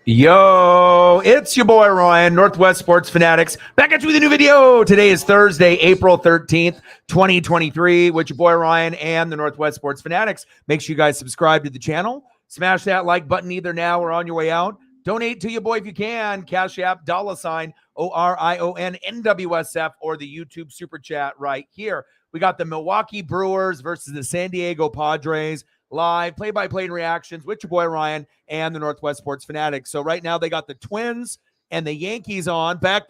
Yo, it's your boy Ryan, Northwest Sports Fanatics, back at you with a new video. Today is Thursday, April 13th, 2023, with your boy Ryan and the Northwest Sports Fanatics. Make sure you guys subscribe to the channel. Smash that like button either now or on your way out. Donate to your boy if you can. Cash App, $, ORION, NWSF, or the YouTube Super Chat right here. We got the Milwaukee Brewers versus the San Diego Padres. Live play-by-play reactions with your boy Ryan and the Northwest Sports Fanatics. So right now they got the Twins and the Yankees on. Back,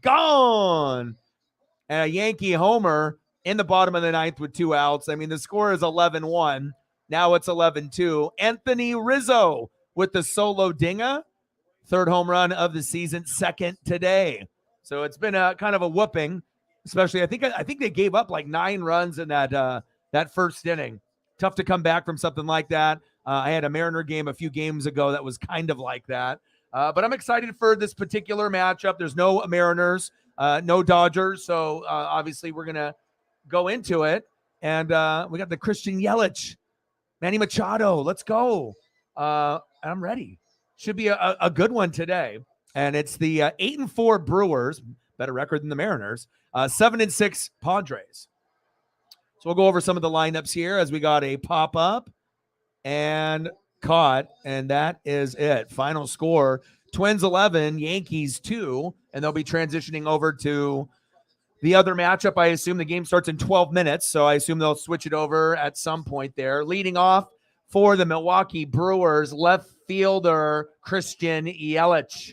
gone. And a Yankee homer in the bottom of the ninth with 2 outs. I mean, the score is 11-1. Now it's 11-2. Anthony Rizzo with the solo dinga. 3rd home run of the season, 2nd today. So it's been a kind of a whooping, especially I think they gave up like 9 runs in that first inning. Tough to come back from something like that. I had a Mariner game a few games ago that was kind of like that. But I'm excited for this particular matchup. There's no Mariners, no Dodgers. So obviously we're going to go into it. And we got the Christian Yelich, Manny Machado. Let's go. I'm ready. Should be a good one today. And it's the 8-4 Brewers, better record than the Mariners, 7-6 Padres. So we'll go over some of the lineups here as we got a pop-up and caught, and that is it. Final score, Twins 11, Yankees 2, and they'll be transitioning over to the other matchup. I assume the game starts in 12 minutes, so I assume they'll switch it over at some point there. Leading off for the Milwaukee Brewers, left fielder Christian Yelich.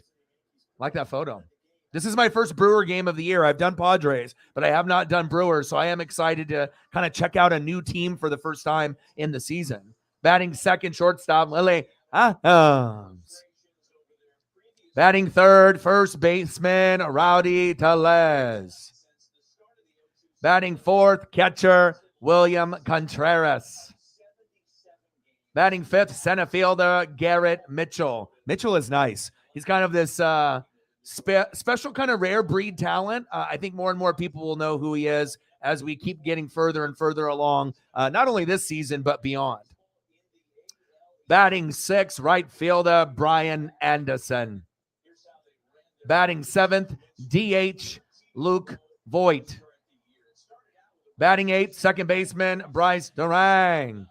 Like that photo. This is my first Brewer game of the year. I've done Padres, but I have not done Brewers, so I am excited to kind of check out a new team for the first time in the season. Batting second, shortstop, Lily Adams. Batting third, first baseman, Rowdy Tellez. Batting fourth, catcher, William Contreras. Batting fifth, center fielder, Garrett Mitchell. Mitchell is nice. He's kind of this special kind of rare breed talent. I think more and more people will know who he is as we keep getting further and further along, not only this season, but beyond. Batting sixth, right fielder, Brian Anderson. Batting seventh, DH, Luke Voigt. Batting eighth, second baseman, Bryce Durang.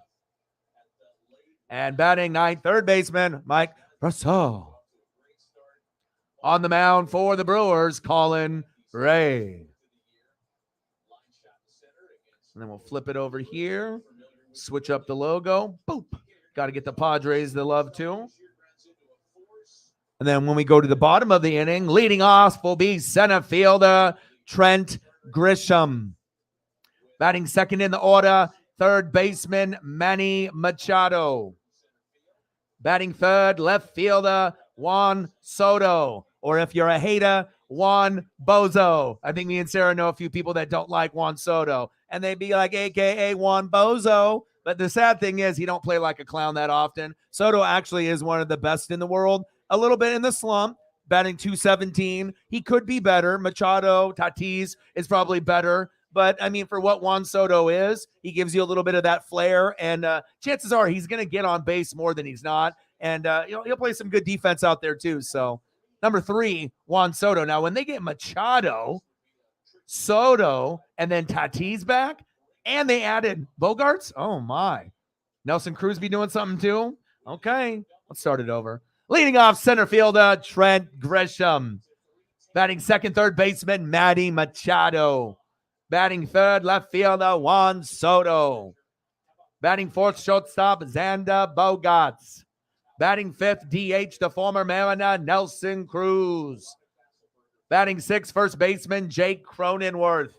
And batting ninth, third baseman, Mike Russell. On the mound for the Brewers, Colin Ray. And then we'll flip it over here. Switch up the logo. Boop. Got to get the Padres the love too. And then when we go to the bottom of the inning, leading off will be center fielder Trent Grisham. Batting second in the order, third baseman Manny Machado. Batting third, left fielder Juan Soto. Or if you're a hater, Juan Bozo. I think me and Sarah know a few people that don't like Juan Soto. And they'd be like, AKA Juan Bozo. But the sad thing is he don't play like a clown that often. Soto actually is one of the best in the world. A little bit in the slump, batting .217. He could be better. Machado, Tatis is probably better. But, I mean, for what Juan Soto is, he gives you a little bit of that flair. And chances are he's going to get on base more than he's not. And he'll play some good defense out there too. So, number 3, Juan Soto. Now, when they get Machado, Soto, and then Tatis back, and they added Bogarts, oh, my. Nelson Cruz be doing something too? Okay, let's start it over. Leading off center fielder, Trent Grisham. Batting second, third baseman, Manny Machado. Batting third, left fielder, Juan Soto. Batting fourth, shortstop, Xander Bogaerts. Batting fifth, DH, the former Mariner, Nelson Cruz. Batting sixth, first baseman, Jake Cronenworth.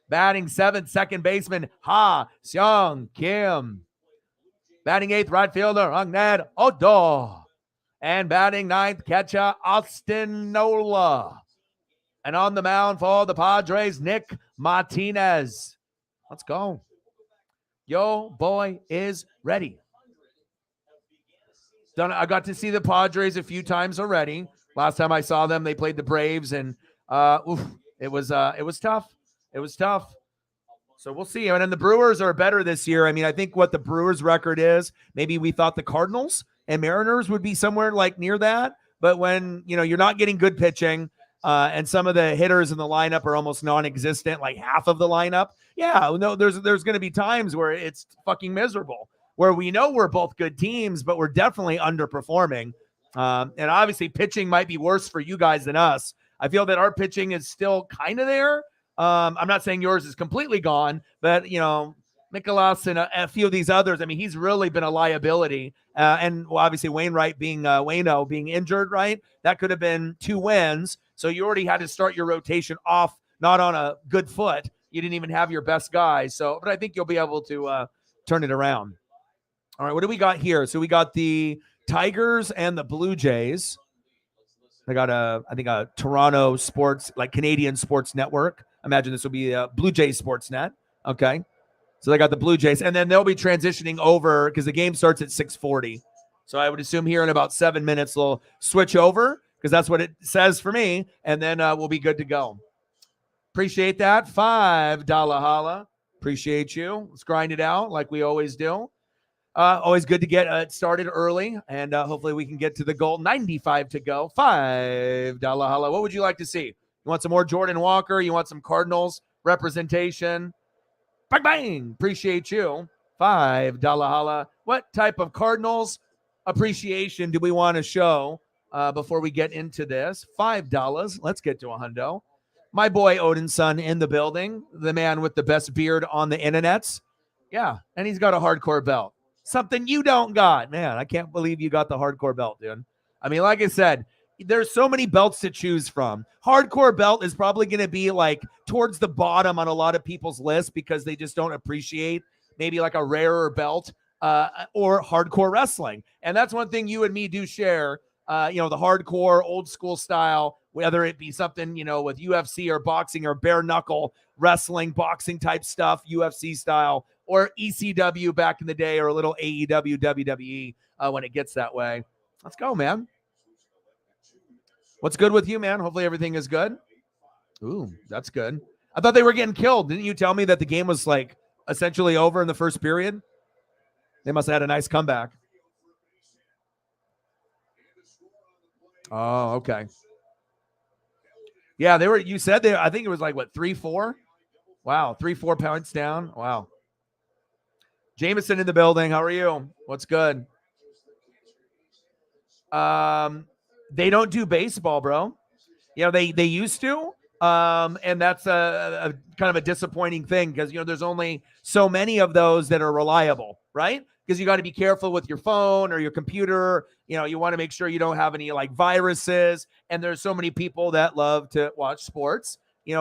Batting seventh, second baseman, Ha Seong Kim. Batting eighth, right fielder, Ronald Odor. And batting ninth, catcher, Austin Nola. And on the mound for the Padres, Nick Martinez. Let's go. Yo, boy is ready. I got to see the Padres a few times already. Last time I saw them, they played the Braves, and it was tough. It was tough. So we'll see. And then the Brewers are better this year. I mean, I think what the Brewers record is, maybe we thought the Cardinals and Mariners would be somewhere like near that. But when, you're not getting good pitching, and some of the hitters in the lineup are almost non-existent, like half of the lineup. Yeah, no, there's going to be times where it's fucking miserable, where we know we're both good teams, but we're definitely underperforming. And obviously pitching might be worse for you guys than us. I feel that our pitching is still kind of there. I'm not saying yours is completely gone, but, Nicholas and a few of these others, I mean, he's really been a liability. And obviously Wainwright Waino being injured, right? That could have been 2 wins. So you already had to start your rotation off, not on a good foot. You didn't even have your best guys. So, but I think you'll be able to turn it around. All right, what do we got here? So we got the Tigers and the Blue Jays. I got a Toronto sports, like Canadian sports network. I imagine this will be a Blue Jays Sportsnet. Okay. So they got the Blue Jays, and then they'll be transitioning over because the game starts at 6:40. So I would assume here in about 7 minutes they'll switch over because that's what it says for me, and then we'll be good to go. Appreciate that. $5 holla. Appreciate you. Let's grind it out like we always do. Always good to get started early, and hopefully we can get to the goal. 95 to go. $5 holla. What would you like to see? You want some more Jordan Walker? You want some Cardinals representation? Bang, bang. Appreciate you. $5 holla. What type of Cardinals appreciation do we want to show before we get into this? $5. Let's get to a hundo. My boy Odinson in the building, the man with the best beard on the internets. Yeah, and he's got a hardcore belt. Something you don't got. Man, I can't believe you got the hardcore belt, dude. I mean, like I said, there's so many belts to choose from. Hardcore belt is probably going to be like towards the bottom on a lot of people's list because they just don't appreciate maybe like a rarer belt or hardcore wrestling. And that's one thing you and me do share, the hardcore old school style, whether it be something, with UFC or boxing or bare knuckle wrestling, boxing type stuff, UFC style, or ECW back in the day, or a little AEW, WWE when it gets that way. Let's go, man. What's good with you, man? Hopefully everything is good. Ooh, that's good. I thought they were getting killed. Didn't you tell me that the game was like essentially over in the first period? They must have had a nice comeback. Oh, okay. Yeah, you said I think it was like, what, 3-4? Wow, 3-4 points down. Wow. Jameson in the building. How are you? What's good? They don't do baseball, bro. They used to. And that's a kind of a disappointing thing because, there's only so many of those that are reliable, right? Because you got to be careful with your phone or your computer. You want to make sure you don't have any like viruses. And there's so many people that love to watch sports.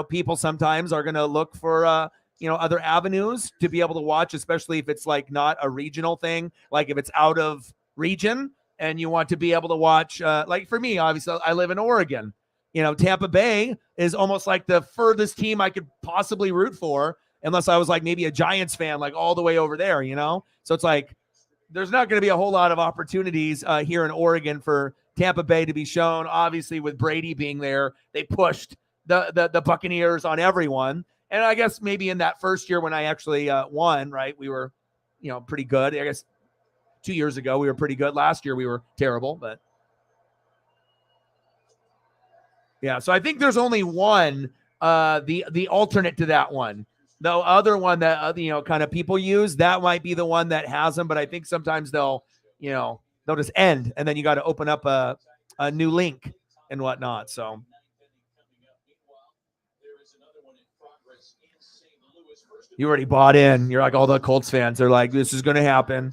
People sometimes are going to look for, other avenues to be able to watch, especially if it's like not a regional thing, like if it's out of region and you want to be able to watch, like for me, obviously I live in Oregon. Tampa Bay is almost like the furthest team I could possibly root for, unless I was like maybe a Giants fan, like all the way over there, So it's like, there's not going to be a whole lot of opportunities here in Oregon for Tampa Bay to be shown. Obviously with Brady being there, they pushed the Buccaneers on everyone. And I guess maybe in that first year when I actually won, right, we were, pretty good. I guess 2 years ago we were pretty good. Last year we were terrible, but yeah. So I think there's only one, the alternate to that one. The other one that kind of people use, that might be the one that has them. But I think sometimes they'll just end, and then you got to open up a new link and whatnot. So. You already bought in. You're like all the Colts fans. They're like, this is going to happen,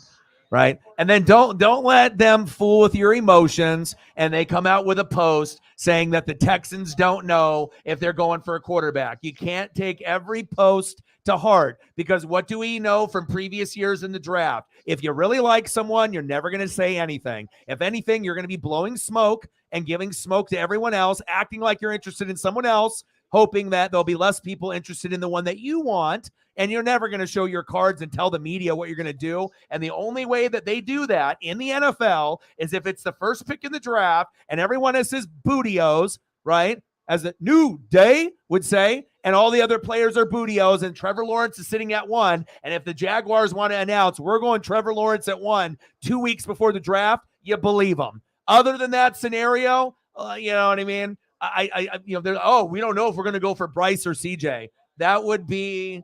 right? And then don't let them fool with your emotions. And they come out with a post saying that the Texans don't know if they're going for a quarterback. You can't take every post to heart because what do we know from previous years in the draft? If you really like someone, you're never going to say anything. If anything, you're going to be blowing smoke and giving smoke to everyone else, acting like you're interested in someone else, hoping that there'll be less people interested in the one that you want. And you're never going to show your cards and tell the media what you're going to do. And the only way that they do that in the NFL is if it's the first pick in the draft and everyone has his bootios, right? As the New Day would say, and all the other players are bootios and Trevor Lawrence is sitting at 1. And if the Jaguars want to announce we're going Trevor Lawrence at 1 2 weeks before the draft, you believe them. Other than that scenario, you know what I mean? We don't know if we're going to go for Bryce or CJ. That would be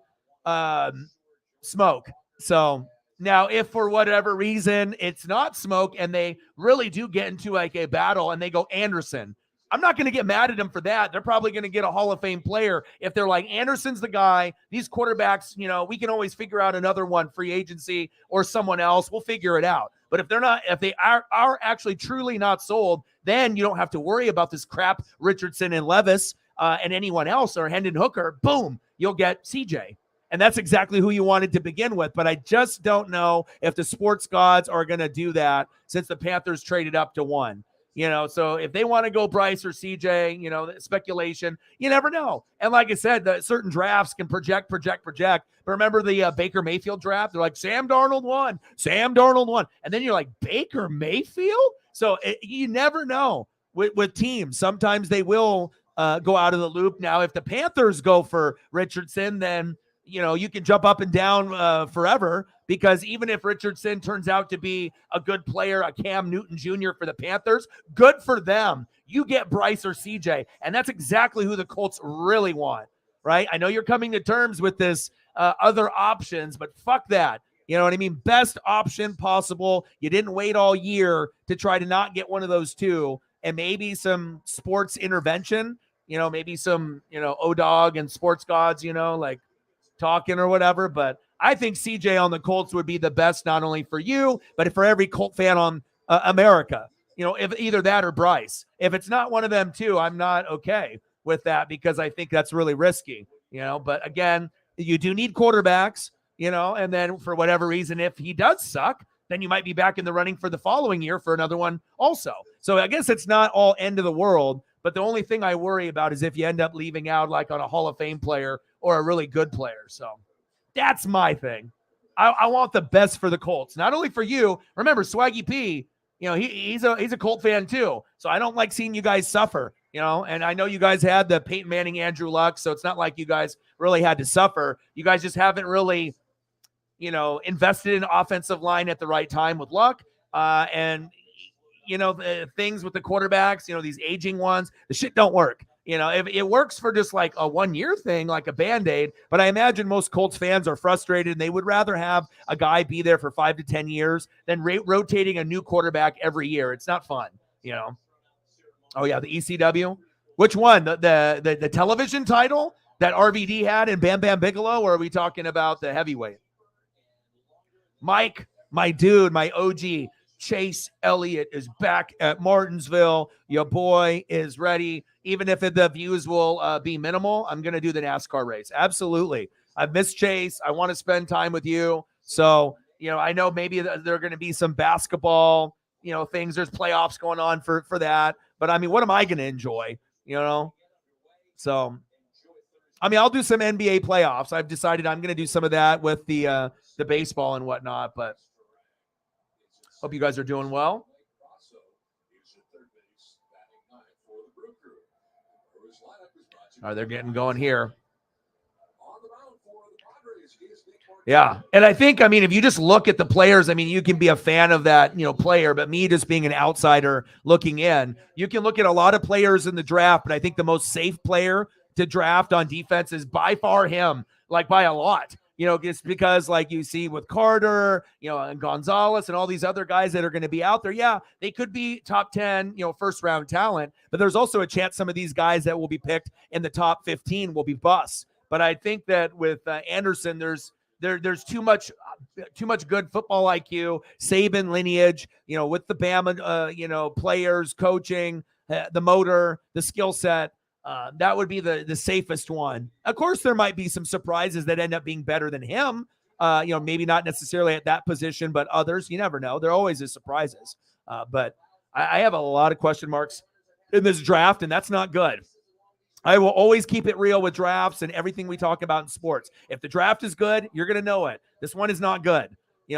smoke. So now, if for whatever reason it's not smoke and they really do get into like a battle and they go Anderson, I'm not going to get mad at them for that. They're probably going to get a Hall of Fame player if they're like, Anderson's the guy. These quarterbacks, we can always figure out another one, free agency or someone else. We'll figure it out. But if they're not, if they are actually truly not sold, then you don't have to worry about this crap Richardson and Levis and anyone else or Hendon Hooker. Boom, you'll get CJ. And that's exactly who you wanted to begin with. But I just don't know if the sports gods are going to do that since the Panthers traded up to 1. So if they want to go Bryce or CJ, speculation, you never know. And like I said, certain drafts can project. But remember the Baker Mayfield draft? They're like, Sam Darnold won. And then you're like, Baker Mayfield? So you never know with teams. Sometimes they will go out of the loop. Now, if the Panthers go for Richardson, then you can jump up and down forever, because even if Richardson turns out to be a good player, a Cam Newton Jr. for the Panthers, good for them. You get Bryce or CJ, and that's exactly who the Colts really want, right? I know you're coming to terms with this other options, but fuck that. You know what I mean? Best option possible. You didn't wait all year to try to not get one of those two, and maybe some sports intervention, maybe some, O-Dog and sports gods, like talking or whatever. But I think CJ on the Colts would be the best, not only for you, but for every Colt fan on America. If either that or Bryce. If it's not one of them two, I'm not okay with that, because I think that's really risky, But again, you do need quarterbacks, and then for whatever reason, if he does suck, then you might be back in the running for the following year for another one also. So I guess it's not all end of the world. But the only thing I worry about is if you end up leaving out like on a Hall of Fame player or a really good player. So that's my thing. I want the best for the Colts, not only for you. Remember, Swaggy P, he's a Colt fan too. So I don't like seeing you guys suffer, and I know you guys had the Peyton Manning, Andrew Luck. So it's not like you guys really had to suffer. You guys just haven't really, invested in offensive line at the right time with Luck. And the things with the quarterbacks, these aging ones, the shit don't work. If it works for just like a 1 year thing, like a Band-Aid, but I imagine most Colts fans are frustrated and they would rather have a guy be there for 5 to 10 years than rotating a new quarterback every year. It's not fun, Oh yeah, the ECW. Which one? The television title that RVD had in Bam Bam Bigelow, or are we talking about the heavyweight? Mike, my dude, my OG, Chase Elliott is back at Martinsville. Your boy is ready. Even if the views will be minimal, I'm going to do the NASCAR race. Absolutely. I've missed Chase. I want to spend time with you. So, I know maybe there are going to be some basketball, things. There's playoffs going on for that. But, I mean, what am I going to enjoy, So, I mean, I'll do some NBA playoffs. I've decided I'm going to do some of that with the baseball and whatnot, but hope you guys are doing well. All right, they're getting going here. Yeah, and I think, I mean, if you just look at the players, I mean, you can be a fan of that, player, but me just being an outsider looking in, you can look at a lot of players in the draft, but I think the most safe player to draft on defense is by far him, like by a lot. Just because like you see with Carter, and Gonzalez and all these other guys that are going to be out there. Yeah, they could be top 10, first round talent, but there's also a chance some of these guys that will be picked in the top 15 will be busts. But I think that with Anderson, there's too much good football IQ, Saban lineage, with the Bama, players, coaching, the motor, the skill set. That would be the safest one. Of course, there might be some surprises that end up being better than him. Maybe not necessarily at that position, but others. You never know. There always is surprises. But I have a lot of question marks in this draft, and that's not good. I will always keep it real with drafts and everything we talk about in sports. If the draft is good, you're going to know it. This one is not good.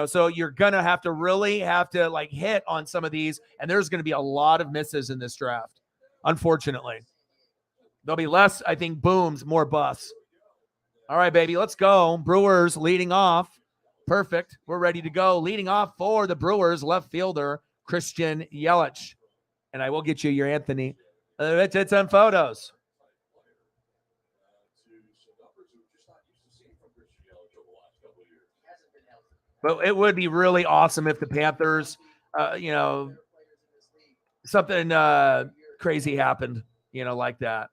So you're going to have to really like hit on some of these, and there's going to be a lot of misses in this draft, unfortunately. There'll be less, I think, booms, more busts. All right, baby, let's go. Brewers leading off. Perfect. We're ready to go. Leading off for the Brewers, left fielder Christian Yelich. And I will get you your Anthony. It's on photos. But it would be really awesome if the Panthers, something crazy happened, like that.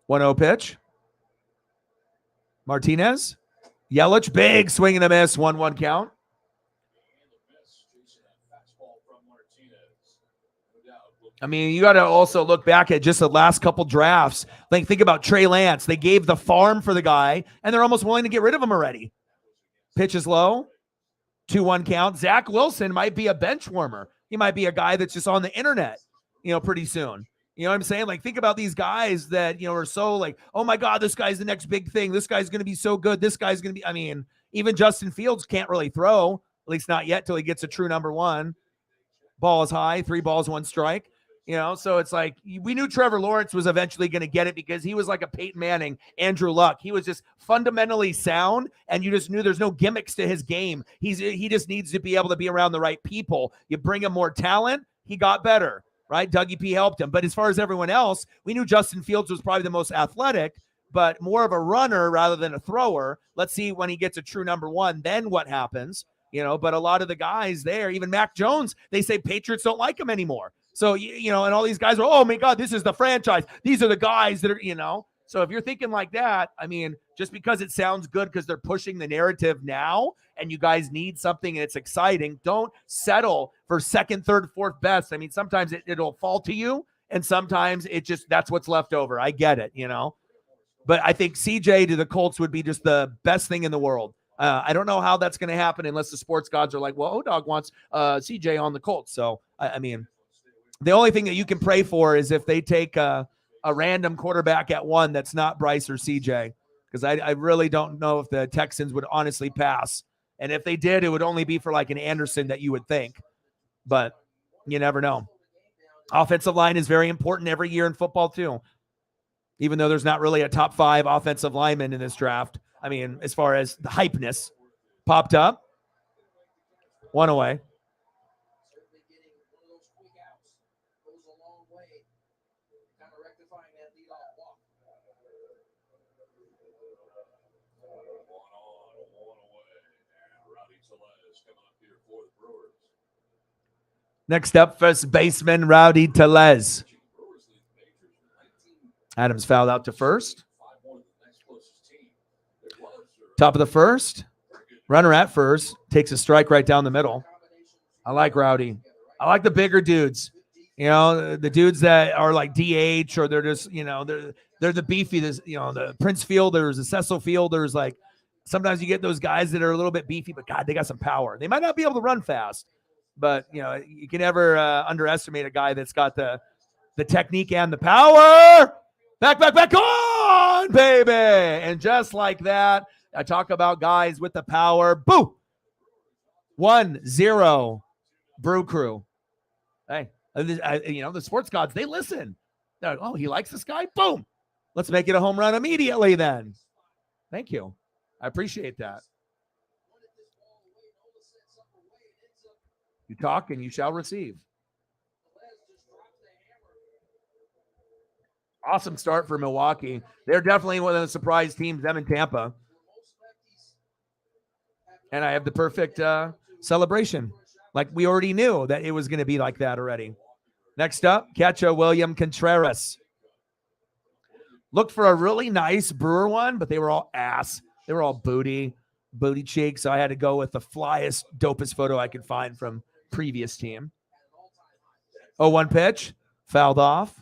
One 0 pitch. Martinez. Yelich, big swing and a miss. 1-1 count. I mean, you got to also look back at just the last couple drafts. Like, think about Trey Lance. They gave the farm for the guy, and they're almost willing to get rid of him already. Pitch is low. 2-1 count. Zach Wilson might be a bench warmer. He might be a guy that's just on the internet, pretty soon. You know what I'm saying? Like, think about these guys that, are so like, oh my God, this guy's the next big thing. This guy's going to be so good. This guy's going to be, I mean, even Justin Fields can't really throw, at least not yet till he gets a true number one. Ball is high, 3 balls, 1 strike. So it's like we knew Trevor Lawrence was eventually going to get it because he was like a Peyton Manning, Andrew Luck. He was just fundamentally sound, and you just knew there's no gimmicks to his game. He just needs to be able to be around the right people. You bring him more talent, he got better, right? Dougie P helped him. But as far as everyone else, we knew Justin Fields was probably the most athletic, but more of a runner rather than a thrower. Let's see when he gets a true number one, then what happens, But a lot of the guys there, even Mac Jones, they say Patriots don't like him anymore. So, and all these guys are, oh my God, this is the franchise. These are the guys that are, So if you're thinking like that, I mean, just because it sounds good because they're pushing the narrative now and you guys need something and it's exciting, don't settle for second, third, fourth best. I mean, sometimes it'll fall to you and sometimes that's what's left over. I get it, But I think CJ to the Colts would be just the best thing in the world. I don't know how that's going to happen unless the sports gods are like, well, O-Dog wants CJ on the Colts. So, I mean, the only thing that you can pray for is if they take a random quarterback at 1 that's not Bryce or CJ, because I really don't know if the Texans would honestly pass. And if they did, it would only be for like an Anderson that you would think. But you never know. Offensive line is very important every year in football too, even though there's not really a top 5 offensive lineman in this draft. I mean, as far as the hypeness, popped up. 1 away. Next up, first baseman Rowdy Tellez. Adams fouled out to first. Top of the first. Runner at first. Takes a strike right down the middle. I like Rowdy. I like the bigger dudes. The dudes that are like DH or they're just, they're the beefy, the Prince Fielders, the Cecil Fielders. Like sometimes you get those guys that are a little bit beefy, but God, they got some power. They might not be able to run fast, but you can never underestimate a guy that's got the technique and the power. Back on, baby. And just like that, I talk about guys with the power. Boo! 1-0 Brew Crew. Hey, the sports gods, they listen. They're like, oh, he likes this guy? Boom. Let's make it a home run immediately then. Thank you. I appreciate that. You talk and you shall receive. Awesome start for Milwaukee. They're definitely one of the surprise teams, them in Tampa. And I have the perfect celebration. Like we already knew that it was going to be like that already. Next up, catcher William Contreras. Looked for a really nice Brewer one, but they were all ass. They were all booty cheeks. So I had to go with the flyest, dopest photo I could find from previous team. 0-1 pitch, fouled off.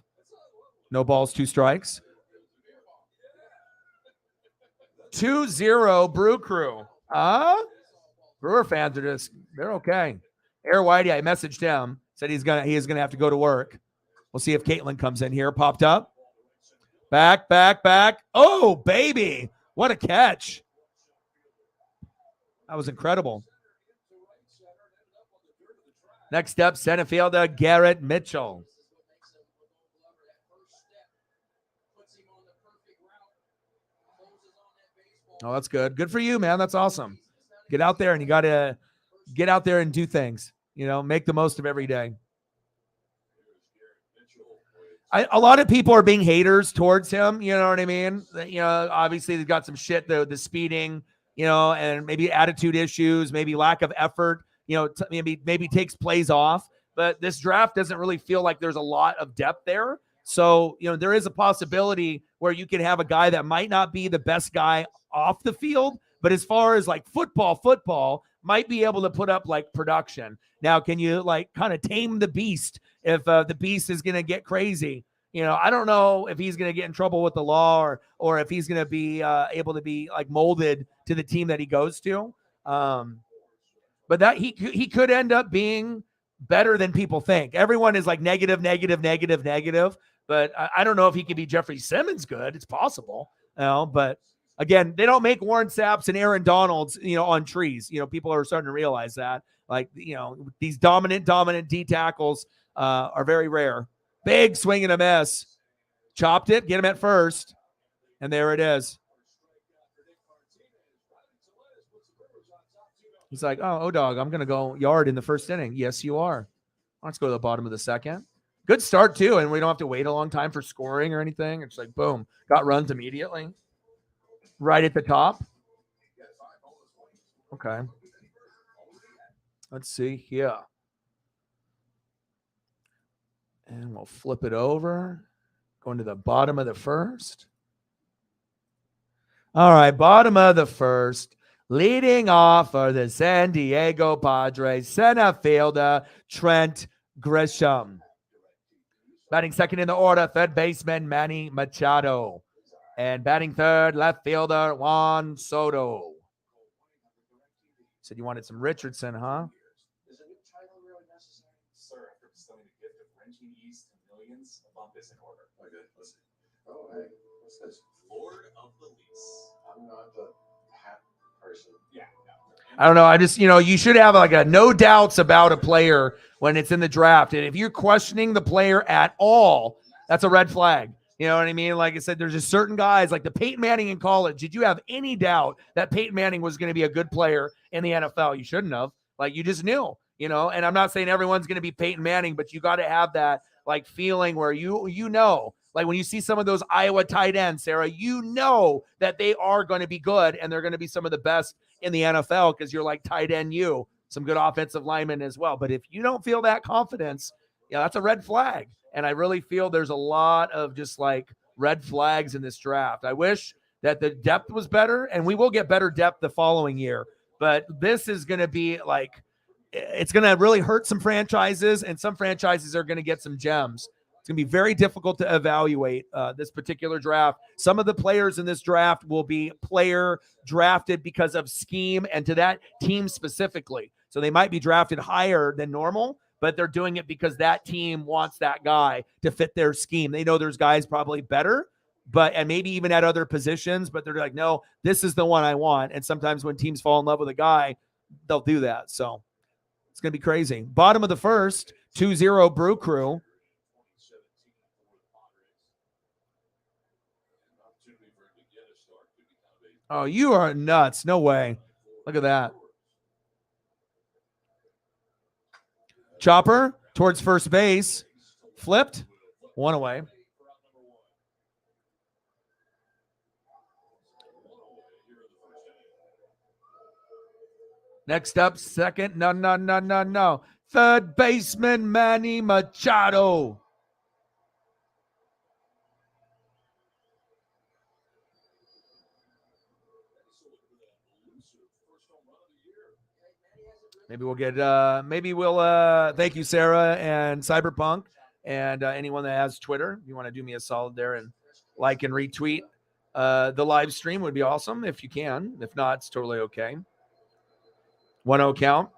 No balls, 2 strikes. 2-0 Brew Crew. Brewer fans are they're okay. Air Whitey, I messaged him, said he is gonna have to go to work. We'll see if Caitlin comes in here. Popped up. Back. Oh, baby. What a catch. That was incredible. Next up, center fielder Garrett Mitchell. Oh, that's good. Good for you, man. That's awesome. Get out there, and you got to get out there and do things. Make the most of every day. A lot of people are being haters towards him. You know what I mean? Obviously they've got some shit, the speeding, and maybe attitude issues, maybe lack of effort, maybe takes plays off. But this draft doesn't really feel like there's a lot of depth there. So, there is a possibility where you can have a guy that might not be the best guy off the field, but as far as like football might be able to put up like production. Now, can you like kind of tame the beast if the beast is going to get crazy? I don't know if he's going to get in trouble with the law or if he's going to be able to be like molded to the team that he goes to. But that he could end up being better than people think. Everyone is like negative. But I don't know if he could be Jeffrey Simmons good. It's possible, but again, they don't make Warren Sapps and Aaron Donalds, on trees. People are starting to realize that. Like, these dominant D tackles are very rare. Big swing and a miss. Chopped it, get him at first. And there it is. He's like, oh, dog, I'm going to go yard in the first inning. Yes, you are. Let's go to the bottom of the second. Good start, too, and we don't have to wait a long time for scoring or anything. It's like, boom, got runs immediately. Right at the top. Okay. Let's see here. And we'll flip it over. Going to the bottom of the first. All right, bottom of the first. Leading off are the San Diego Padres center fielder Trent Grisham. Batting second in the order, third baseman Manny Machado. And batting third, left fielder Juan Soto. Said you wanted some Richardson, huh? Is a new title really necessary? Sir, after bestowing the gift of wrenching east to millions, a bump is in order. Okay, listen. Oh, hey, what's this? Lord of the Lease. I'm not the hat person. Yeah. I don't know. I just, you should have like a no doubts about a player when it's in the draft. And if you're questioning the player at all, that's a red flag. You know what I mean? Like I said, there's just certain guys like the Peyton Manning in college. Did you have any doubt that Peyton Manning was going to be a good player in the NFL? You shouldn't have. Like, you just knew, and I'm not saying everyone's going to be Peyton Manning, but you got to have that like feeling where like when you see some of those Iowa tight ends, Sarah, that they are going to be good and they're going to be some of the best in the NFL because you're like tight end, some good offensive linemen as well. But if you don't feel that confidence, that's a red flag. And I really feel there's a lot of just like red flags in this draft. I wish that the depth was better, and we will get better depth the following year. But this is going to be like, it's going to really hurt some franchises, and some franchises are going to get some gems. It's going to be very difficult to evaluate this particular draft. Some of the players in this draft will be player drafted because of scheme and to that team specifically. So they might be drafted higher than normal, but they're doing it because that team wants that guy to fit their scheme. They know there's guys probably better, and maybe even at other positions, but they're like, no, this is the one I want. And sometimes when teams fall in love with a guy, they'll do that. So it's going to be crazy. Bottom of the first, 2-0 Brew Crew. Oh, you are nuts. No way. Look at that. Chopper towards first base. Flipped. One away. Next up, second. No. Third baseman Manny Machado. Maybe we'll get, thank you, Sarah and Cyberpunk, and anyone that has Twitter. If you want to do me a solid there and like and retweet the live stream would be awesome if you can. If not, it's totally okay. 1-0 count.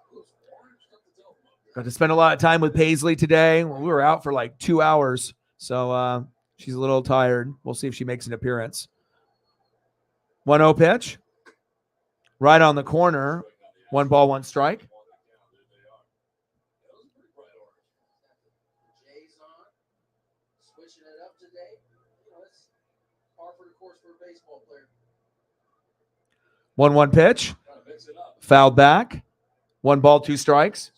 Got to spend a lot of time with Paisley today. We were out for like 2 hours, so she's a little tired. We'll see if she makes an appearance. 1-0 pitch. Right on the corner. 1 ball, 1 strike. 1-1 pitch. Fouled back. 1 ball, 2 strikes.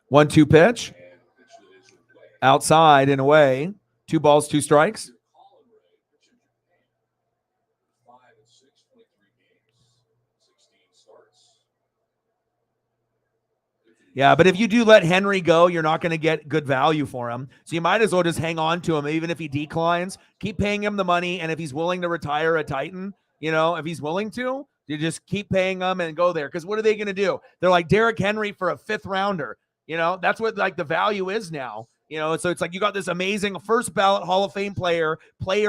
One, 2 pitch. Outside and away. 2 balls, 2 strikes. Yeah, but if you do let Henry go, you're not going to get good value for him. So you might as well just hang on to him, even if he declines. Keep paying him the money, and if he's willing to retire a Titan, if he's willing to, you just keep paying him and go there. Because what are they going to do? They're like Derrick Henry for a 5th rounder. That's what the value is now. So it's like you got this amazing first ballot Hall of Fame player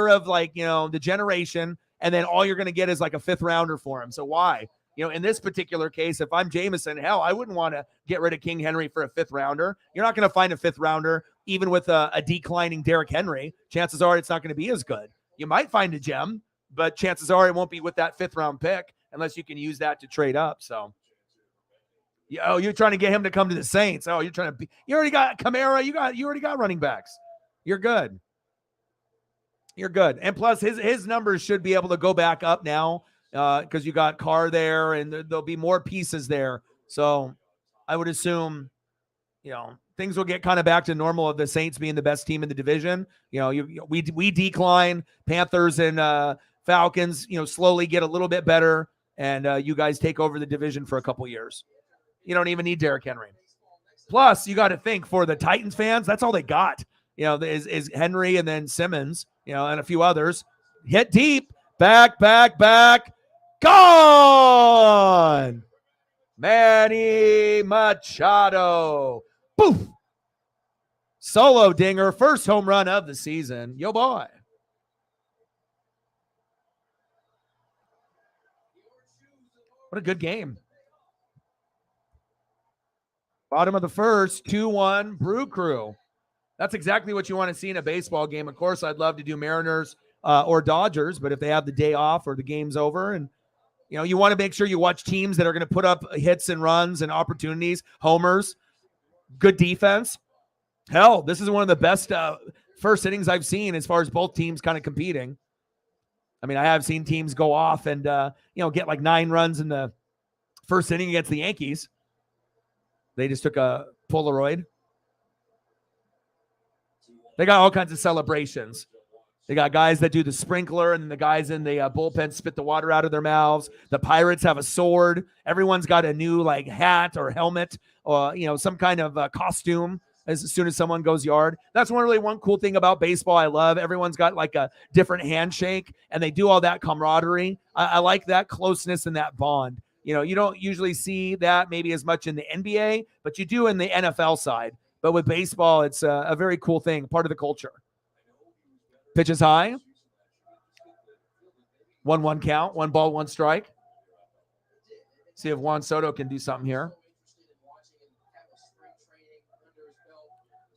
of the generation, and then all you're going to get is like a 5th rounder for him. So why? In this particular case, if I'm Jameson, hell, I wouldn't want to get rid of King Henry for a 5th rounder. You're not going to find a 5th rounder, even with a declining Derrick Henry. Chances are it's not going to be as good. You might find a gem, but chances are it won't be with that 5th round pick unless you can use that to trade up. So, you're trying to get him to come to the Saints. Oh, you already got Kamara. You already got running backs. You're good. And plus, his numbers should be able to go back up now. Because you got Carr there, and there'll be more pieces there. So I would assume, things will get kind of back to normal of the Saints being the best team in the division. We decline. Panthers and Falcons, slowly get a little bit better, and you guys take over the division for a couple years. You don't even need Derrick Henry. Plus, you got to think for the Titans fans, that's all they got. Is Henry and then Simmons, and a few others. Hit deep, back. Gone! Manny Machado. Boof! Solo dinger. First home run of the season. Yo, boy. What a good game. Bottom of the first, 2-1 Brew Crew. That's exactly what you want to see in a baseball game. Of course, I'd love to do Mariners or Dodgers, but if they have the day off or the game's over, and you want to make sure you watch teams that are going to put up hits and runs and opportunities, homers, good defense. Hell, this is one of the best first innings I've seen as far as both teams kind of competing. I mean, I have seen teams go off and get like 9 runs in the first inning against the Yankees. They just took a Polaroid. They got all kinds of celebrations. They got guys that do the sprinkler, and the guys in the bullpen spit the water out of their mouths. The Pirates have a sword. Everyone's got a new hat or helmet or some kind of costume as soon as someone goes yard. That's one cool thing about baseball I love. Everyone's got like a different handshake, and they do all that camaraderie. I like that closeness and that bond. You don't usually see that maybe as much in the NBA, but you do in the NFL side. But with baseball, it's a very cool thing, part of the culture. Pitch is high. 1-1 count. 1 ball, 1 strike. See if Juan Soto can do something here.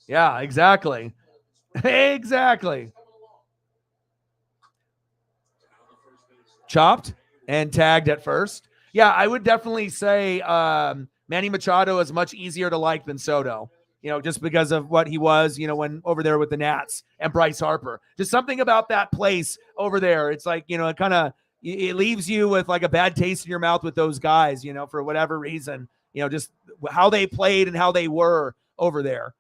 Yeah, exactly. Exactly. Chopped and tagged at first. Yeah, I would definitely say Manny Machado is much easier to like than Soto. Just because of what he was, when over there with the Nats and Bryce Harper. Just something about that place over there. It's like, it leaves you with like a bad taste in your mouth with those guys, for whatever reason, just how they played and how they were over there.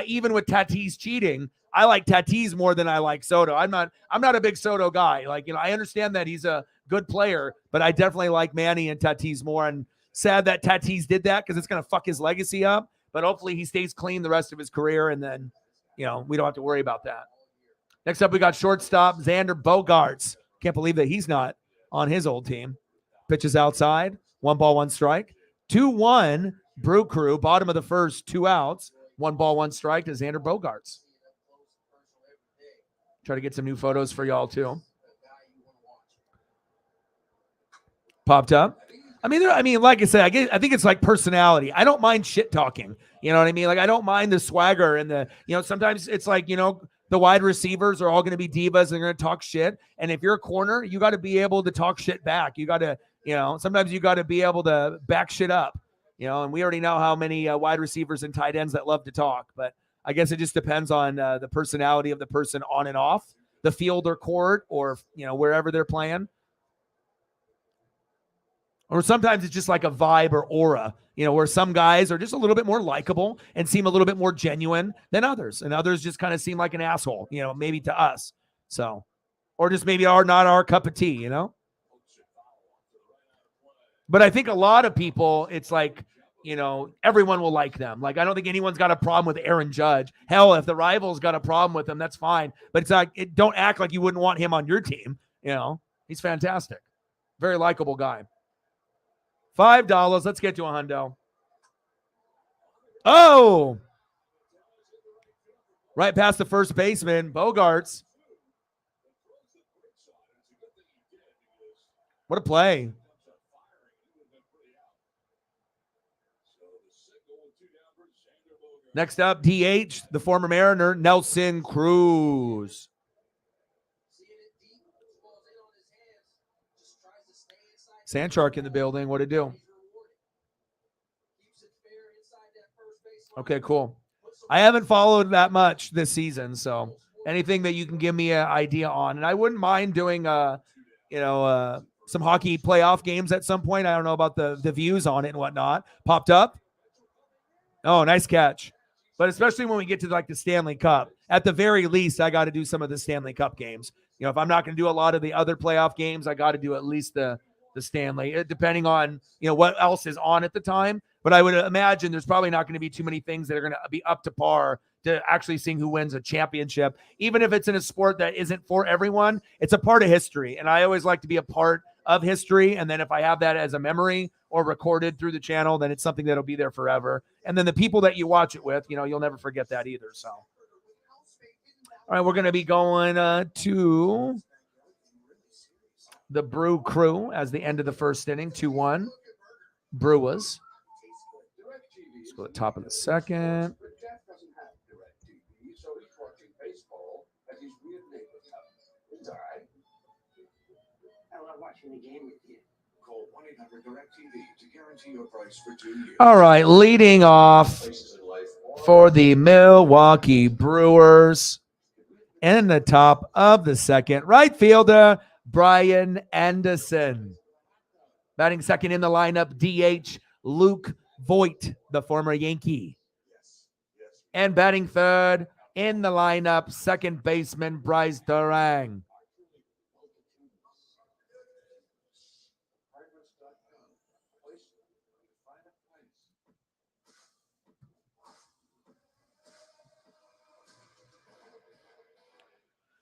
Even with Tatis cheating, I like Tatis more than I like Soto. I'm not a big Soto guy. I understand that he's a good player, but I definitely like Manny and Tatis more. And sad that Tatis did that because it's going to fuck his legacy up. But hopefully he stays clean the rest of his career, and then, we don't have to worry about that. Next up, we got shortstop Xander Bogaerts. Can't believe that he's not on his old team. Pitches outside. 1 ball, 1 strike. 2-1 Brew Crew. Bottom of the first, 2 outs. 1 ball, 1 strike to Xander Bogaerts. Try to get some new photos for y'all, too. Popped up. I mean, like I said, I think it's like personality. I don't mind shit talking. You know what I mean? I don't mind the swagger and the, sometimes it's like, The wide receivers are all going to be divas. They're going to talk shit. And if you're a corner, you got to be able to talk shit back. You got to, sometimes you got to be able to back shit up, and we already know how many wide receivers and tight ends that love to talk. But I guess it just depends on the personality of the person on and off the field or court or, wherever they're playing. Or sometimes it's just like a vibe or aura, where some guys are just a little bit more likable and seem a little bit more genuine than others. And others just kind of seem like an asshole, maybe to us. So, or just maybe are not our cup of tea, But I think a lot of people, it's like, everyone will like them. Like, I don't think anyone's got a problem with Aaron Judge. Hell, if the rival's got a problem with him, that's fine. But it's like, don't act like you wouldn't want him on your team. He's fantastic. Very likable guy. $5. Let's get to a hundo. Oh, right past the first baseman, Bogarts. What a play. Next up, DH, the former Mariner, Nelson Cruz. Sandshark in the building. What'd it do? Okay, cool. I haven't followed that much this season, so anything that you can give me an idea on. And I wouldn't mind doing, some hockey playoff games at some point. I don't know about the views on it and whatnot. Popped up. Oh, nice catch. But especially when we get to like the Stanley Cup, at the very least, I got to do some of the Stanley Cup games. If I'm not going to do a lot of the other playoff games, I got to do at least the Stanley, depending on, what else is on at the time. But I would imagine there's probably not going to be too many things that are going to be up to par to actually seeing who wins a championship. Even if it's in a sport that isn't for everyone, it's a part of history. And I always like to be a part of history. And then if I have that as a memory or recorded through the channel, then it's something that'll be there forever. And then the people that you watch it with, you'll never forget that either. So, all right, we're going to be going to the Brew Crew as the end of the first inning, 2-1. Brewers. Let's go to the top of the second. All right, leading off for the Milwaukee Brewers in the top of the second, right fielder Brian Anderson. Batting second in the lineup, DH Luke Voigt, the former Yankee. And batting third in the lineup, second baseman Bryce Durang.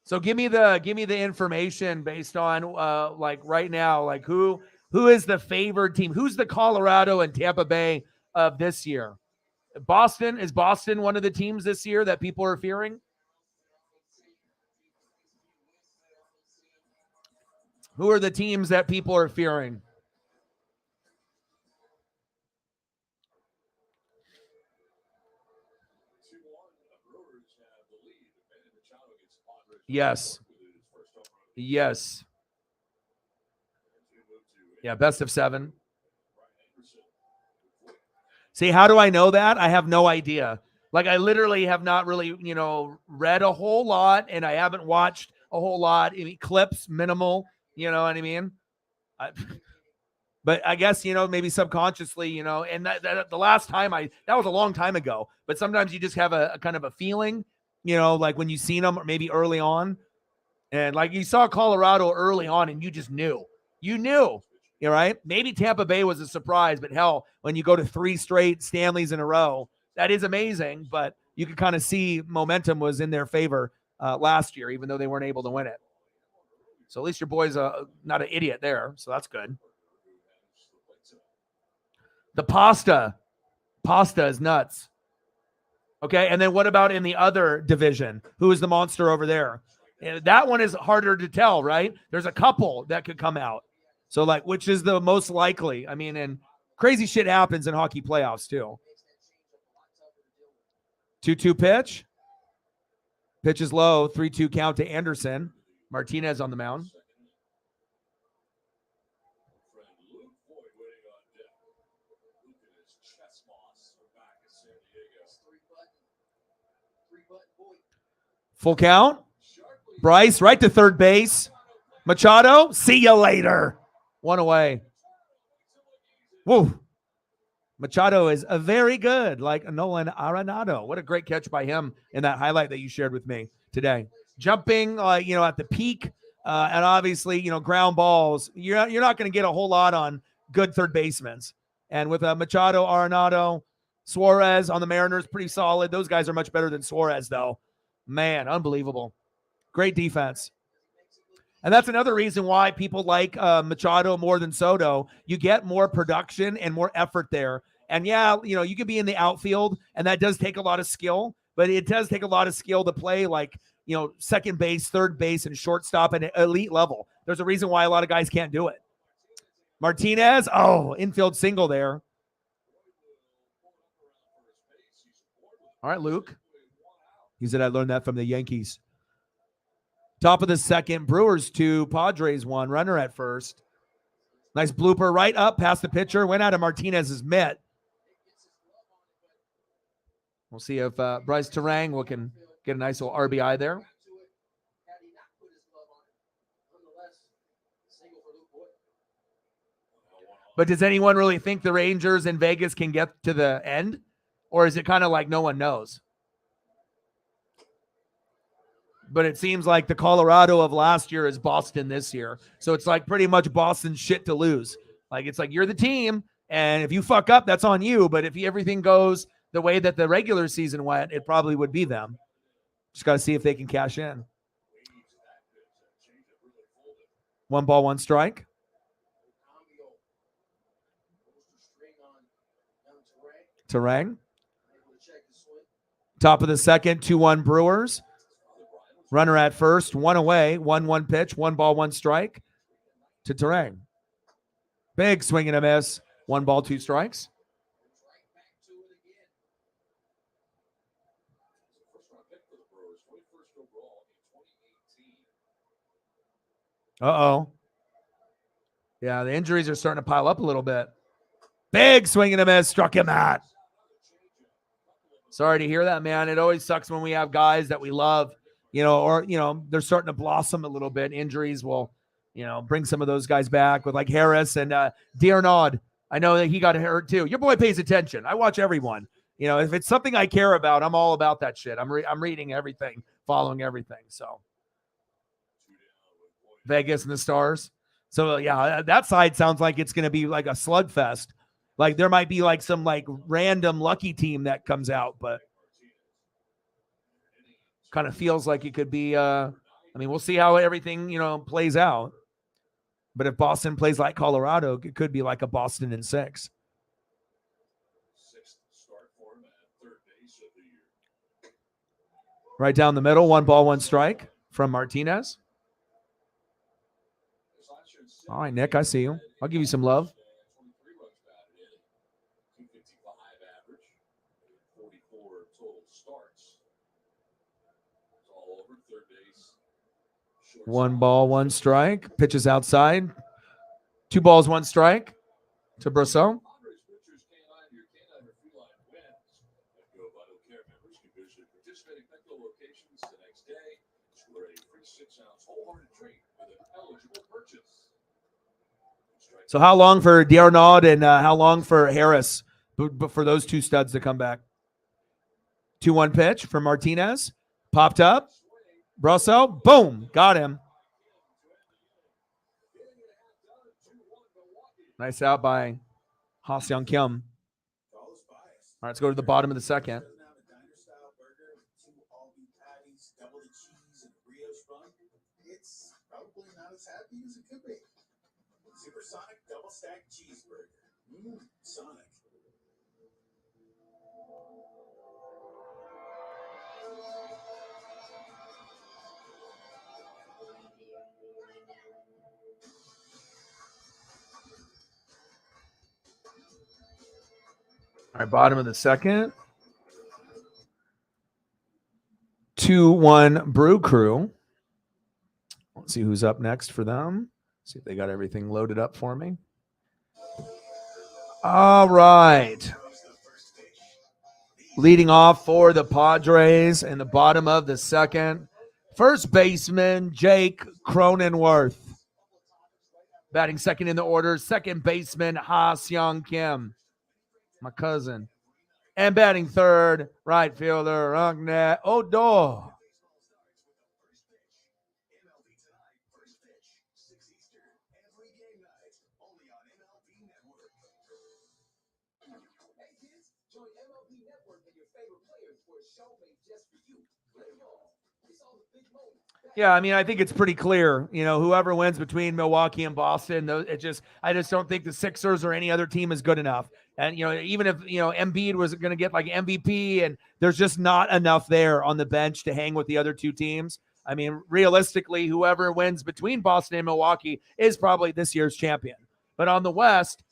So give me the information based on like right now, like who is the favored team? Who's the Colorado and Tampa Bay of this year? Boston, is Boston one of the teams this year that people are fearing? Who are the teams that people are fearing? Yes. Yes. Yeah, best of 7. See, how do I know that? I have no idea. Like, I literally have not really, read a whole lot, and I haven't watched a whole lot. Clips, minimal, you know what I mean? But I guess, maybe subconsciously, and that the last time that was a long time ago, but sometimes you just have a kind of a feeling, like when you've seen them or maybe early on. And like you saw Colorado early on and you just knew. You're right. Maybe Tampa Bay was a surprise, but hell, when you go to 3 straight Stanleys in a row, that is amazing. But you can kind of see momentum was in their favor last year, even though they weren't able to win it. So at least your boy's not an idiot there. So that's good. The pasta is nuts. Okay. And then what about in the other division? Who is the monster over there? That one is harder to tell, right? There's a couple that could come out. So, like, which is the most likely? I mean, and crazy shit happens in hockey playoffs, too. 2-2 pitch. Pitch is low, 3-2 count to Anderson. Martinez on the mound. Full count. Bryce right to third base. Machado, see you later. One away. Whoa. Machado is a very good, like Nolan Arenado. What a great catch by him in that highlight that you shared with me today. Jumping, at the peak, and obviously, ground balls. You're not going to get a whole lot on good third basemen. And with Machado, Arenado, Suarez on the Mariners, pretty solid. Those guys are much better than Suarez, though. Man, unbelievable. Great defense. And that's another reason why people like Machado more than Soto. You get more production and more effort there. And yeah, you could be in the outfield, and that does take a lot of skill, but it does take a lot of skill to play second base, third base, and shortstop at an elite level. There's a reason why a lot of guys can't do it. Martinez, infield single there. All right, Luke. He said, I learned that from the Yankees. Top of the second, Brewers 2, Padres 1, runner at first. Nice blooper right up past the pitcher, went out of Martinez's mitt. We'll see if Bryce Terang can get a nice little RBI there. But does anyone really think the Rangers in Vegas can get to the end? Or is it kind of like no one knows? But it seems like the Colorado of last year is Boston this year. So it's like pretty much Boston's shit to lose. Like, it's like you're the team, and if you fuck up, that's on you. But if everything goes the way that the regular season went, it probably would be them. Just got to see if they can cash in. 1 ball, 1 strike. Terang. Top of the second, 2-1 Brewers. Runner at first, 1 away, 1-1 pitch, 1 ball, 1 strike to Terang. Big swing and a miss. 1 ball, 2 strikes. Uh-oh. Yeah, the injuries are starting to pile up a little bit. Big swing and a miss. Struck him out. Sorry to hear that, man. It always sucks when we have guys that we love, they're starting to blossom a little bit. Injuries will, bring some of those guys back with like Harris and D'Arnaud. I know that he got hurt too. Your boy pays attention. I watch everyone. If it's something I care about, I'm all about that shit. I'm reading everything, following everything. So Vegas and the Stars. So yeah, that side sounds like it's going to be like a slugfest. Like there might be like some like random lucky team that comes out, but kind of feels like it could be, we'll see how everything, plays out. But if Boston plays like Colorado, it could be like a Boston in 6. Right down the middle, 1 ball, 1 strike from Martinez. All right, Nick, I see you. I'll give you some love. One ball, 1 strike. Pitches outside. 2 balls, 1 strike to Brosseau. So how long for D'Arnaud and how long for Harris for those 2 studs to come back? 2-1 pitch for Martinez. Popped up. Brosseau, boom, got him. Nice out by Ha-Seong Kim. All right, let's go to the bottom of the second. It's probably not as happy as it could be. Supersonic double stack cheeseburger. Sonic. All right, bottom of the second. 2-1 Brew Crew. Let's see who's up next for them. See if they got everything loaded up for me. All right. Leading off for the Padres in the bottom of the second. First baseman, Jake Cronenworth. Batting second in the order. Second baseman, Ha-Seong Kim, my cousin. And batting third, right fielder, Rangnet Odor. Yeah, I mean, I think it's pretty clear. Whoever wins between Milwaukee and Boston, I just don't think the Sixers or any other team is good enough. And even if Embiid was going to get like MVP, and there's just not enough there on the bench to hang with the other two teams. I mean, realistically, whoever wins between Boston and Milwaukee is probably this year's champion. But on the West,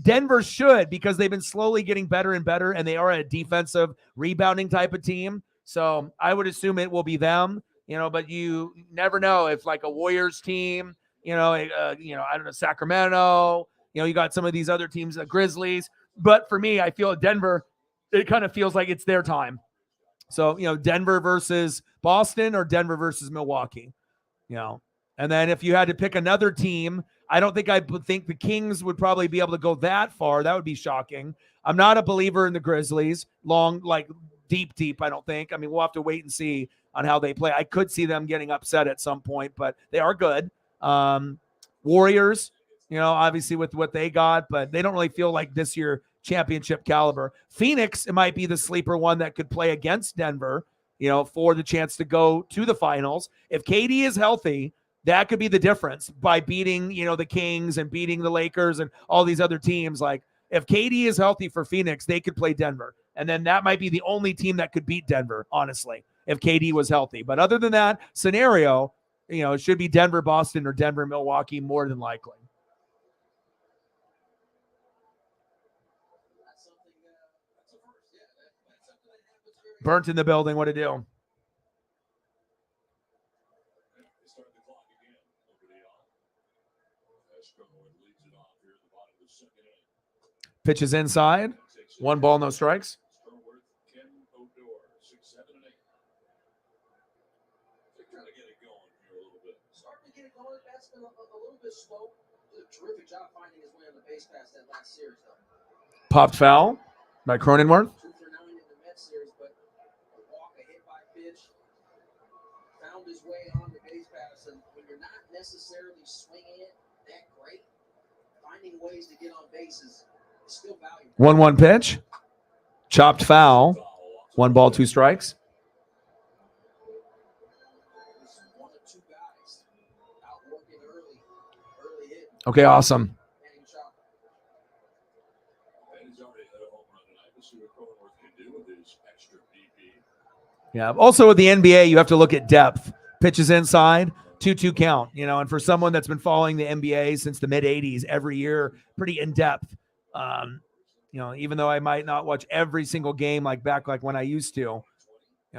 Denver should, because they've been slowly getting better and better, and they are a defensive rebounding type of team. So I would assume it will be them. But you never know if like a Warriors team, I don't know, Sacramento, you got some of these other teams, the Grizzlies. But for me, I feel Denver, it kind of feels like it's their time. So, Denver versus Boston or Denver versus Milwaukee, And then if you had to pick another team, I don't think I would think the Kings would probably be able to go that far. That would be shocking. I'm not a believer in the Grizzlies. Deep, I don't think. I mean, we'll have to wait and see on how they play. I could see them getting upset at some point, but they are good. Warriors, obviously with what they got, but they don't really feel like this year championship caliber. Phoenix, it might be the sleeper one that could play against Denver, for the chance to go to the finals. If KD is healthy, that could be the difference by beating, the Kings and beating the Lakers and all these other teams. Like if KD is healthy for Phoenix, they could play Denver. And then that might be the only team that could beat Denver, honestly, if KD was healthy. But other than that scenario, it should be Denver, Boston, or Denver, Milwaukee, more than likely. Burnt in the building. What to do? Pitches inside. 1 ball, no strikes. Popped foul by Cronenworth. Found his way on the base pass, and when you're not necessarily swinging it that great, finding ways to get on bases is still valuable. 1-1 pitch. Chopped foul. 1 ball, 2 strikes. Okay, awesome. Yeah. Also with the NBA, you have to look at depth. Pitches inside, 2-2 count, and for someone that's been following the NBA since the mid 80s, every year, pretty in depth. Even though I might not watch every single game like when I used to,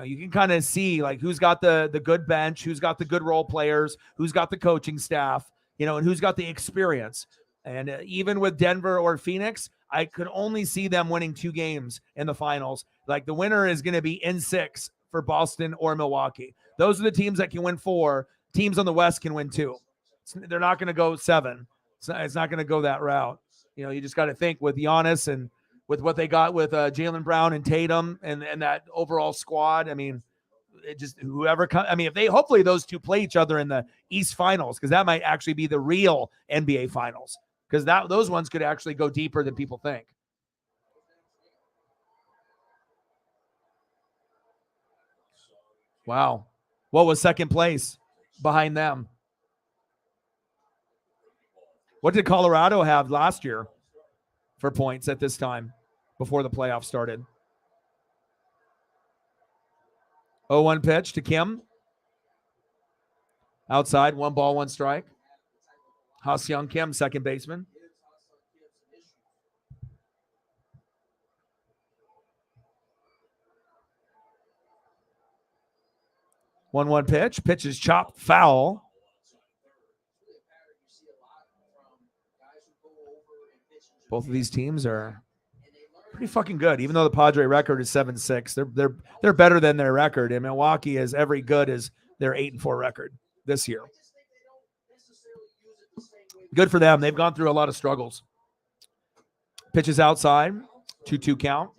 you can kind of see like who's got the good bench, who's got the good role players, who's got the coaching staff, and who's got the experience. And even with Denver or Phoenix, I could only see them winning 2 games in the finals. Like the winner is going to be in 6 for Boston or Milwaukee. Those are the teams that can win 4. Teams on the West can win 2. They're not going to go 7. It's not going to go that route. You just got to think with Giannis and with what they got with Jaylen Brown and Tatum and that overall squad. I mean, it just whoever comes. I mean, if they hopefully those two play each other in the East Finals, because that might actually be the real NBA Finals, because those ones could actually go deeper than people think. Wow. What was second place behind them? What did Colorado have last year for points at this time before the playoffs started? 0-1 pitch to Kim. Outside, 1 ball, 1 strike. Ha-Seong Kim, second baseman. 1-1 pitch. Pitch is chopped foul. Both of these teams are pretty fucking good. Even though the Padre record is 7-6, they're better than their record. And Milwaukee is every good as their 8-4 record this year. Good for them. They've gone through a lot of struggles. Pitches outside, 2-2 count.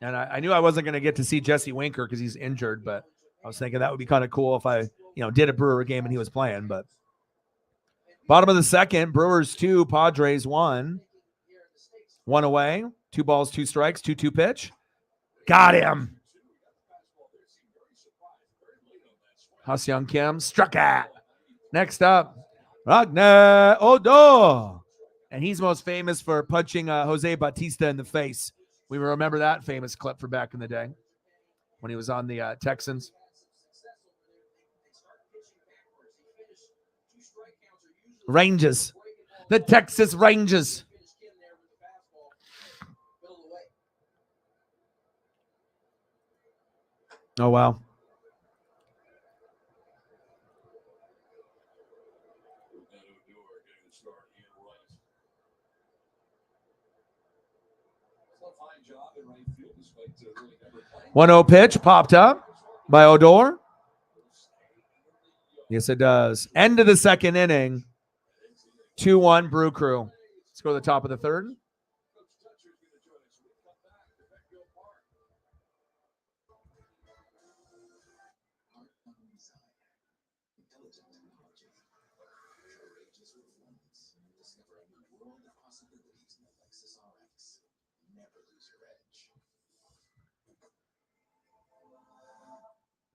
And I knew I wasn't going to get to see Jesse Winker because he's injured, but I was thinking that would be kind of cool if I, did a Brewer game and he was playing. But bottom of the second, Brewers 2, Padres 1. 1 away, 2 balls, 2 strikes, 2-2 pitch. Got him. Ha-Seong Kim struck at. Next up, Ragnar Odor. And he's most famous for punching Jose Bautista in the face. We remember that famous clip from back in the day when he was on the Texans. Rangers. The Texas Rangers. Oh, wow. One 0 pitch popped up by Odor. Yes, it does. End of the second inning. 2-1 Brew Crew. Let's go to the top of the third.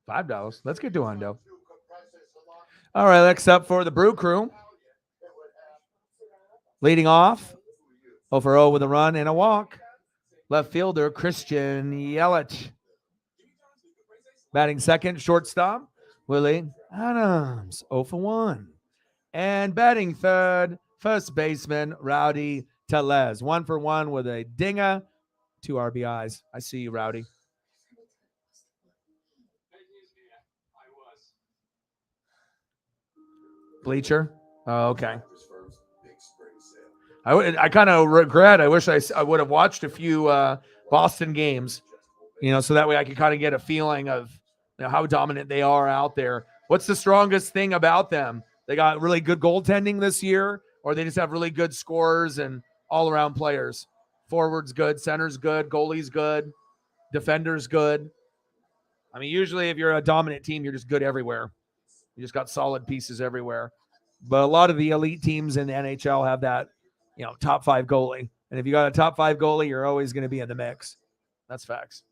$5. Let's get to Hundo. All right, next up for the Brew Crew. Leading off, 0 for 0 with a run and a walk. Left fielder, Christian Yelich. Batting second, shortstop, Willie Adams, 0 for 1. And batting third, first baseman, Rowdy Tellez. 1 for 1 with a dinger, 2 RBIs. I see you, Rowdy. Bleacher? Oh, okay. I kind of regret. I wish I would have watched a few Boston games, so that way I could kind of get a feeling of how dominant they are out there. What's the strongest thing about them? They got really good goaltending this year, or they just have really good scorers and all-around players. Forward's good, center's good, goalie's good, defender's good. I mean, usually if you're a dominant team, you're just good everywhere. You just got solid pieces everywhere. But a lot of the elite teams in the NHL have that, top 5 goalie. And if you got a top 5 goalie, you're always going to be in the mix. That's facts.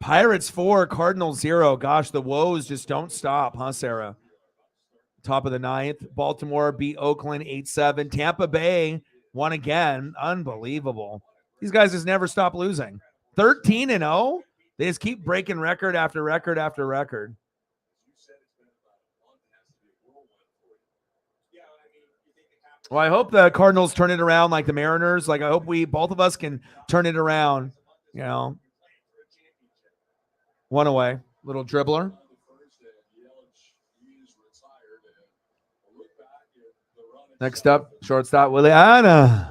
Pirates 4, Cardinals 0. Gosh, the woes just don't stop, huh, Sarah? Top of the 9th. Baltimore beat Oakland 8-7. Tampa Bay won again. Unbelievable. These guys just never stop losing. 13-0. They just keep breaking record after record after record. Well, I hope the Cardinals turn it around like the Mariners. Like, I hope both of us can turn it around, 1 away. Little dribbler. Next up, shortstop, Willie Adams.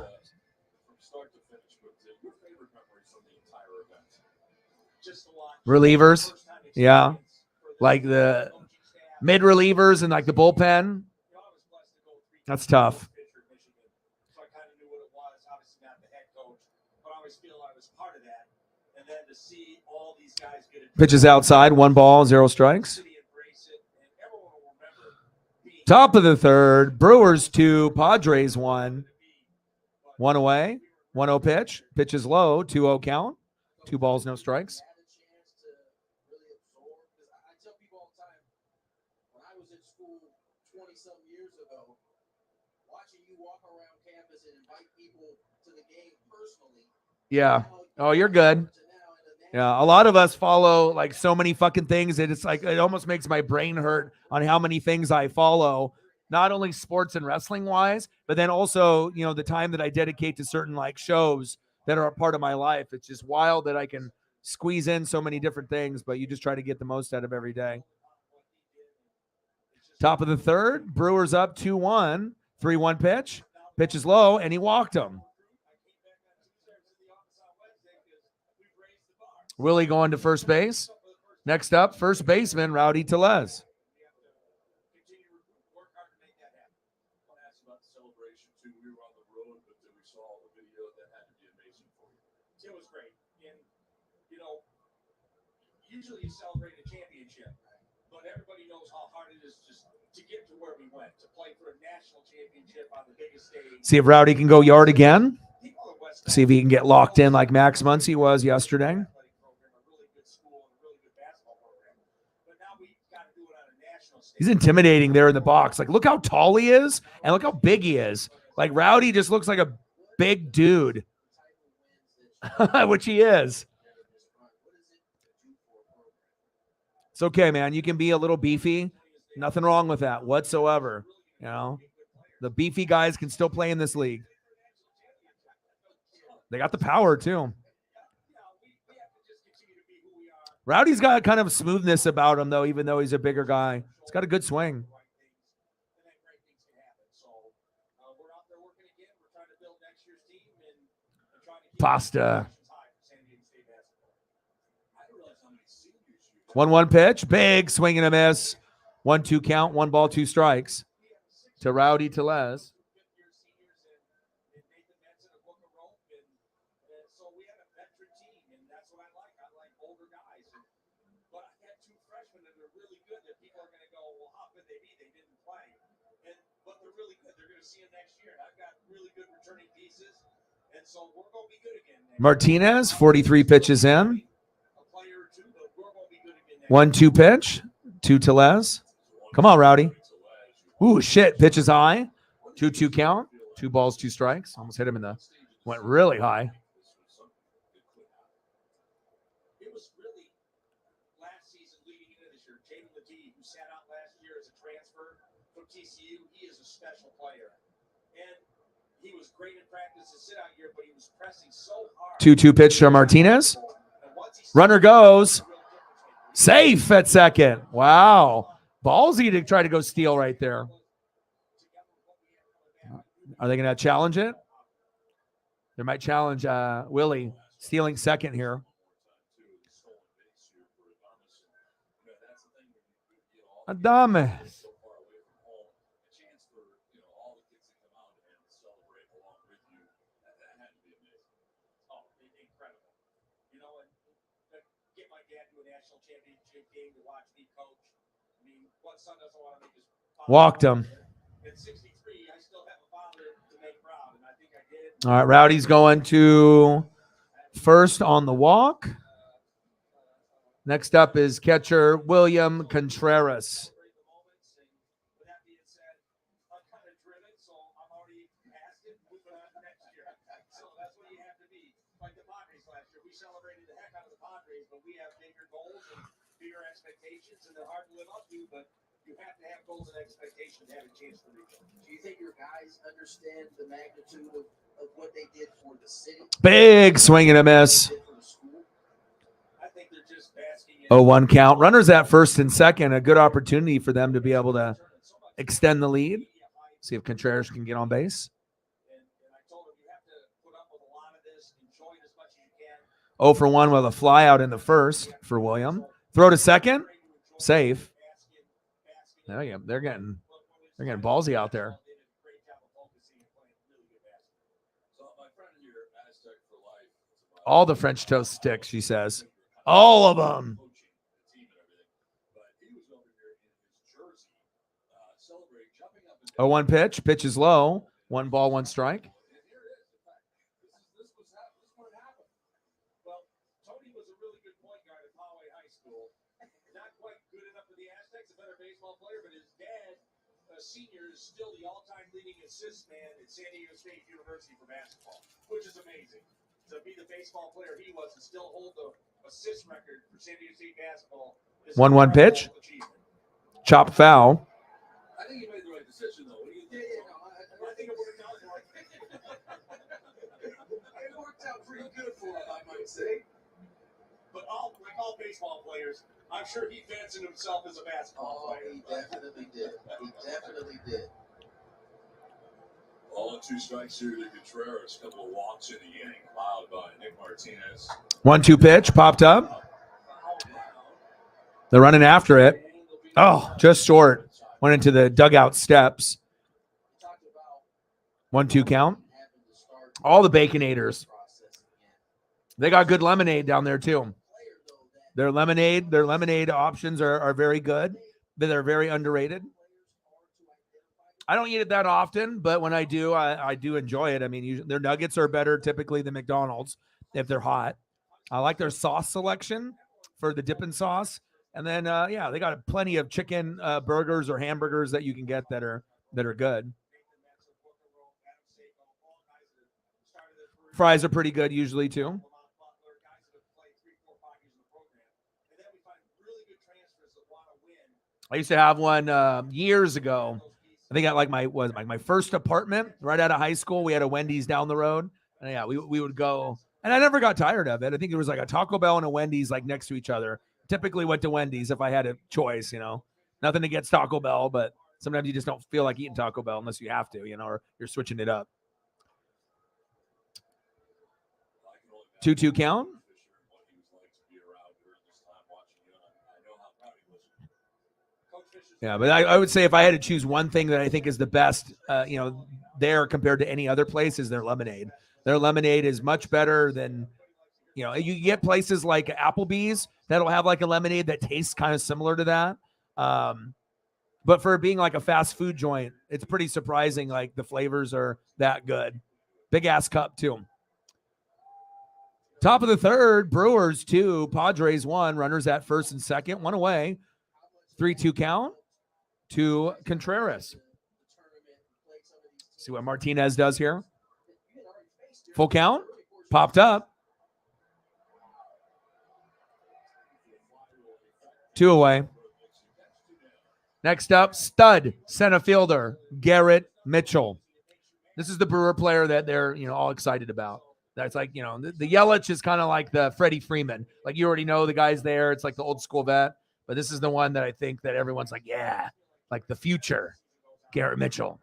Relievers. Yeah. Like the mid relievers and like the bullpen. That's tough. Pitches outside, 1 ball, 0 strikes. Top of the third, Brewers 2, Padres 1. 1 away, 1-0 pitch. Pitches low, 2-0 count. 2 balls, no strikes. Yeah. Oh, you're good. Yeah, a lot of us follow like so many fucking things that it's like it almost makes my brain hurt on how many things I follow, not only sports and wrestling wise, but then also, the time that I dedicate to certain like shows that are a part of my life. It's just wild that I can squeeze in so many different things, but you just try to get the most out of every day. Top of the third, Brewers up 2-1, 3-1 pitch. Pitch is low, and he walked him. Willie going to first base. Next up, first baseman, Rowdy Tellez. It was great. And, usually you celebrate a championship, but everybody knows how hard it is just to get to where we went, to play for a national championship on the biggest stage. See if Rowdy can go yard again. See if he can get locked in like Max Muncy was yesterday. He's intimidating there in the box. Like, look how tall he is and look how big he is. Like, Rowdy just looks like a big dude, which he is. It's okay, man. You can be a little beefy. Nothing wrong with that whatsoever. The beefy guys can still play in this league. They got the power, too. Rowdy's got kind of smoothness about him, though, even though he's a bigger guy. He's got a good swing. Pasta. 1-1 pitch. Big swing and a miss. 1-2 count. 1 ball, 2 strikes to Rowdy Tellez. Martinez, 43 pitches in. 1-2 pitch to Tellez. Come on, Rowdy. Ooh, shit. Pitch is high. 2-2 count. 2 balls, 2 strikes. Almost hit him in the. Went really high. It was really last season leading into this year. Jaden McGee, who sat out last year as a transfer from TCU, he is a special player. And he was great in practice to sit out here, but he was pressing so hard. 2-2 pitch to Martinez. Runner goes. Safe at second. Wow. Ballsy to try to go steal right there. Are they going to challenge it? They might challenge Willie stealing second here. Adames. Walked him. All right, Rowdy's going to first on the walk. Next up is catcher William Contreras. We celebrated the heck out of the Padres, but we have bigger goals and bigger expectations, and they're hard to live up to, but you have to have goals and expectations to have a chance to reach them. Do you think your guys understand the magnitude of what they did for the city? Big swing and a miss. I think they're just basking in 0-1 count. Runners at first and second. A good opportunity for them to be able to extend the lead. See if Contreras can get on base. 0-for-1 with a fly out in the first for William. Throw to second. Safe. There you go. They're getting ballsy out there. All the French toast sticks, she says. All of them. 0-1 pitch. Pitch is low. 1 ball, 1 strike. Senior is still the all-time leading assist man at San Diego State University for basketball, which is amazing. To be the baseball player he was and still hold the assist record for San Diego State basketball. 1-1 pitch. Chopped foul. I think you made the right decision, though. What do you think? I think it worked out for him. It worked out pretty good for him, I might say. But like all baseball players, I'm sure he fancied himself as a basketball Oh, player. he definitely did. He definitely did. All in 2 strikes here to Contreras. A couple of walks in the inning, allowed by Nick Martinez. 1-2 pitch popped up. They're running after it. Oh, just short. Went into the dugout steps. 1-2 count. All the Baconators. They got good lemonade down there too. Their lemonade options are very good. They're very underrated. I don't eat it that often, but when I do, I do enjoy it. I mean, usually, their nuggets are better typically than McDonald's if they're hot. I like their sauce selection for the dipping sauce. And then, yeah, they got plenty of chicken burgers or hamburgers that you can get that are good. Fries are pretty good usually too. I used to have one years ago. I think at like my first apartment right out of high school. We had a Wendy's down the road, and yeah, we would go, and I never got tired of it. I think it was like a Taco Bell and a Wendy's like next to each other. Typically went to Wendy's if I had a choice. Nothing against Taco Bell, but sometimes you just don't feel like eating Taco Bell unless you have to, or you're switching it up. 2-2 count. Yeah, but I would say if I had to choose one thing that I think is the best, there compared to any other place is their lemonade. Their lemonade is much better than, you get places like Applebee's that'll have like a lemonade that tastes kind of similar to that. But for being like a fast food joint, it's pretty surprising. Like the flavors are that good. Big ass cup too. Top of the third, Brewers 2, Padres 1, runners at first and second, 1 away. 3-2 count to Contreras. See what Martinez does here. Full count. Popped up. 2 away. Next up, stud center fielder, Garrett Mitchell. This is the Brewer player that they're, all excited about. That's like, the Yelich is kind of like the Freddie Freeman. Like you already know the guy's there. It's like the old school vet. But this is the one that I think that everyone's like, yeah, like the future, Garrett Mitchell.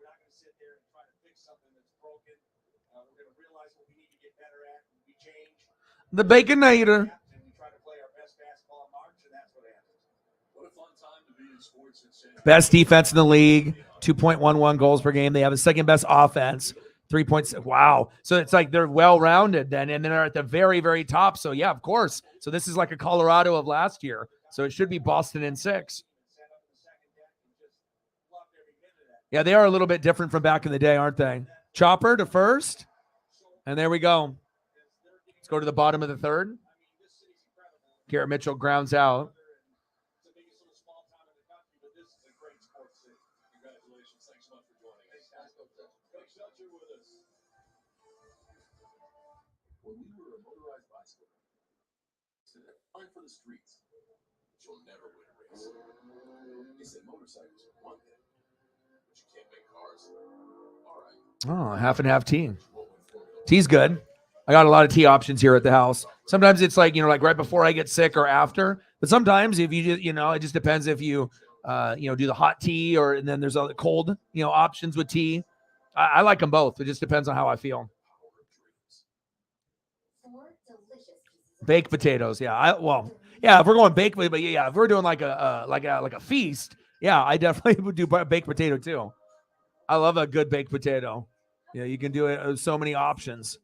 The Baconator. Best defense in the league, 2.11 goals per game. They have the second best offense, 3.6. Wow. So it's like they're well-rounded then, and then they're at the very, very top. So, yeah, of course. So this is like a Colorado of last year. So it should be Boston in 6. Yeah, they are a little bit different from back in the day, aren't they? Chopper to first. And there we go. Let's go to the bottom of the third. Garrett Mitchell grounds out. When we were a motorized bicycle, fine for the streets, but you'll never win a race. They said motorcycles are one thing, but you can't make cars. All right. Oh, half and half tea. Tea's good. I got a lot of tea options here at the house. Sometimes it's like, like right before I get sick or after. But sometimes if you just, it just depends if you, do the hot tea and then there's other cold, options with tea. I like them both. It just depends on how I feel. Baked potatoes. Yeah. If we're going baked, but yeah, if we're doing like a feast, yeah, I definitely would do baked potato too. I love a good baked potato. Yeah, you can do it. So many options.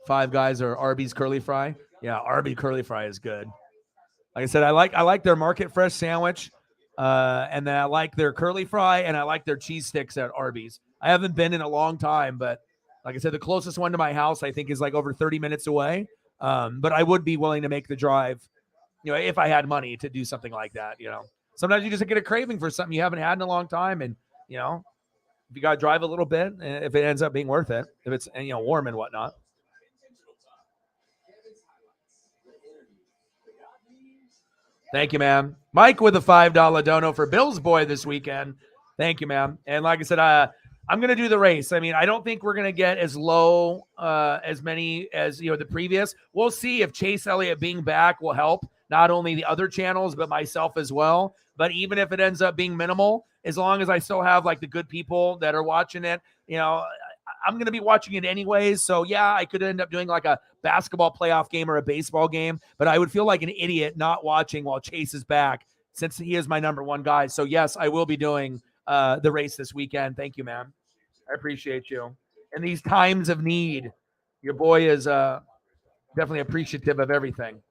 Five Guys or Arby's curly fry. Yeah, Arby's curly fry is good. Like I said, I like their market fresh sandwich, and then I like their curly fry, and I like their cheese sticks at Arby's. I haven't been in a long time, but like I said, the closest one to my house I think is like over 30 minutes away. But I would be willing to make the drive, if I had money to do something like that. Sometimes you just get a craving for something you haven't had in a long time, and if you got to drive a little bit, if it ends up being worth it, if it's warm and whatnot. Thank you, man. Mike with a $5 dono for Bill's Boy this weekend. Thank you, man. And like I said, I'm going to do the race. I mean, I don't think we're going to get as low as many as, the previous. We'll see if Chase Elliott being back will help not only the other channels, but myself as well. But even if it ends up being minimal, as long as I still have like the good people that are watching it, I'm going to be watching it anyways. So yeah, I could end up doing like a basketball playoff game or a baseball game, but I would feel like an idiot not watching while Chase is back since he is my number one guy. So yes, I will be doing the race this weekend. Thank you, man. I appreciate you. In these times of need, your boy is definitely appreciative of everything.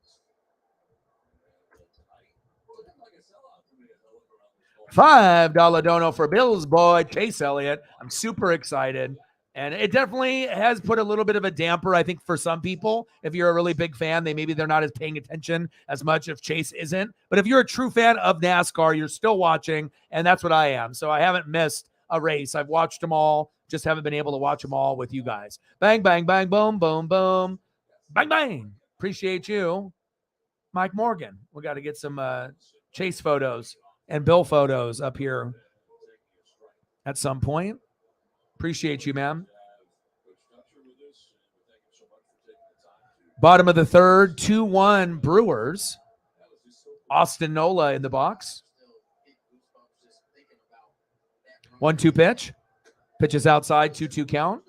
$5 dono for Bill's boy, Chase Elliott. I'm super excited. And it definitely has put a little bit of a damper, I think, for some people. If you're a really big fan, they're not as paying attention as much if Chase isn't. But if you're a true fan of NASCAR, you're still watching, and that's what I am. So I haven't missed a race. I've watched them all, just haven't been able to watch them all with you guys. Bang, bang, bang, boom, boom, boom. Bang, bang. Appreciate you, Mike Morgan. We got to get some Chase photos and Bill photos up here at some point. Appreciate you, man. Bottom of the third, 2-1 Brewers. Austin Nola in the box. 1-2 pitch. Pitches outside, 2-2 count.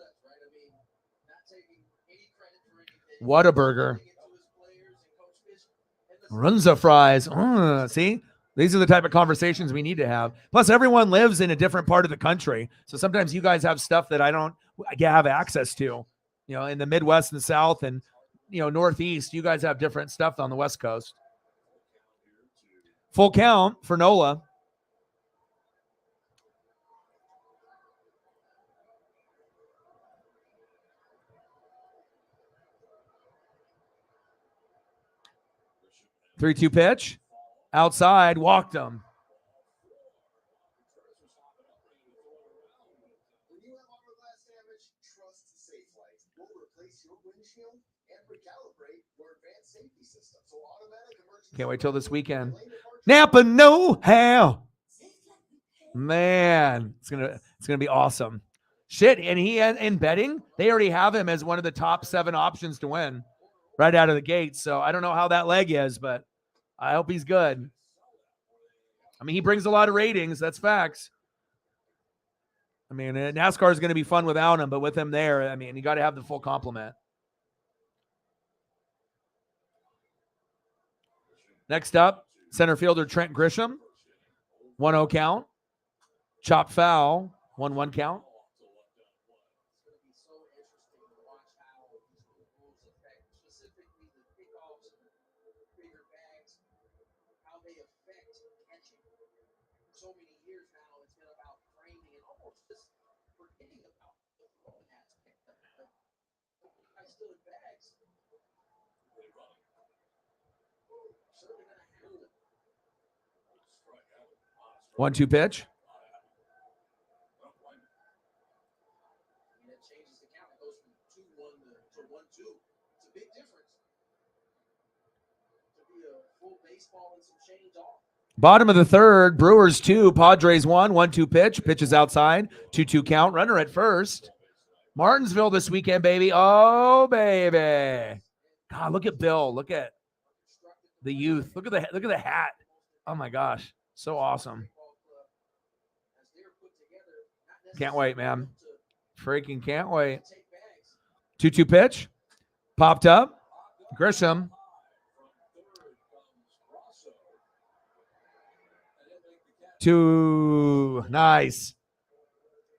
Whataburger. Runza fries. See? These are the type of conversations we need to have. Plus, everyone lives in a different part of the country. So sometimes you guys have stuff that I don't have access to. In the Midwest and South and, Northeast, you guys have different stuff on the West Coast. Full count for Nola. Three-two pitch. Outside, walked him. When you have hourglass damage, trust SafeLight. We'll replace your windshield and recalibrate your advanced safety system. So automatic emergency. Can't wait till this weekend. Napa know-how. Man, it's gonna be awesome. Shit, and in betting, they already have him as one of the top 7 options to win right out of the gate. So I don't know how that leg is, but I hope he's good. I mean, he brings a lot of ratings. That's facts. I mean, NASCAR is going to be fun without him, but with him there, I mean, you got to have the full complement. Next up, center fielder Trent Grisham. 1-0 count. Chop foul. 1-1 count. So many years now, it's been about framing and almost just forgetting about the throwing aspect of it. I still in bags. Certainly gonna have to. 1-2 pitch. I mean, it changes the count. It goes from 2-1 to 1-2. It's a big difference. To be a full baseball and some change off. Bottom of the third, Brewers 2, Padres 1, 1-2 pitch. Pitches outside, 2-2 count. Runner at first. Martinsville this weekend, baby. Oh, baby. God, look at Bill. Look at the youth. Look at the hat. Oh, my gosh. So awesome. Can't wait, man. Freaking can't wait. 2-2 pitch. Popped up. Grisham. Two. Nice.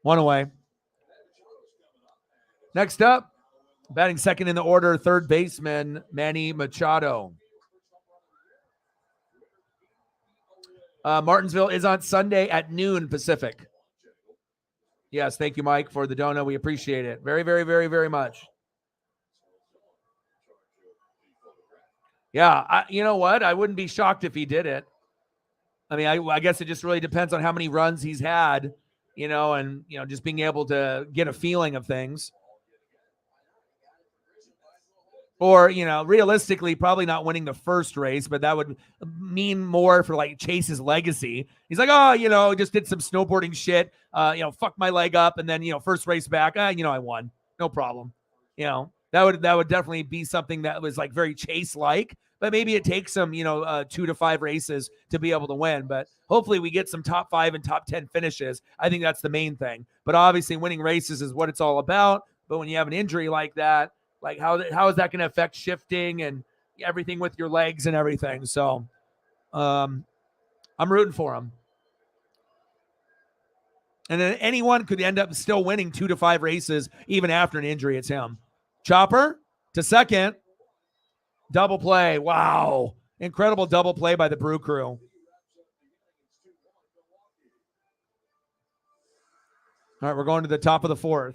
1 away. Next up, batting second in the order, third baseman, Manny Machado. Martinsville is on Sunday at noon Pacific. Yes, thank you, Mike, for the dono. We appreciate it. Very, very, very, very much. Yeah, you know what? I wouldn't be shocked if he did it. I mean, I guess it just really depends on how many runs he's had, and, just being able to get a feeling of things. Or, realistically, probably not winning the first race, but that would mean more for like Chase's legacy. He's like, oh, just did some snowboarding shit, fuck my leg up, and then first race back, I won, no problem. That would definitely be something that was like very Chase like, but maybe it takes some 2 to 5 races to be able to win. But hopefully we get some top 5 and top 10 finishes. I think that's the main thing. But obviously winning races is what it's all about. But when you have an injury like that, like how is that going to affect shifting and everything with your legs and everything? So I'm rooting for him. And then anyone could end up still winning 2 to 5 races even after an injury. It's him. Chopper to second. Double play. Wow. Incredible double play by the Brew Crew. All right, we're going to the top of the 4th.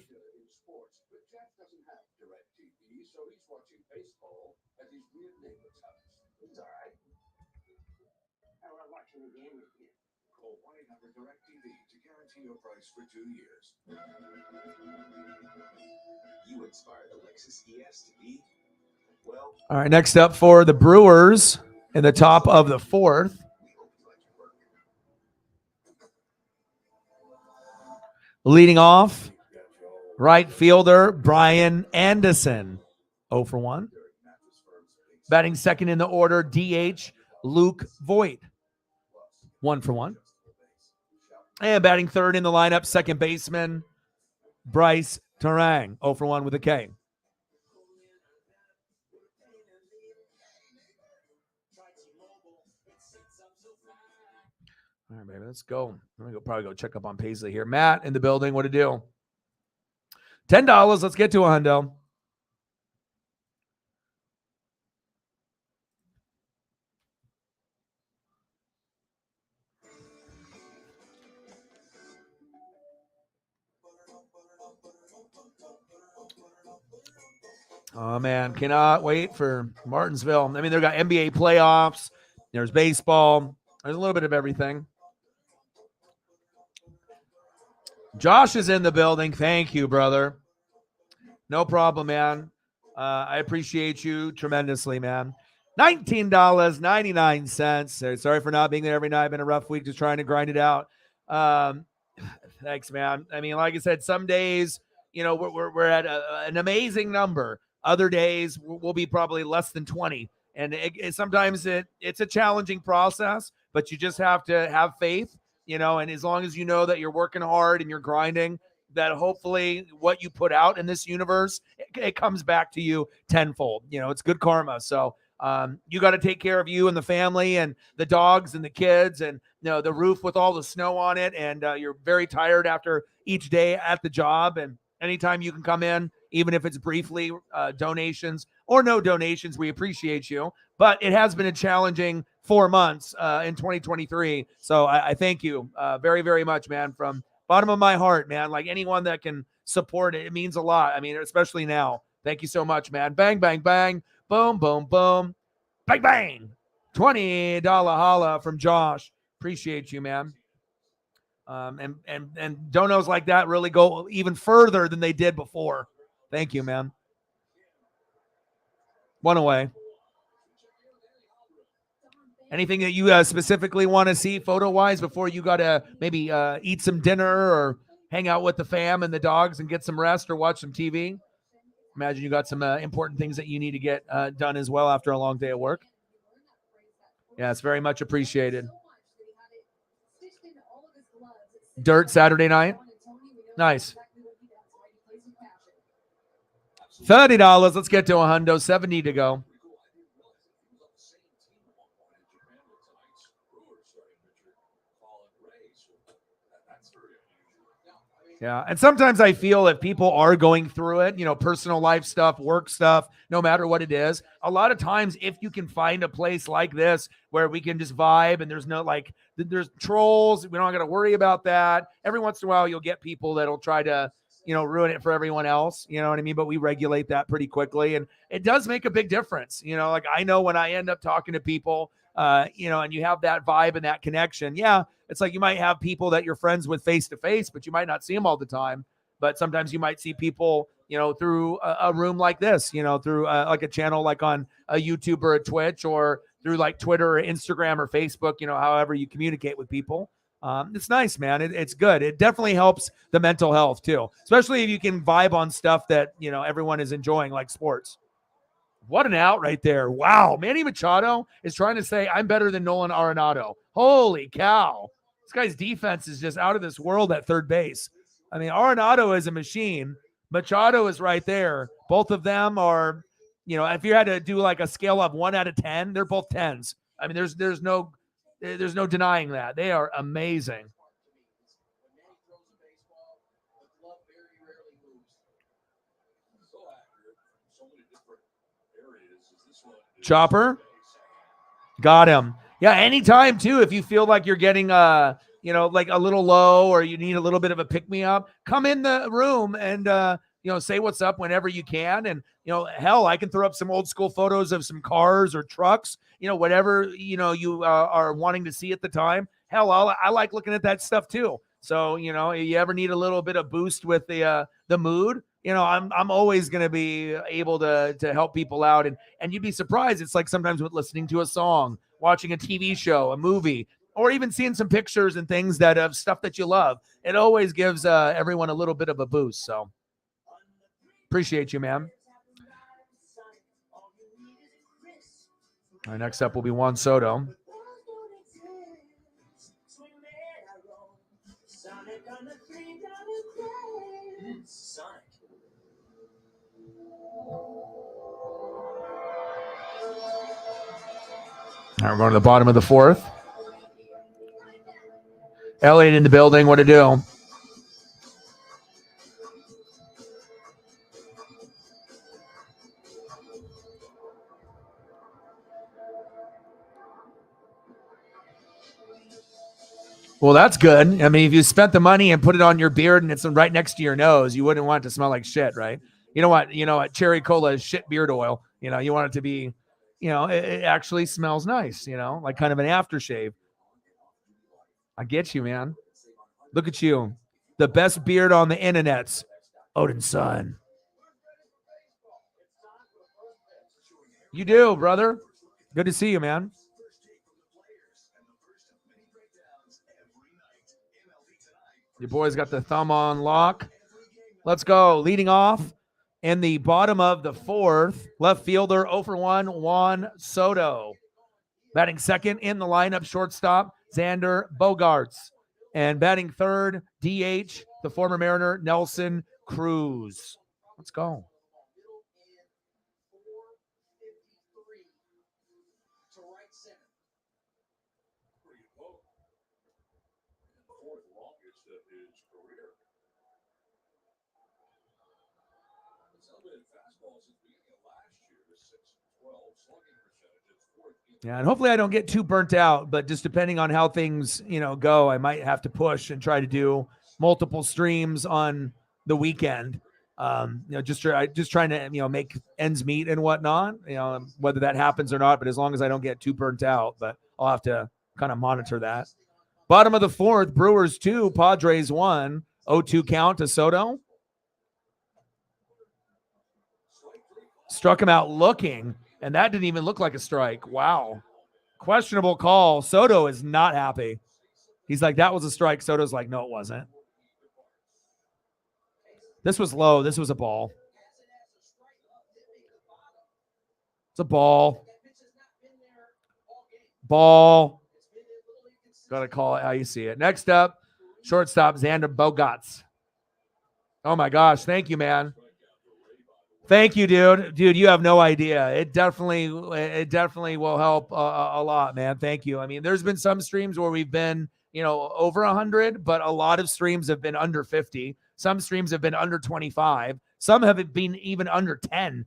Your price for 2 years. You inspired the Lexus ES to be well. All right, next up for the Brewers in the top of the 4th. Leading off, right fielder Brian Anderson, 0 for 1. Batting second in the order, DH Luke Voigt, 1 for 1. And batting third in the lineup, second baseman Bryce Terang, 0 for 1 with a K. All right, baby, let's go. I'm going to probably go check up on Paisley here. Matt in the building, what to do? $10, let's get to a hundo. Oh, man, cannot wait for Martinsville. I mean, they've got NBA playoffs. There's baseball. There's a little bit of everything. Josh is in the building. Thank you, brother. No problem, man. I appreciate you tremendously, man. $19.99. Sorry for not being there every night. Been a rough week just trying to grind it out. Thanks, man. I mean, like I said, some days, we're at an amazing number. Other days we'll be probably less than 20. And sometimes it's a challenging process, but you just have to have faith, and as long as you know that you're working hard and you're grinding, that hopefully what you put out in this universe, it comes back to you tenfold. It's good karma. So you got to take care of you and the family and the dogs and the kids and the roof with all the snow on it. And you're very tired after each day at the job. And anytime you can come in, even if it's briefly, donations or no donations, we appreciate you. But it has been a challenging 4 months in 2023. So I thank you very, very much, man, from bottom of my heart, man. Like anyone that can support it, it means a lot. I mean, especially now. Thank you so much, man. Bang, bang, bang. Boom, boom, boom. Bang, bang. $20 holla from Josh. Appreciate you, man. And donos like that really go even further than they did before. Thank you, man. One away. Anything that you specifically want to see photo-wise before you got to maybe eat some dinner or hang out with the fam and the dogs and get some rest or watch some TV? Imagine you got some important things that you need to get done as well after a long day of work. Yeah, it's very much appreciated. Dirt Saturday night. Nice. $30. Let's get to a hundo. 70 to go. Yeah, and sometimes I feel if people are going through it, personal life stuff, work stuff, no matter what it is, a lot of times if you can find a place like this where we can just vibe and there's no there's trolls, we don't got to worry about that. Every once in a while you'll get people that'll try to, ruin it for everyone else, you know what I mean? But we regulate that pretty quickly and it does make a big difference. Like I know when I end up talking to people, and you have that vibe and that connection. Yeah. It's like you might have people that you're friends with face to face, but you might not see them all the time. but sometimes you might see people, through a room like this, through like a channel like on a YouTube or a Twitch, or through like Twitter or Instagram or Facebook, however you communicate with people. It's nice, man. It's good. It definitely helps the mental health too, especially if you can vibe on stuff that, everyone is enjoying, like sports. What an out right there. Wow. Manny Machado is trying to say I'm better than Nolan Arenado. Holy cow. This guy's defense is just out of this world at third base. I mean, Arenado is a machine. Machado is right there. Both of them are, if you had to do like a scale of 1 out of 10, they're both 10s. I mean, there's no denying that. They are amazing. When Manny throws a baseball, the glove very rarely moves. So accurate from so many different areas. Is this one? Chopper. Got him. Yeah, anytime too. If you feel like you're getting like a little low, or you need a little bit of a pick-me-up, come in the room and say what's up whenever you can. And hell, I can throw up some old school photos of some cars or trucks, whatever you are wanting to see at the time. Hell, I like looking at that stuff too. So you ever need a little bit of boost with the mood, I'm always going to be able to help people out. And you'd be surprised. It's like sometimes with listening to a song, watching a TV show, a movie, or even seeing some pictures and things that of stuff that you love. It always gives everyone a little bit of a boost. So appreciate you, man. All right, next up will be Juan Soto. All right, we're going to the bottom of the fourth. Elliott in the building. What to do? Well, that's good. I mean, if you spent the money and put it on your beard and it's right next to your nose, you wouldn't want it to smell like shit, right? You know what? Cherry Cola is shit beard oil. You want it to be, it actually smells nice, like kind of an aftershave. I get you, man. Look at you. The best beard on the internets. Odin's son. You do, brother. Good to see you, man. Your boy's got the thumb on lock. Let's go. Leading off in the bottom of the fourth, left fielder 0 for 1, Juan Soto. Batting second in the lineup, shortstop, Xander Bogaerts. And batting third, DH, the former Mariner, Nelson Cruz. Let's go. Fourth longest of his career. It's not been fastball since the beginning of last year. 6-12 slugging percentages. Fourth. Yeah, and hopefully I don't get too burnt out, but just depending on how things, go, I might have to push and try to do multiple streams on the weekend. Just trying to, make ends meet and whatnot, whether that happens or not, but as long as I don't get too burnt out, but I'll have to kind of monitor that. Bottom of the fourth, Brewers 2, Padres 1, 0-2 count to Soto. Struck him out looking, and that didn't even look like a strike. Wow. Questionable call. Soto is not happy. He's like, that was a strike. Soto's like, no, it wasn't. This was low. This was a ball. It's a ball. Ball. Got to call it how you see it. Next up, shortstop Xander Bogaerts. Oh, my gosh. Thank you, man. Thank you, dude. Dude, you have no idea. It definitely will help a lot, man. Thank you. I mean, there's been some streams where we've been, over 100, but a lot of streams have been under 50. Some streams have been under 25. Some have been even under 10,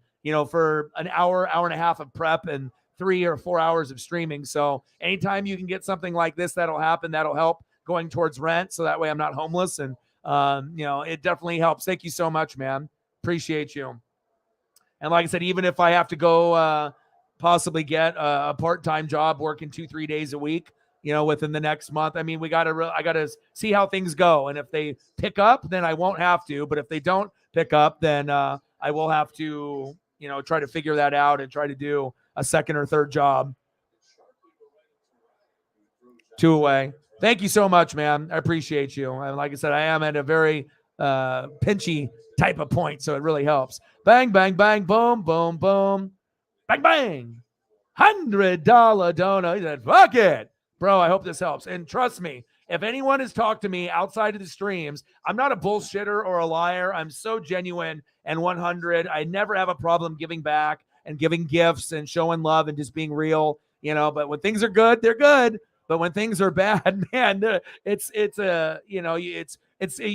for an hour and a half of prep and 3 or 4 hours of streaming. So anytime you can get something like this, that'll happen. That'll help going towards rent. So that way I'm not homeless. And, it definitely helps. Thank you so much, man. Appreciate you. And like I said, even if I have to go possibly get a part-time job working 2-3 days a week, within the next month. I mean, I got to see how things go. And if they pick up, then I won't have to. But if they don't pick up, then I will have to, try to figure that out and try to do a second or third job. 2 away. Thank you so much, man. I appreciate you. And like I said, I am at a very pinchy type of point, so it really helps. Bang, bang, bang, boom, boom, boom. Bang, bang. $100 donut. He said, fuck it. Bro, I hope this helps. And trust me, if anyone has talked to me outside of the streams, I'm not a bullshitter or a liar. I'm so genuine and 100. I never have a problem giving back and giving gifts and showing love and just being real, but when things are good, they're good. But when things are bad, man, you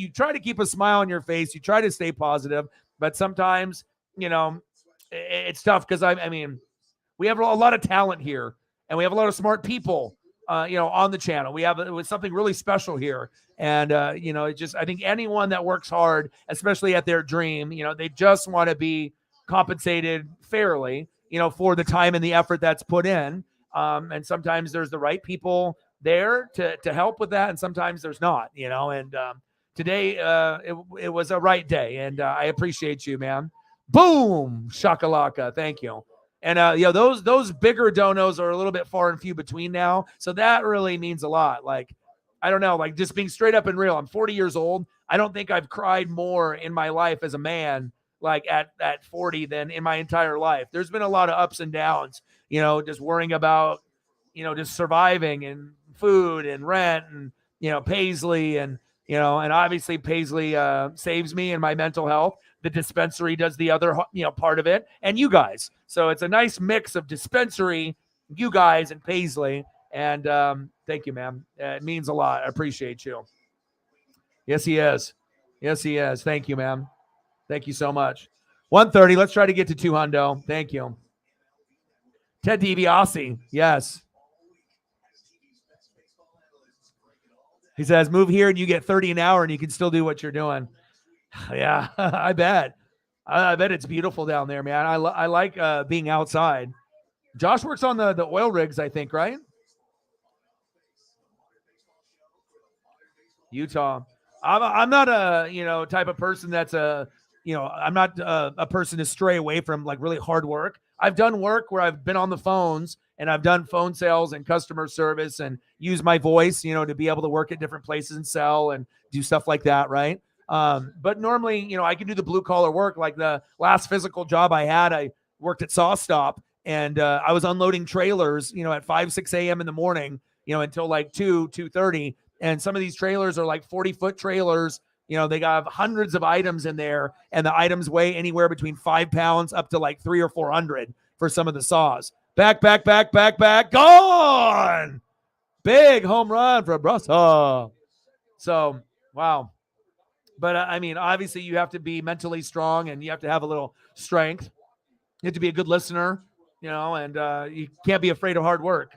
try to keep a smile on your face. You try to stay positive, but sometimes, it's tough because I mean, we have a lot of talent here and we have a lot of smart people, on the channel. It was something really special here. And, I think anyone that works hard, especially at their dream, they just want to be compensated fairly, for the time and the effort that's put in. And sometimes there's the right people there to help with that. And sometimes there's not, and today it was a right day. And I appreciate you, man. Boom, shakalaka. Thank you. And those bigger donos are a little bit far and few between now. So that really means a lot. Like, I don't know, like just being straight up and real. I'm 40 years old. I don't think I've cried more in my life as a man, like at 40 than in my entire life. There's been a lot of ups and downs, just worrying about, just surviving and food and rent and, Paisley and obviously Paisley saves me in my mental health. The dispensary does the other, part of it, and you guys. So it's a nice mix of dispensary, you guys, and Paisley. And thank you, man. It means a lot. I appreciate you. Yes, he is. Yes, he is. Thank you, man. Thank you so much. 130. Let's try to get to 200. Thank you. Ted DiBiase. Yes. He says, move here and you get 30 an hour and you can still do what you're doing. Yeah, I bet. I bet it's beautiful down there, man. I like being outside. Josh works on the oil rigs, I think, right? Utah. I'm not a type of person that's I'm not a person to stray away from like really hard work. I've done work where I've been on the phones and I've done phone sales and customer service and use my voice, to be able to work at different places and sell and do stuff like that, right? But normally, I can do the blue collar work. Like the last physical job I had, I worked at Saw Stop and I was unloading trailers, at 5, 6 a.m. in the morning, until like 2:30. And some of these trailers are like 40-foot trailers. They got hundreds of items in there, and the items weigh anywhere between 5 pounds up to like 300 or 400 for some of the saws. Back, gone. Big home run for Brussa. So, wow. But I mean, obviously you have to be mentally strong and you have to have a little strength. You have to be a good listener, and you can't be afraid of hard work.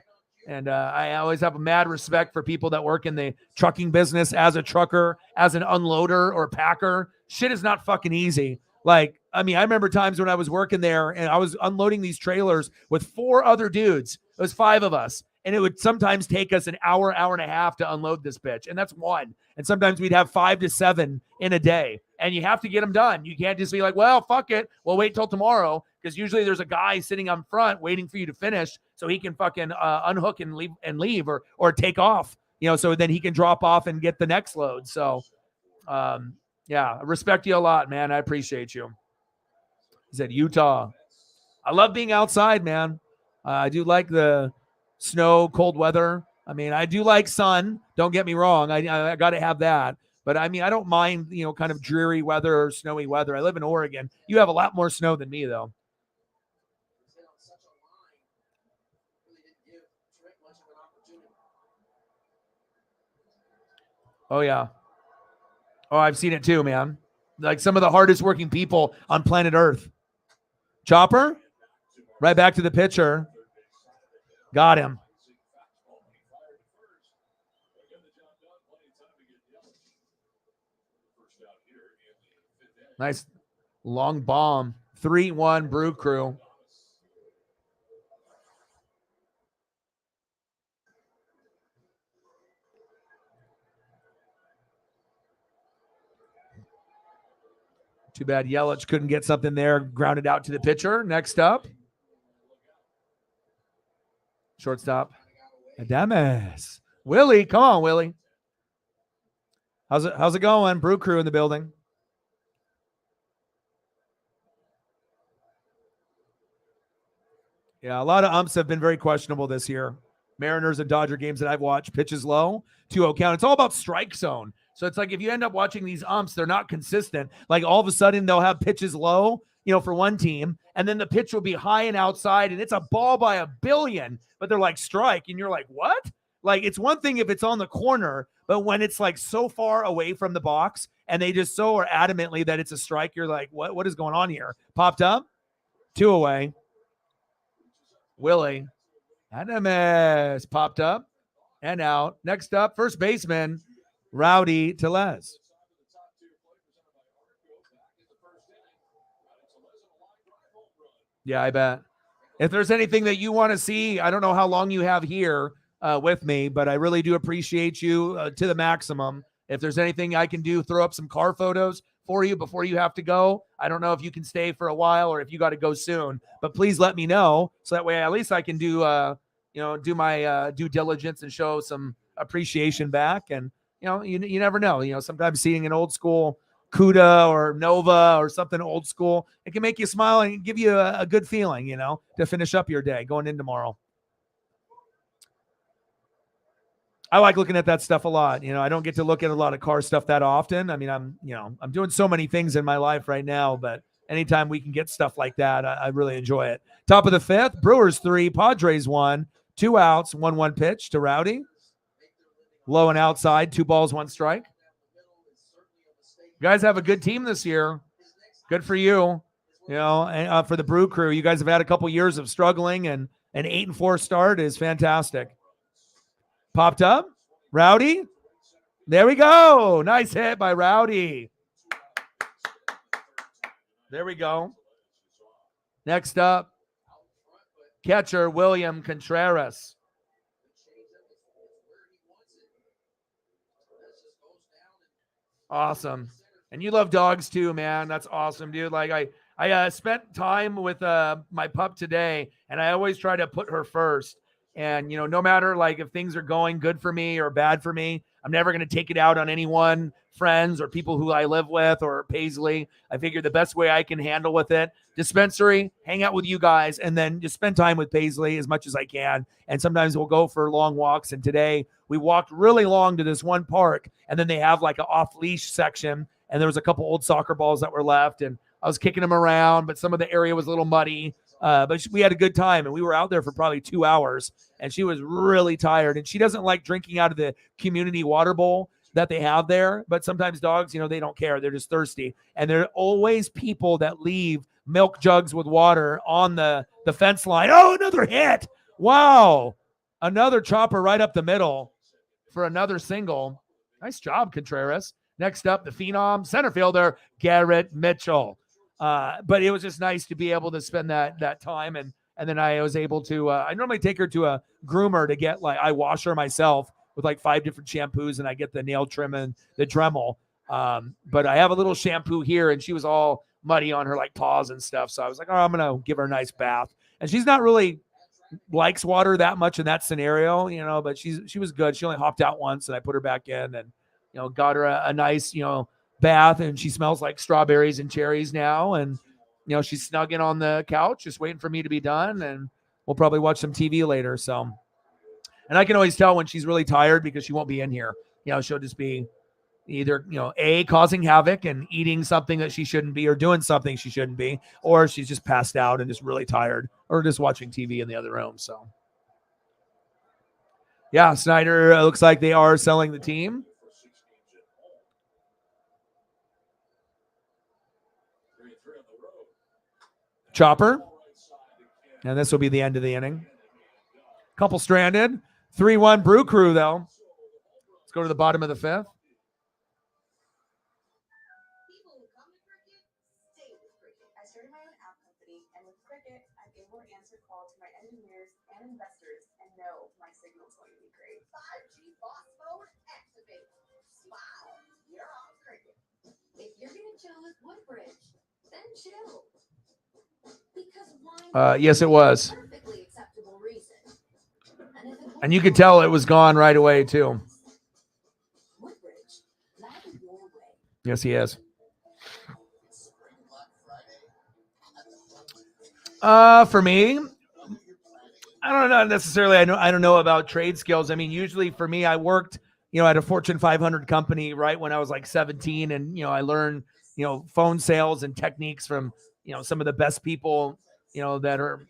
And I always have a mad respect for people that work in the trucking business as a trucker, as an unloader or packer. Shit is not fucking easy. Like, I mean, I remember times when I was working there and I was unloading these trailers with 4 other dudes. It was 5 of us. And it would sometimes take us an hour, hour and a half to unload this bitch. And that's one. And sometimes we'd have 5 to 7 in a day. And you have to get them done. You can't just be like, well, fuck it. We'll wait till tomorrow. Because usually there's a guy sitting on front waiting for you to finish so he can fucking unhook and leave or take off, so then he can drop off and get the next load. So, yeah, I respect you a lot, man. I appreciate you. He said, Utah. I love being outside, man. I do like the snow, cold weather. I mean, I do like sun. Don't get me wrong. I got to have that. But I mean, I don't mind, kind of dreary weather or snowy weather. I live in Oregon. You have a lot more snow than me, though. Oh, yeah. Oh, I've seen it too, man. Like some of the hardest working people on planet Earth. Chopper, right back to the pitcher. Got him. Nice long bomb. 3-1 Brew Crew. Too bad Yelich couldn't get something there, grounded out to the pitcher. Next up, shortstop, Adames. Willie, come on, Willie. How's it going? Brew crew in the building. Yeah, a lot of umps have been very questionable this year. Mariners and Dodger games that I've watched, pitches low, 2-0 count. It's all about strike zone. So it's like if you end up watching these umps, they're not consistent. Like all of a sudden they'll have pitches low, for one team, and then the pitch will be high and outside, and it's a ball by a billion, but they're like strike, and you're like, what? Like it's one thing if it's on the corner, but when it's like so far away from the box and they just so are adamantly that it's a strike, you're like, what is going on here? Popped up, 2 away. Willie. Adames popped up and out. Next up, first baseman, Rowdy Tellez. Yeah, I bet. If there's anything that you want to see, I don't know how long you have here with me, but I really do appreciate you to the maximum. If there's anything I can do, throw up some car photos for you before you have to go. I don't know if you can stay for a while or if you got to go soon, but please let me know so that way at least I can do do my due diligence and show some appreciation back. And you never know. Sometimes seeing an old school Cuda or Nova or something old school, it can make you smile and give you a good feeling, to finish up your day going in tomorrow. I like looking at that stuff a lot. I don't get to look at a lot of car stuff that often. I mean, I'm doing so many things in my life right now, but anytime we can get stuff like that, I really enjoy it. Top of the fifth, Brewers 3, Padres 1, 2 outs, 1-1 pitch to Rowdy. Low and outside, 2 balls, 1 strike. You guys have a good team this year. Good for you. And for the Brew crew, you guys have had a couple years of struggling, and an 8-4 start is fantastic. Popped up. Rowdy. There we go. Nice hit by Rowdy. There we go. Next up, catcher William Contreras. Awesome. And you love dogs too, man. That's awesome, dude. Like I spent time with my pup today, and I always try to put her first. And, no matter like if things are going good for me or bad for me, I'm never going to take it out on anyone, friends or people who I live with or Paisley. I figure the best way I can handle with it, dispensary, hang out with you guys, and then just spend time with Paisley as much as I can. And sometimes we'll go for long walks. And today we walked really long to this one park, and then they have like an off-leash section, and there was a couple old soccer balls that were left, and I was kicking them around, but some of the area was a little muddy. But we had a good time, and we were out there for probably 2 hours, and she was really tired. And she doesn't like drinking out of the community water bowl that they have there. But sometimes dogs, they don't care. They're just thirsty. And there are always people that leave milk jugs with water on the fence line. Oh, another hit. Wow. Another chopper right up the middle for another single. Nice job, Contreras. Next up, the phenom center fielder, Garrett Mitchell. But it was just nice to be able to spend that time. And then I was able to, I normally take her to a groomer to get I wash her myself with 5 different shampoos, and I get the nail trim and the Dremel. But I have a little shampoo here, and she was all muddy on her paws and stuff. So I was like, oh, I'm going to give her a nice bath. And she's not really likes water that much in that scenario, but she was good. She only hopped out once, and I put her back in and, got her a nice, bath, and she smells like strawberries and cherries now. And, she's snugging on the couch, just waiting for me to be done. And we'll probably watch some TV later. So, and I can always tell when she's really tired because she won't be in here. She'll just be either, causing havoc and eating something that she shouldn't be, or doing something she shouldn't be, or she's just passed out and just really tired, or just watching TV in the other room. So, yeah, Snyder, looks like they are selling the team. Chopper. And this will be the end of the inning. Couple stranded. 3-1 Brew Crew, though. Let's go to the bottom of the fifth. People who come to cricket stay with cricket. I started my own app company, and with cricket, I gave more answer call to my engineers and investors, and know my signal's going to be great. 5G boss mode activate. Smile. You're on cricket. If you're going to chill with Woodbridge, chill. Because Yes, it was. perfectly acceptable reason. And if it And you could tell it was gone right away, too. Woodbridge, live your way. Yes, he is. Spring Black Friday. For me, I don't know necessarily. I don't know about trade skills. I mean, usually for me, I worked, at a Fortune 500 company right when I was like 17, and I learned, phone sales and techniques from, some of the best people, that are,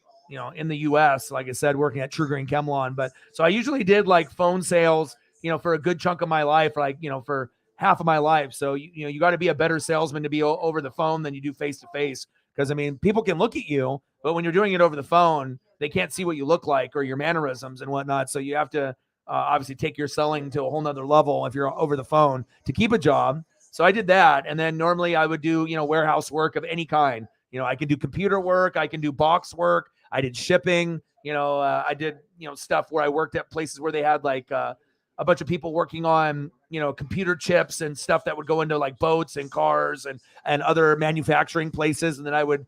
in the U.S. Like I said, working at True Green Chemlon. But so I usually did like phone sales, for a good chunk of my life, like for half of my life. So you got to be a better salesman to be over the phone than you do face to face. Because I mean, people can look at you, but when you're doing it over the phone, they can't see what you look like or your mannerisms and whatnot. So you have to obviously take your selling to a whole nother level if you're over the phone to keep a job. So I did that. And then normally I would do, warehouse work of any kind. I can do computer work. I can do box work. I did shipping. I did, stuff where I worked at places where they had like a bunch of people working on, computer chips and stuff that would go into like boats and cars and other manufacturing places. And then I would,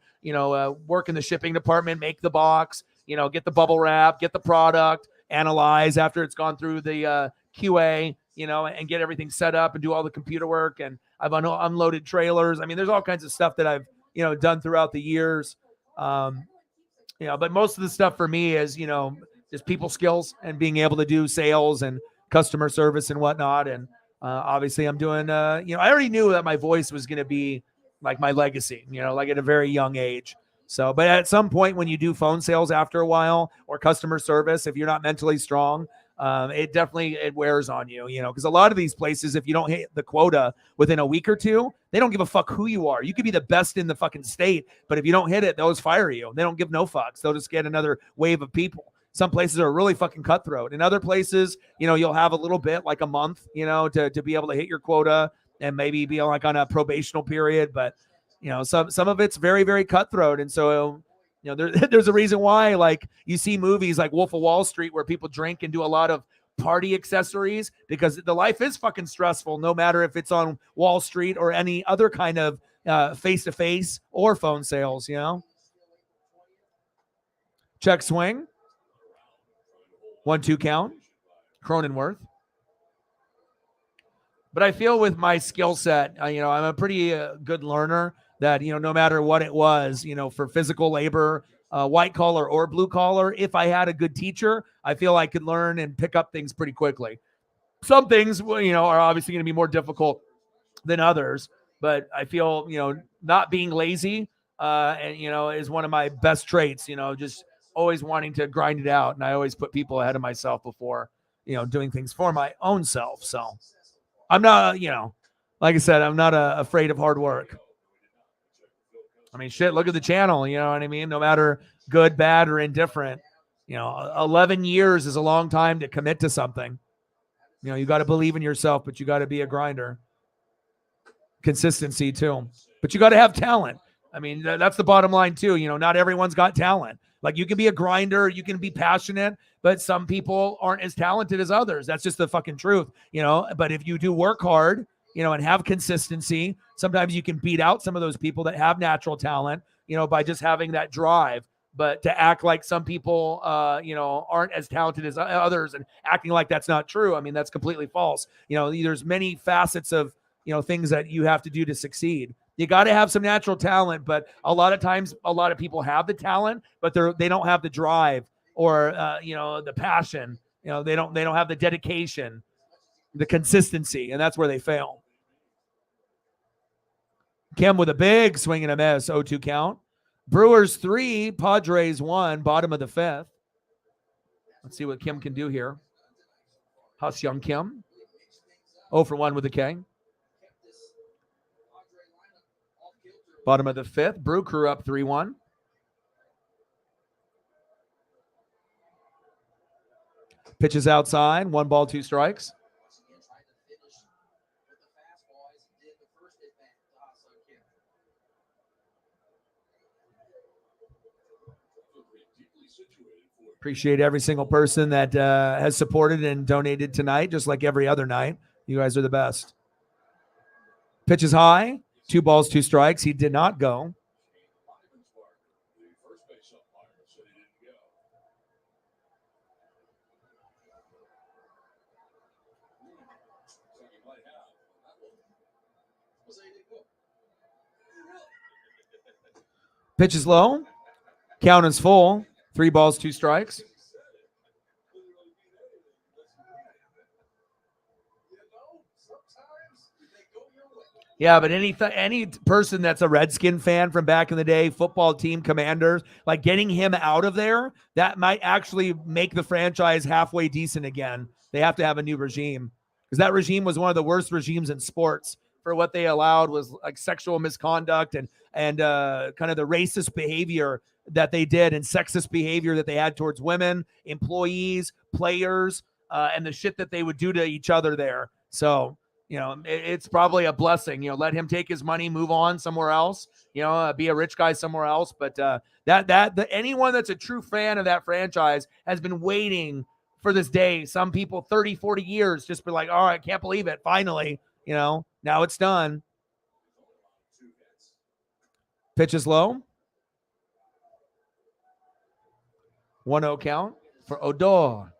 work in the shipping department, make the box, get the bubble wrap, get the product, analyze after it's gone through the QA, and get everything set up and do all the computer work. And I've unloaded trailers. I mean, there's all kinds of stuff that I've, done throughout the years. But most of the stuff for me is, just people skills and being able to do sales and customer service and whatnot. And obviously I'm doing, I already knew that my voice was going to be like my legacy, like at a very young age. So, but at some point when you do phone sales after a while or customer service, if you're not mentally strong, it wears on you, because a lot of these places, if you don't hit the quota within a week or two, they don't give a fuck who you are. You could be the best in the fucking state, but if you don't hit it, they'll just fire you. They don't give no fucks. They'll just get another wave of people. Some places are really fucking cutthroat. In other places, you'll have a little bit, like a month, to be able to hit your quota and maybe be like on a probational period. But, some of it's very, very cutthroat. And so, there's a reason why, like, you see movies like Wolf of Wall Street where people drink and do a lot of party accessories, because the life is fucking stressful, no matter if it's on Wall Street or any other kind of face-to-face or phone sales, Check swing. 1-2 count. Cronenworth. But I feel with my skill set, I'm a pretty good learner that, no matter what it was, for physical labor, white collar or blue collar, if I had a good teacher, I feel I could learn and pick up things pretty quickly. Some things, are obviously going to be more difficult than others, but I feel, not being lazy, and, is one of my best traits, just always wanting to grind it out. And I always put people ahead of myself before, doing things for my own self. So I'm not, like I said, I'm not afraid of hard work. I mean, shit, look at the channel, you know what I mean? No matter good, bad, or indifferent, 11 years is a long time to commit to something. You got to believe in yourself, but you got to be a grinder. Consistency too, but you got to have talent. I mean, that's the bottom line too. Not everyone's got talent. Like, you can be a grinder, you can be passionate, but some people aren't as talented as others. That's just the fucking truth, but if you do work hard, and have consistency, sometimes you can beat out some of those people that have natural talent, by just having that drive. But to act like some people, aren't as talented as others and acting like that's not true, I mean, that's completely false. There's many facets of, things that you have to do to succeed. You got to have some natural talent, but a lot of times, a lot of people have the talent, but they don't have the drive or, the passion. They don't have the dedication, the consistency, and that's where they fail. Kim with a big swing and a miss, 0-2 count. Brewers 3, Padres 1, bottom of the 5th. Let's see what Kim can do here. Hus Young Kim, 0-for-1 with a K. Bottom of the 5th, Brew Crew up 3-1. Pitches outside, 1 ball, 2 strikes. Appreciate every single person that has supported and donated tonight, just like every other night. You guys are the best. Pitches high, 2 balls, 2 strikes. He did not go. Pitch is low. Count is full. 3 balls, 2 strikes. Yeah, but any person that's a Redskin fan from back in the day, football team commanders, like getting him out of there, that might actually make the franchise halfway decent again. They have to have a new regime because that regime was one of the worst regimes in sports for what they allowed was like sexual misconduct and kind of the racist behavior that they did and sexist behavior that they had towards women, employees, players, and the shit that they would do to each other there. So, it's probably a blessing, let him take his money, move on somewhere else, be a rich guy somewhere else. But anyone that's a true fan of that franchise has been waiting for this day. Some people 30, 40 years just be like, all right, can't believe it. Finally, now it's done. Pitch is low. 1-0 count for Odor.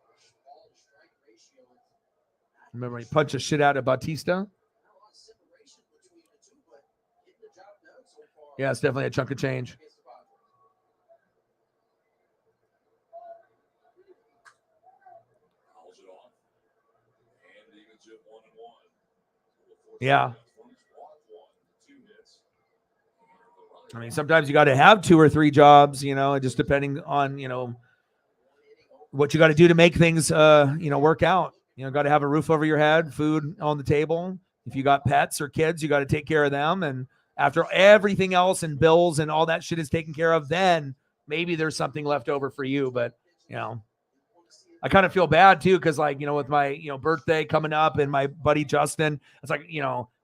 Remember he punched the shit out of Bautista? Yeah, it's definitely a chunk of change. Yeah. I mean, sometimes you got to have 2 or 3 jobs, just depending on, what you got to do to make things, work out. Got to have a roof over your head, food on the table. If you got pets or kids, you got to take care of them. And after everything else and bills and all that shit is taken care of, then maybe there's something left over for you. But, I kind of feel bad too. Cause with my, birthday coming up and my buddy Justin, it's like,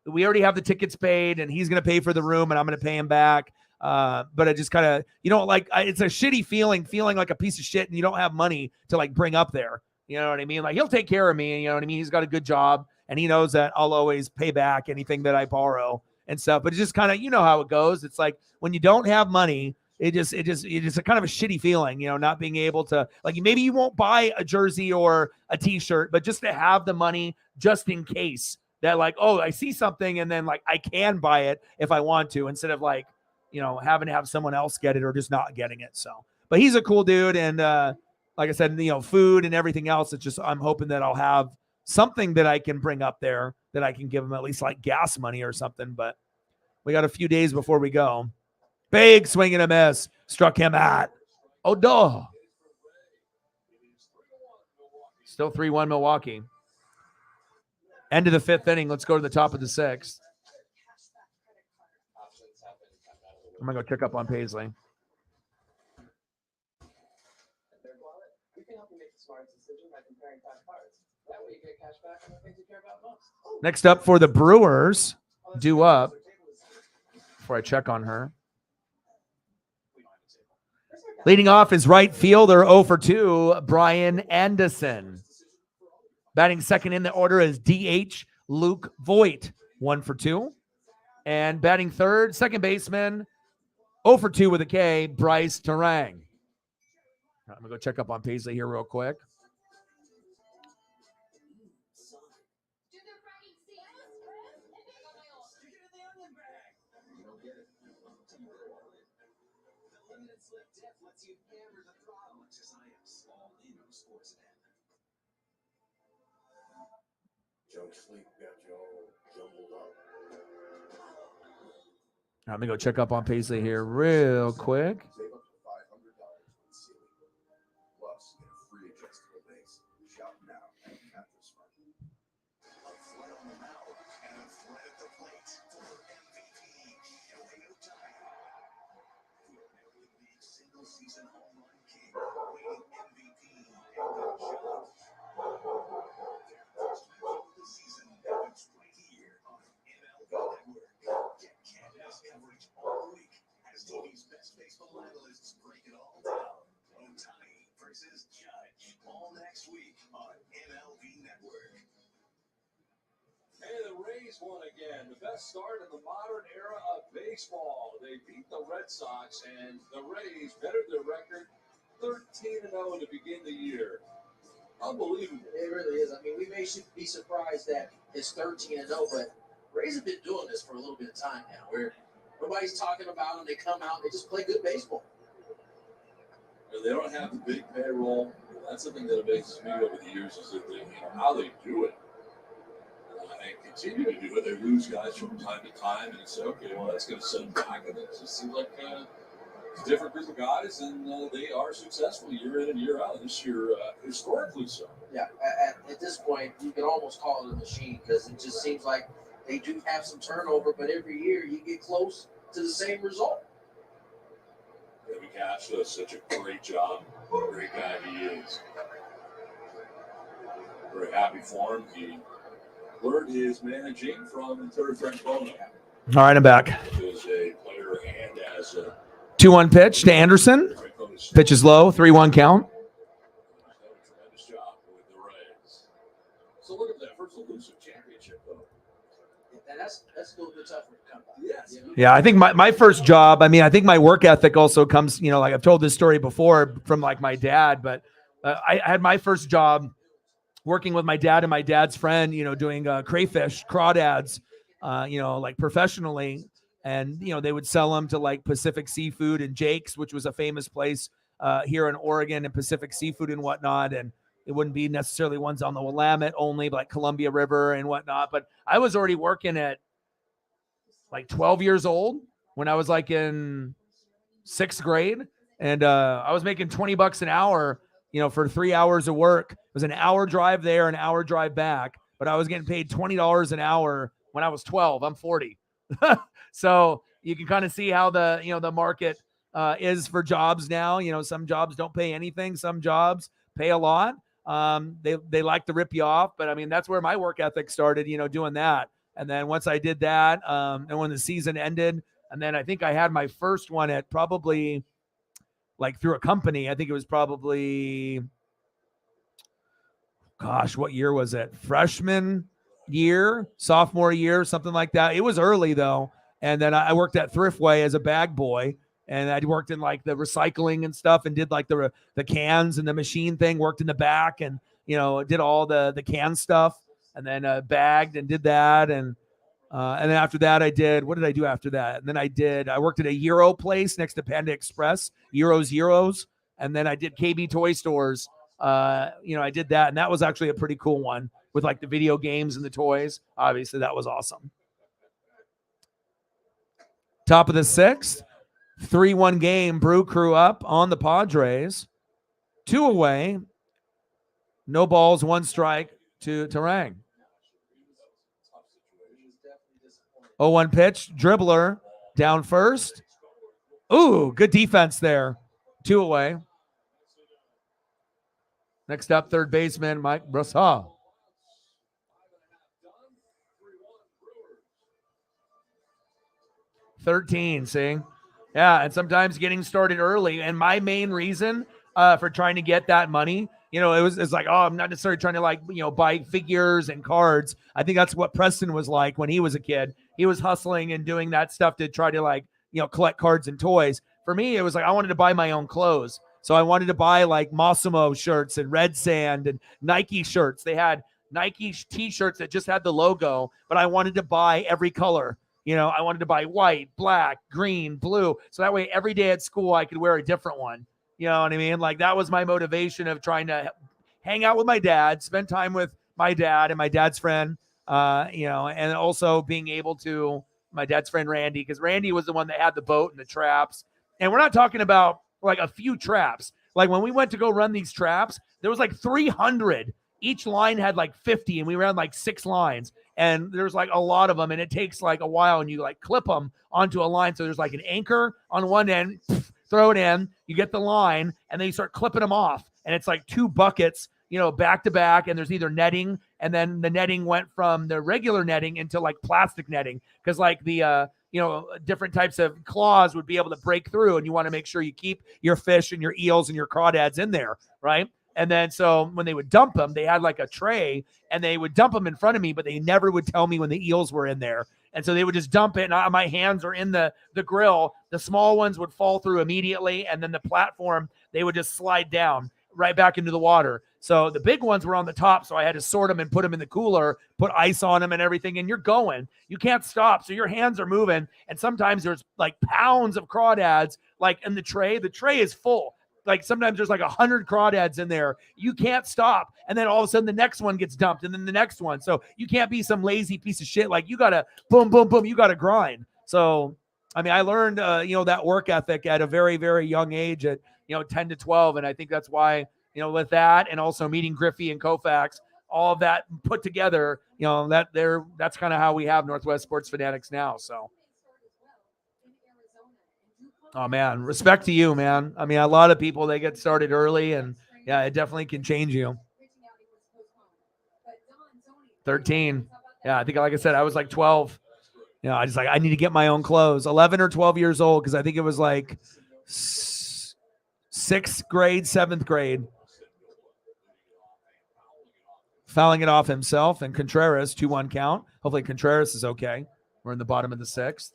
we already have the tickets paid and he's going to pay for the room and I'm going to pay him back. But I just kind of, it's a shitty feeling like a piece of shit and you don't have money to bring up there. You know what I mean? Like he'll take care of me. You know what I mean? He's got a good job and he knows that I'll always pay back anything that I borrow and stuff. But it's just kind of, how it goes. It's like when you don't have money, it's just a kind of a shitty feeling, not being able to maybe you won't buy a jersey or a t-shirt, but just to have the money just in case that I see something and then I can buy it if I want to instead of having to have someone else get it or just not getting it. So, but he's a cool dude. And, like I said, food and everything else. It's just, I'm hoping that I'll have something that I can bring up there that I can give him at least gas money or something. But we got a few days before we go. Big swing and a miss. Struck him at Odor. Still 3-1 Milwaukee. End of the 5th inning. Let's go to the top of the 6th. I'm going to go check up on Paisley. Next up for the Brewers, due up before I check on her. Leading off is right fielder 0 for 2, Brian Anderson. Batting second in the order is DH Luke Voigt, 1 for 2. And batting third, second baseman, 0 for 2 with a K, Bryce Terang. I'm going to go check up on Paisley here real quick. I'm going to go check up on Paisley here real quick. Won again. The best start in the modern era of baseball. They beat the Red Sox, and the Rays bettered their record 13-0 to begin the year. Unbelievable. It really is. I mean, we may be surprised that it's 13-0, but Braves have been doing this for a little bit of time now, where nobody's talking about them. They come out, they just play good baseball. They don't have the big payroll. That's something that amazes me over the years is that they, how they do it and continue to do it. They lose guys from time to time, and it's okay. Well, that's going to send them back, and it just seems like it's a different group of guys, and they are successful year in and year out. This year, historically so. Yeah, at this point, you can almost call it a machine because it just seems like they do have some turnover, but every year you get close to the same result. Kevin Cash does such a great job. What a great guy he is. Very happy for him. He learned his managing from Terry Francona. All right, I'm back. As a player and as a 2-1 pitch to Anderson. Pitch is low, 3-1 count. Tremendous job with the Rays. So look at that first elusive championship, though. That's still a good tough one to come by. Yes. You know? Yeah, I think my first job, I think my work ethic also comes, like I've told this story before from like my dad, but I had my first job working with my dad and my dad's friend, doing crayfish, crawdads, like professionally. And, they would sell them to like Pacific Seafood and Jake's, which was a famous place here in Oregon, and Pacific Seafood and whatnot. And it wouldn't be necessarily ones on the Willamette only, but like Columbia River and whatnot. But I was already working at like 12 years old when I was like in 6th grade. And I was making $20 an hour, for 3 hours of work. It was an hour drive there, an hour drive back, but I was getting paid $20 an hour when I was 12. I'm 40. So you can kind of see how the market is for jobs now. Some jobs don't pay anything. Some jobs pay a lot. They like to rip you off, but that's where my work ethic started, doing that. And then once I did that, and when the season ended, and then I think I had my first one at probably like through a company. I think it was probably, gosh, what year was it? Freshman year, sophomore year, something like that. It was early though. And then I worked at Thriftway as a bag boy, and I worked in like the recycling and stuff, and did like the cans and the machine thing, worked in the back, and, did all the can stuff, and then bagged and did that. And then after that what did I do after that? And then I worked at a Euro place next to Panda Express, Euros. And then I did KB Toy Stores. I did that. And that was actually a pretty cool one with like the video games and the toys. Obviously that was awesome. Top of the 6th, 3-1 game, Brew Crew up on the Padres. 2 away, no balls, 1 strike to Rang. 0-1 pitch, dribbler down first. Ooh, good defense there. 2 away. Next up, third baseman Mike Brosseau. 13, see? Yeah, and sometimes getting started early. And my main reason for trying to get that money, it's like, I'm not necessarily trying to buy figures and cards. I think that's what Preston was like when he was a kid. He was hustling and doing that stuff to try to collect cards and toys. For me, it was like I wanted to buy my own clothes. So I wanted to buy like Massimo shirts and Red Sand and Nike shirts. They had Nike t-shirts that just had the logo, but I wanted to buy every color. I wanted to buy white, black, green, blue. So that way every day at school I could wear a different one. You know what I mean? Like that was my motivation of trying to hang out with my dad, spend time with my dad and my dad's friend, and also being able to, my dad's friend Randy, because Randy was the one that had the boat and the traps. And we're not talking about like a few traps. Like when we went to go run these traps, there was like 300. Each line had like 50, and we ran like 6 lines. And there's like a lot of them, and it takes like a while, and you like clip them onto a line. So there's like an anchor on one end, throw it in, you get the line, and then you start clipping them off. And it's like 2 buckets, back to back. And there's either netting, and then the netting went from the regular netting into like plastic netting. Cause like the, different types of claws would be able to break through, and you want to make sure you keep your fish and your eels and your crawdads in there. Right. And then so when they would dump them, they had like a tray, and they would dump them in front of me, but they never would tell me when the eels were in there. And so they would just dump it, and my hands are in the grill. The small ones would fall through immediately, and then the platform, they would just slide down right back into the water. So the big ones were on the top, so I had to sort them and put them in the cooler, put ice on them and everything, and you're going. You can't stop, so your hands are moving, and sometimes there's like pounds of crawdads like in the tray. The tray is full. Like sometimes there's like 100 crawdads in there. You can't stop, and then all of a sudden the next one gets dumped, and then the next one. So you can't be some lazy piece of shit. Like you gotta boom, boom, boom. You gotta grind. So I mean, I learned that work ethic at a very, very young age at 10 to 12, and I think that's why with that and also meeting Griffey and Koufax, all of that put together, that's kind of how we have Northwest Sports Fanatics now. So, oh man, respect to you, man. I mean, a lot of people, they get started early, and yeah, it definitely can change you. 13. Yeah, I think, like I said, I was like 12. I just I need to get my own clothes. 11 or 12 years old, because I think it was like 6th grade, 7th grade. Fouling it off himself, and Contreras, 2-1 count. Hopefully Contreras is okay. We're in the bottom of the 6th.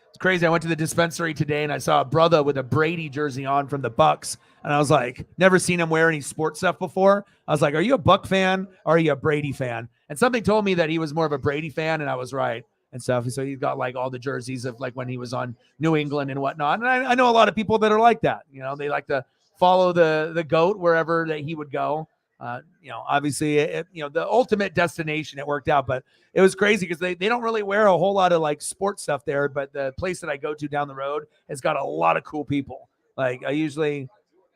It's crazy. I went to the dispensary today and I saw a brother with a Brady jersey on from the Bucks. And I was like, never seen him wear any sports stuff before. I was like, are you a Buck fan or are you a Brady fan? And something told me that he was more of a Brady fan, and I was right and stuff. So he's got like all the jerseys of like when he was on New England and whatnot. And I know a lot of people that are like that. They like to follow the GOAT wherever that he would go. Obviously, the ultimate destination, it worked out, but it was crazy because they don't really wear a whole lot of like sports stuff there. But the place that I go to down the road has got a lot of cool people. Like I usually,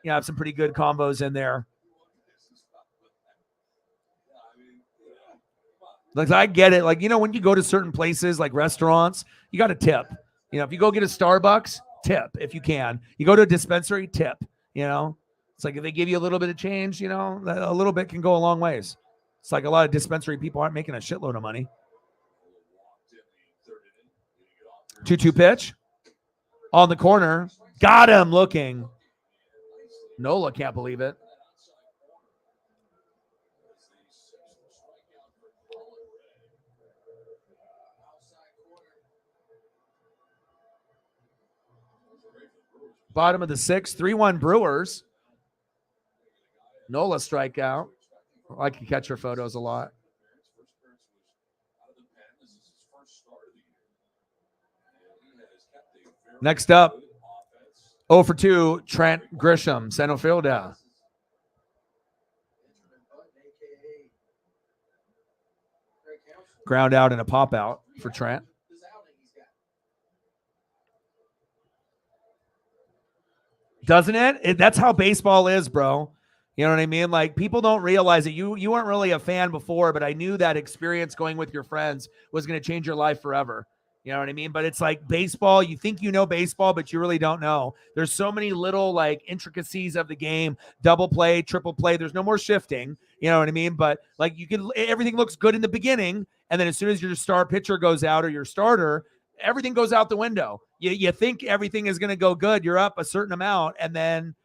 have some pretty good combos in there. Like I get it. Like, when you go to certain places like restaurants, you got to tip. If you go get a Starbucks, tip if you can. You go to a dispensary, tip. It's like if they give you a little bit of change, a little bit can go a long ways. It's like a lot of dispensary people aren't making a shitload of money. 2-2 pitch on the corner. Got him looking. Nola can't believe it. Bottom of the 6th, 3-1 Brewers. Nola strikeout. I like to catch her photos a lot. Next up, 0 for 2, Trent Grisham, center fielder. Ground out and a pop out for Trent. Doesn't it? That's how baseball is, bro. You know what I mean? Like people don't realize it. You weren't really a fan before, but I knew that experience going with your friends was going to change your life forever. You know what I mean? But it's like baseball. You think you know baseball, but you really don't know. There's so many little like intricacies of the game. Double play, triple play. There's no more shifting. You know what I mean? But like everything looks good in the beginning, and then as soon as your star pitcher goes out or your starter, everything goes out the window. You think everything is going to go good. You're up a certain amount, and then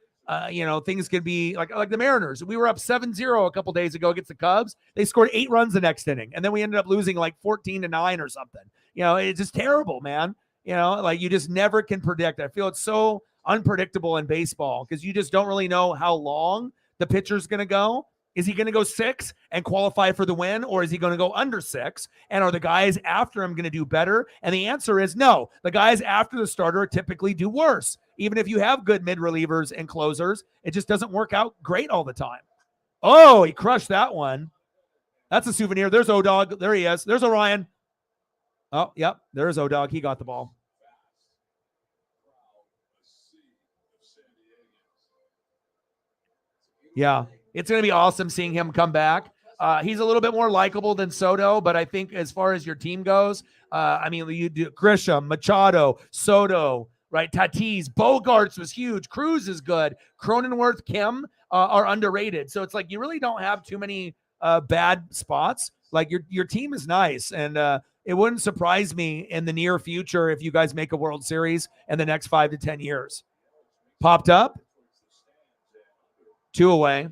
things could be like the Mariners. We were up 7-0 a couple days ago against the Cubs. They scored 8 runs the next inning, and then we ended up losing like 14-9 or something. It's just terrible, man. Like you just never can predict. I feel it's so unpredictable in baseball because you just don't really know how long the pitcher's going to go. Is he going to go 6 and qualify for the win, or is he going to go under 6? And are the guys after him going to do better? And the answer is no. The guys after the starter typically do worse. Even if you have good mid-relievers and closers, it just doesn't work out great all the time. Oh, he crushed that one. That's a souvenir. There's O-Dog. There he is. There's Orion. Oh, yep. There's O-Dog. He got the ball. Yeah. It's going to be awesome seeing him come back. He's a little bit more likable than Soto, but I think as far as your team goes, you do Grisham, Machado, Soto, right? Tatis, Bogarts was huge. Cruz is good. Cronenworth, Kim are underrated. So it's like you really don't have too many bad spots. Like your team is nice, and it wouldn't surprise me in the near future if you guys make a World Series in the next 5 to 10 years. Popped up. 2 away.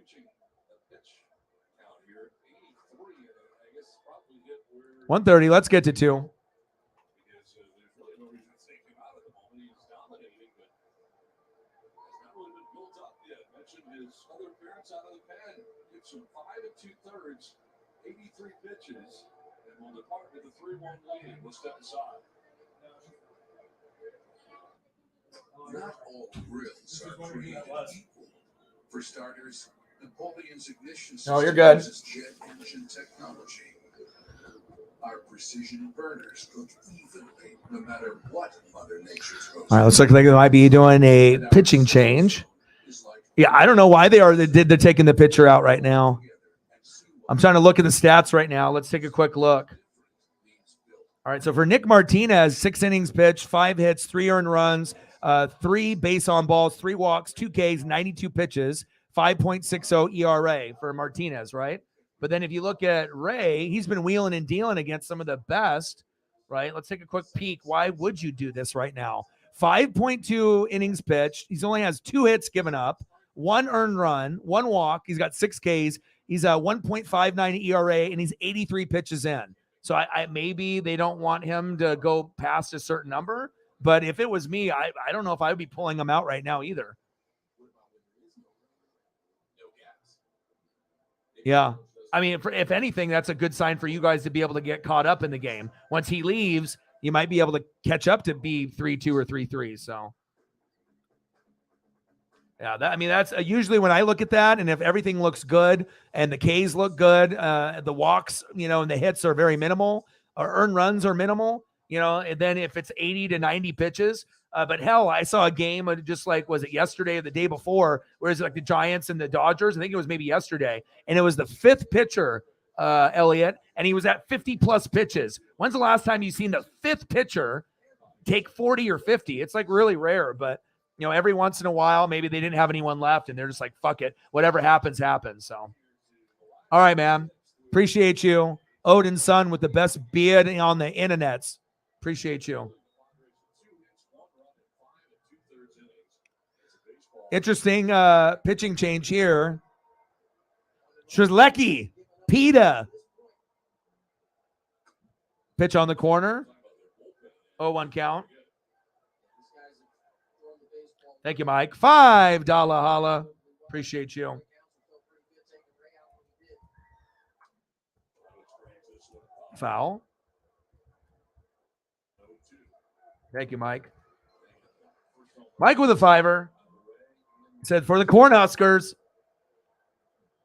pitching pitch count here, 83, I guess probably hit where 130. Let's get to 2. because there's really no reason to take him out at the moment. He's dominating, but has not really been built up yet. Mentioned his other appearance out of the pen. Gets him 5 2/3, 83 pitches, and will depart with a 3-1 lead. We'll step aside. Not all grills are created equal. For starters, Napoleon's ignition system Oh, you're good. uses jet engine technology. Our precision burners cook evenly, no matter what Mother Nature throws. All right, looks like they might be doing a pitching change. Yeah, I don't know why they're taking the pitcher out right now. I'm trying to look at the stats right now. Let's take a quick look. All right, so for Nick Martinez, 6 innings pitched, 5 hits, 3 earned runs, 3 base on balls, 3 walks, 2 Ks, 92 pitches, 5.60 ERA for Martinez, right? But then if you look at Ray, he's been wheeling and dealing against some of the best, right? Let's take a quick peek. Why would you do this right now? 5.2 innings pitched. He only has 2 hits given up, 1 earned run, 1 walk. He's got 6 Ks. He's a 1.59 ERA, and he's 83 pitches in. So I maybe they don't want him to go past a certain number. But if it was me, I don't know if I would be pulling him out right now either. Yeah. I mean, if anything, that's a good sign for you guys to be able to get caught up in the game. Once he leaves, you might be able to catch up to be 3-2 or 3-3. So, yeah, that's usually when I look at that. And if everything looks good and the Ks look good, the walks, and the hits are very minimal, or earned runs are minimal, and then if it's 80 to 90 pitches, but hell, I saw a game just like, was it yesterday or the day before, where it's like the Giants and the Dodgers? I think it was maybe yesterday. And it was the 5th pitcher, Elliot, and he was at 50 plus pitches. When's the last time you've seen the 5th pitcher take 40 or 50? It's like really rare, but every once in a while, maybe they didn't have anyone left and they're just like, fuck it. Whatever happens, happens. So, all right, man. Appreciate you. Odin's son with the best beard on the internets. Appreciate you. Interesting pitching change here. Strzelecki, PETA. Pitch on the corner. 0-1 count. Thank you, Mike. $5 holla. Appreciate you. Foul. Thank you, Mike. Mike with a $5. Said for the Cornhuskers.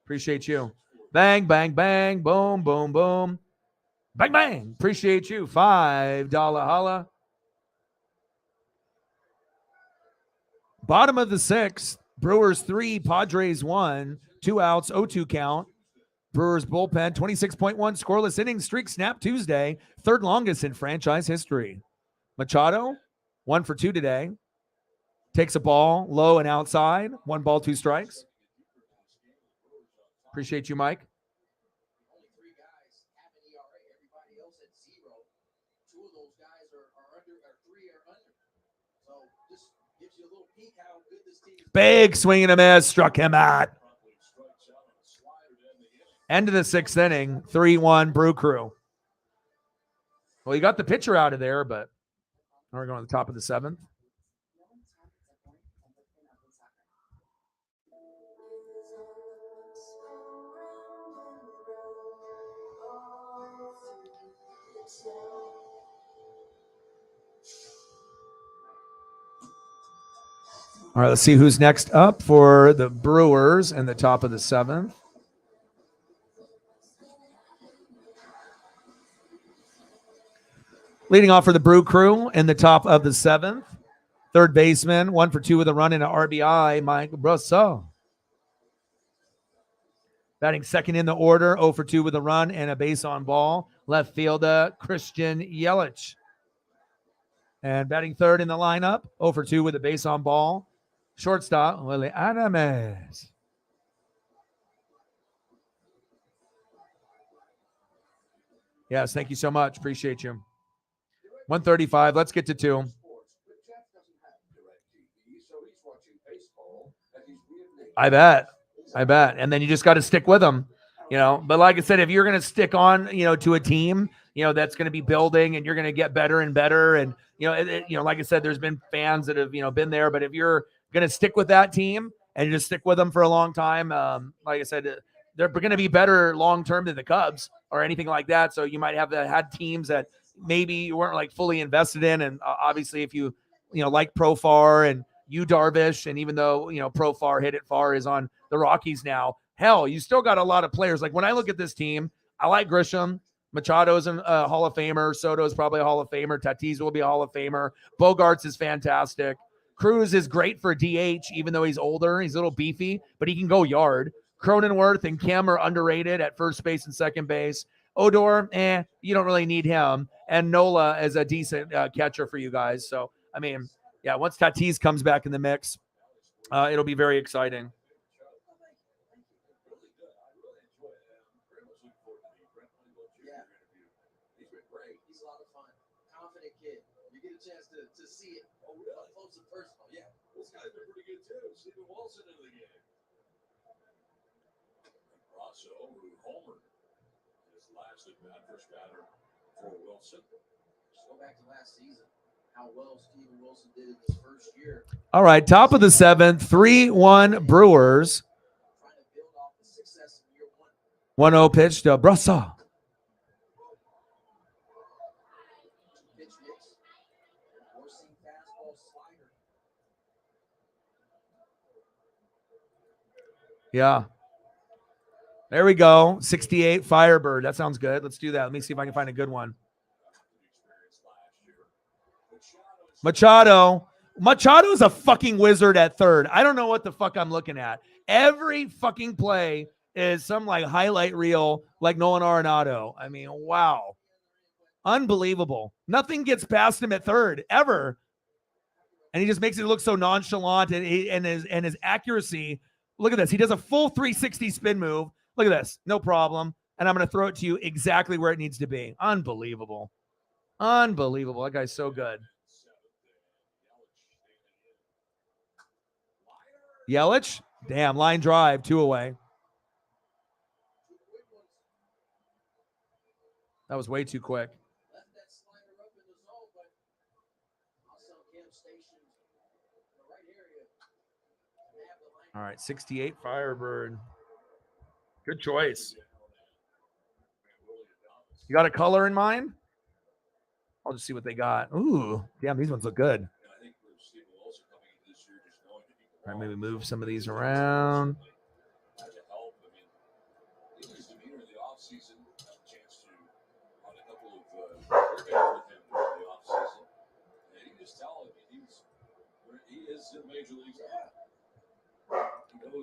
Appreciate you. Bang, bang, bang. Boom, boom, boom. Bang, bang. Appreciate you. $5 holla. Bottom of the 6th. Brewers 3, Padres 1. 2 outs, 0-2 count. Brewers bullpen, 26.1 scoreless innings. Streak snap Tuesday. 3rd longest in franchise history. Machado, 1 for 2 today. Takes a ball low and outside. 1 ball, 2 strikes. Appreciate you, Mike. Only 3 guys have an ERA. Everybody else at 0. 2 of those guys are under, or 3 are under. So just gives you a little peek how good this team is. Big swing and a miss. Struck him out. End of the 6th inning. 3-1 Brew Crew. Well, you got the pitcher out of there, but we're going to the top of the 7th. All right, let's see who's next up for the Brewers in the top of the 7th. Leading off for the Brew Crew in the top of the 7th. 3rd baseman, 1 for 2 with a run and an RBI, Mike Brosso. Batting second in the order, 0 for 2 with a run and a base on ball, left fielder Christian Yelich. And batting 3rd in the lineup, 0 for 2 with a base on ball, shortstop Willie Adames. Yes, thank you so much. Appreciate you. 135. Let's get to 2. I bet. I bet. And then you just got to stick with them, you know. But like I said, if you're going to stick on, you know, to a team, you know, that's going to be building and you're going to get better and better. And, you know, you know, like I said, there's been fans that have, you know, been there. But if you're going to stick with that team and you just stick with them for a long time, like I said, they're going to be better long term than the Cubs or anything like that. So you might have had teams that maybe you weren't like fully invested in. And obviously, if you know, like Profar and you Darvish, and even though, you know, Profar hit it far is on the Rockies now, hell, you still got a lot of players. Like when I look at this team, I like Grisham. Machado's a Hall of Famer. Soto's probably a Hall of Famer. Tatis will be a Hall of Famer. Bogarts is fantastic. Cruz is great for DH, even though he's older. He's a little beefy, but he can go yard. Cronenworth and Kim are underrated at first base and second base. Odor, you don't really need him. And Nola is a decent catcher for you guys. So, I mean, yeah, once Tatis comes back in the mix, it'll be very exciting. He's a lot of fun. Confident kid. You get a chance to see it up close and personal. Yeah. This guy's been pretty good too. Steven Wilson into the game. Rosso, who homered his last at bat, first batter for Wilson. Just go back to last season. How well Steven Wilson did in his first year. All right, top of the seventh, 3-1 Brewers. Trying to build off the success in year one. 1-0 pitch to Brassa. Pitch mix. Forcing fastball slider. Yeah. There we go. 68 Firebird. That sounds good. Let's do that. Let me see if I can find a good one. Machado. Machado's a fucking wizard at third. I don't know what the fuck I'm looking at. Every fucking play is some like highlight reel like Nolan Arenado. I mean, wow. Unbelievable. Nothing gets past him at third ever. And he just makes it look so nonchalant and his accuracy. Look at this. He does a full 360 spin move. Look at this. No problem. And I'm going to throw it to you exactly where it needs to be. Unbelievable. Unbelievable. That guy's so good. Yelich? Damn, line drive, 2 away. That was way too quick. Left that slider up in the zone, but also Kim stationed in the right area. They have the line. All right, 68 Firebird. Good choice. You got a color in mind? I'll just see what they got. Ooh, damn, these ones look good. All right, maybe move some of these around.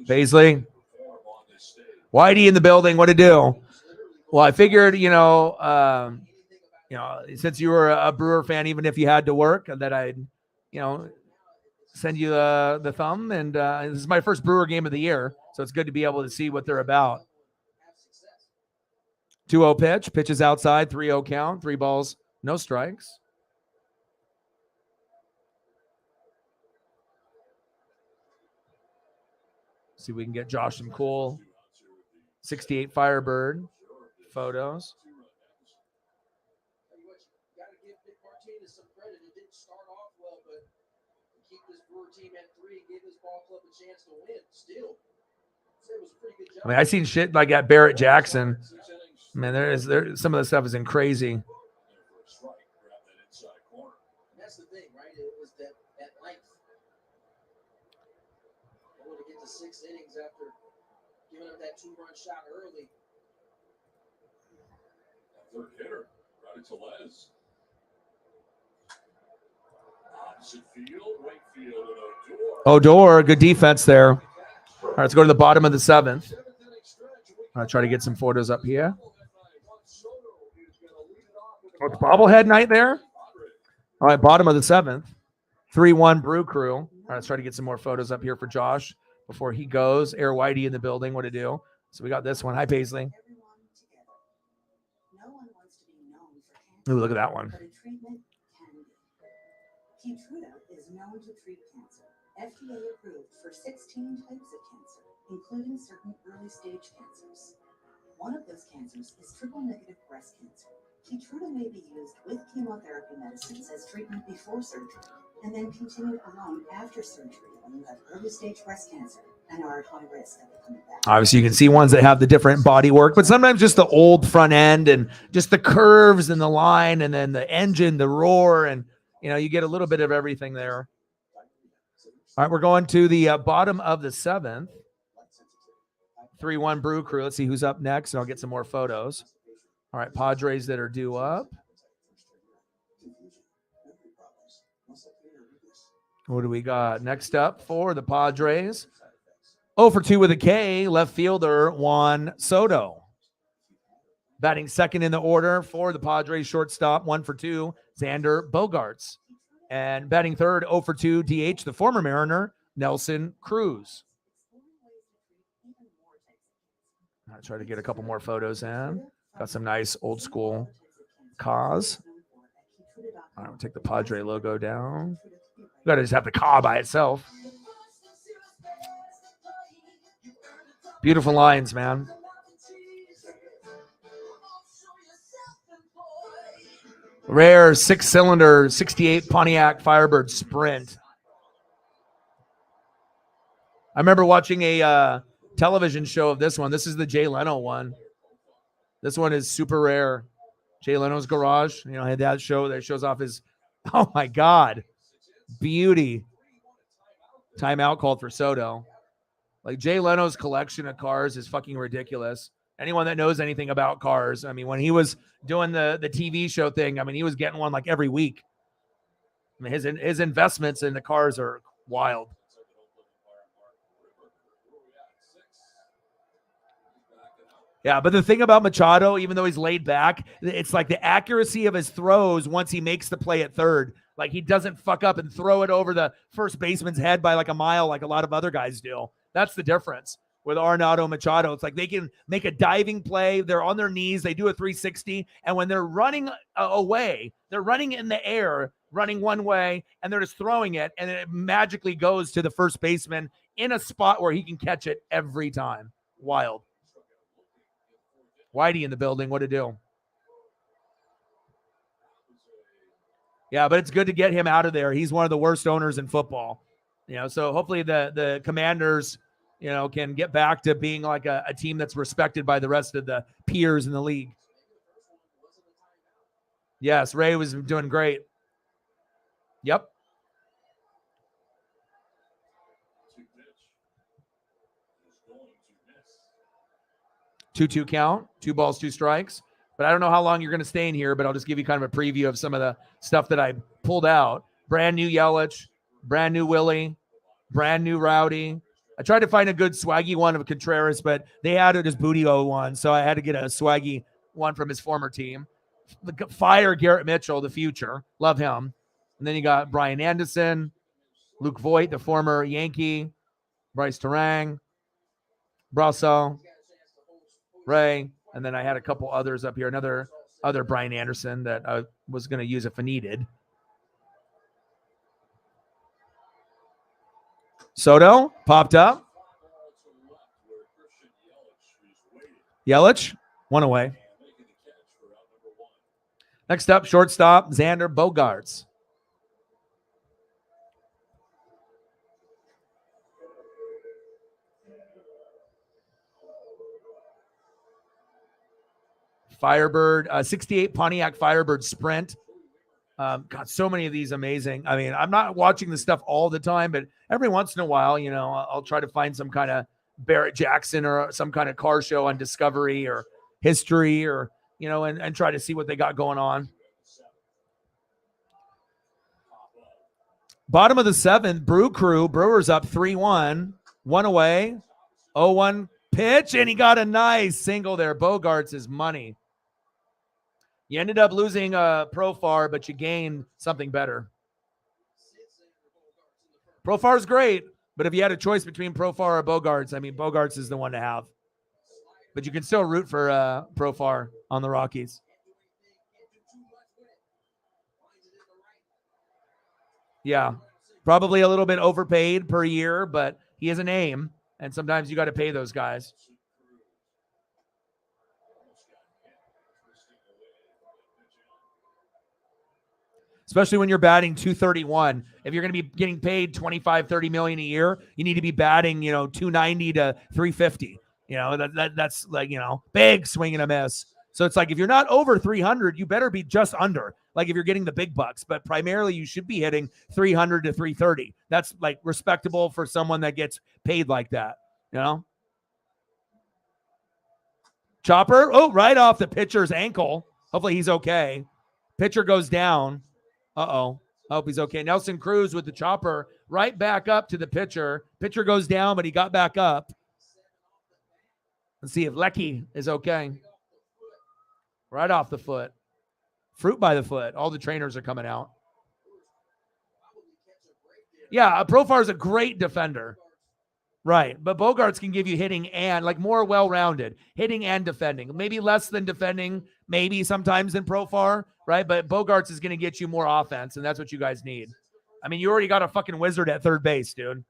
Paisley. Whitey in the building. What to do? Well, I figured, since you were a Brewer fan, even if you had to work, that I'd, send you the thumb. And this is my first Brewer game of the year, so it's good to be able to see what they're about. 2-0 pitch. Pitches outside. 3-0 count. 3 balls. No strikes. See if we can get Josh some cool 68 Firebird photos. I mean, I seen shit like at Barrett Jackson. Man, there's some of the stuff is in crazy. That's the thing, right? It was that length. I want to get to 6 innings after giving up that 2-run shot early. Third hitter, right to Les. Opposite field, right field, and Odor, good defense there. All right, let's go to the bottom of the 7th. I'll try to get some photos up here. Oh, it's bobblehead night there. All right, bottom of the 7th. 3-1 Brew Crew. All right, let's try to get some more photos up here for Josh before he goes. Air Whitey in the building. What to do? So we got this one. Hi, Paisley. Ooh, look at that one. Keytruda is known to treat cancer. FDA approved for 16 types of cancer, including certain early-stage cancers. One of those cancers is triple-negative breast cancer. Keytruda may be used with chemotherapy medicines as treatment before surgery, and then continued alone after surgery when you have early-stage breast cancer and are at high risk of coming back. Obviously, you can see ones that have the different body work, but sometimes just the old front end and just the curves and the line and then the engine, the roar, and you get a little bit of everything there. All right, we're going to the bottom of the 7th. 3-1 Brew Crew. Let's see who's up next, and I'll get some more photos. All right, Padres that are due up. What do we got? Next up for the Padres, 0 for 2 with a K, left fielder Juan Soto. Batting second in the order for the Padres, shortstop, 1 for 2, Xander Bogaerts. And batting third, 0 for 2, DH, the former Mariner, Nelson Cruz. I'll try to get a couple more photos in. Got some nice old school cause. All right, we'll take the Padre logo down. We got to just have the car by itself. Beautiful lines, man. Rare 6-cylinder 68 Pontiac Firebird Sprint. I remember watching a television show of this one. This is the Jay Leno one. This one is super rare. Jay Leno's Garage. Had that show that shows off his, oh my God, beauty. Timeout called for Soto. Like Jay Leno's collection of cars is fucking ridiculous. Anyone that knows anything about cars, when he was doing the TV show thing, he was getting one like every week. His investments in the cars are wild. Yeah, but the thing about Machado, even though he's laid back, it's like the accuracy of his throws once he makes the play at third. Like he doesn't fuck up and throw it over the first baseman's head by like a mile like a lot of other guys do. That's the difference with Arenado Machado. It's like they can make a diving play. They're on their knees. They do a 360. And when they're running away, they're running in the air, running one way, and they're just throwing it. And it magically goes to the first baseman in a spot where he can catch it every time. Wild. Whitey in the building. What to do? Yeah, but it's good to get him out of there. He's one of the worst owners in football. So hopefully the Commanders, can get back to being like a team that's respected by the rest of the peers in the league. Yes, Ray was doing great. Yep. 2-2 count, 2 balls, 2 strikes. But I don't know how long you're going to stay in here, but I'll just give you kind of a preview of some of the stuff that I pulled out. Brand new Yelich, brand new Willie, brand new Rowdy. I tried to find a good swaggy one of Contreras, but they added his Booty-O one, so I had to get a swaggy one from his former team. Fire Garrett Mitchell, the future. Love him. And then you got Brian Anderson, Luke Voigt, the former Yankee, Bryce Terang, Brasso, Ray, and then I had a couple others up here. Other Brian Anderson that I was going to use if I needed. Soto popped up. Yelich, 1 away. Next up, shortstop, Xander Bogaerts. Firebird, 68 Pontiac Firebird Sprint. Got so many of these amazing. I'm not watching this stuff all the time, but every once in a while, I'll try to find some kind of Barrett Jackson or some kind of car show on Discovery or History or, and try to see what they got going on. Bottom of the 7th, Brew Crew, Brewers up 3-1, 1 away, 0-1 pitch, and he got a nice single there. Bogaerts is money. You ended up losing Profar, but you gained something better. Profar's great, but if you had a choice between Profar or Bogaerts, Bogaerts is the one to have. But you can still root for Profar on the Rockies. Yeah, probably a little bit overpaid per year, but he has a name. And sometimes you got to pay those guys. Especially when you're batting 231. If you're going to be getting paid 25, 30 million a year, you need to be batting, 290 to 350. That's like, big swing and a miss. So it's like if you're not over 300, you better be just under. Like if you're getting the big bucks, but primarily you should be hitting 300 to 330. That's like respectable for someone that gets paid like that, Chopper, right off the pitcher's ankle. Hopefully he's okay. Pitcher goes down. Uh-oh. I hope he's okay. Nelson Cruz with the chopper right back up to the pitcher. Pitcher goes down, but he got back up. Let's see if Lecky is okay. Right off the foot. Fruit by the foot. All the trainers are coming out. Yeah, Profar is a great defender. Right, but Bogarts can give you hitting and like more well-rounded hitting and defending. Maybe less than defending, maybe sometimes than Profar, right? But Bogarts is going to get you more offense, and that's what you guys need. I mean, you already got a fucking wizard at third base, dude.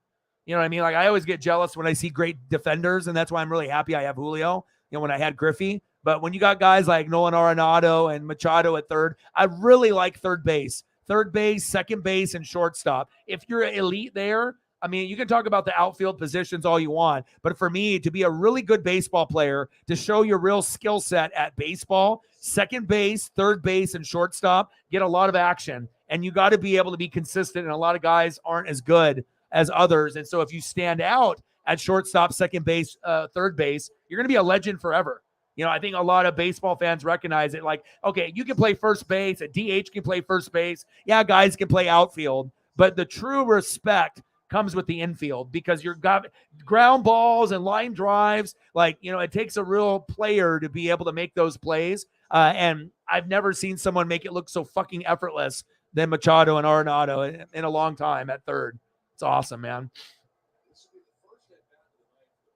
You know what I mean? Like I always get jealous when I see great defenders, and that's why I'm really happy I have Julio. When I had Griffey, but when you got guys like Nolan Arenado and Machado at third, I really like third base, second base, and shortstop. If you're elite there. I mean, you can talk about the outfield positions all you want, but for me to be a really good baseball player, to show your real skill set at baseball, second base, third base, and shortstop, get a lot of action. And you got to be able to be consistent, and a lot of guys aren't as good as others. And so if you stand out at shortstop, second base, third base, you're going to be a legend forever. I think a lot of baseball fans recognize it. Like, okay, you can play first base, a DH can play first base. Yeah, guys can play outfield, but the true respect comes with the infield because you've got ground balls and line drives. Like, it takes a real player to be able to make those plays. And I've never seen someone make it look so fucking effortless than Machado and Arenado in a long time at third. It's awesome, man.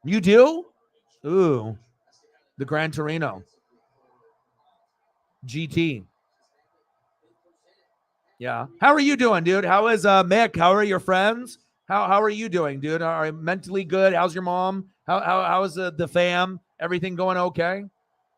You do? Ooh, the Gran Torino GT. Yeah. How are you doing, dude? How is Mick? How are your friends? How are you doing, dude? Are you mentally good? How's your mom? How is the fam? Everything going okay?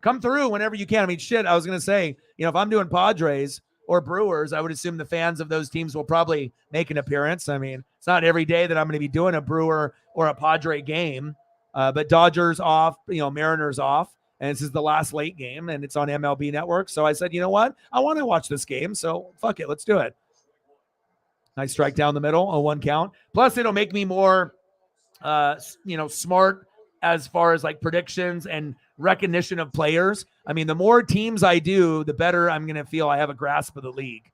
Come through whenever you can. I mean, shit, I was going to say, if I'm doing Padres or Brewers, I would assume the fans of those teams will probably make an appearance. I mean, it's not every day that I'm going to be doing a Brewer or a Padre game, but Dodgers off, Mariners off, and this is the last late game, and it's on MLB Network. So I said, you know what? I want to watch this game, so fuck it. Let's do it. Nice strike down the middle, a 1 count. Plus, it'll make me more, smart as far as like predictions and recognition of players. I mean, the more teams I do, the better I'm going to feel I have a grasp of the league.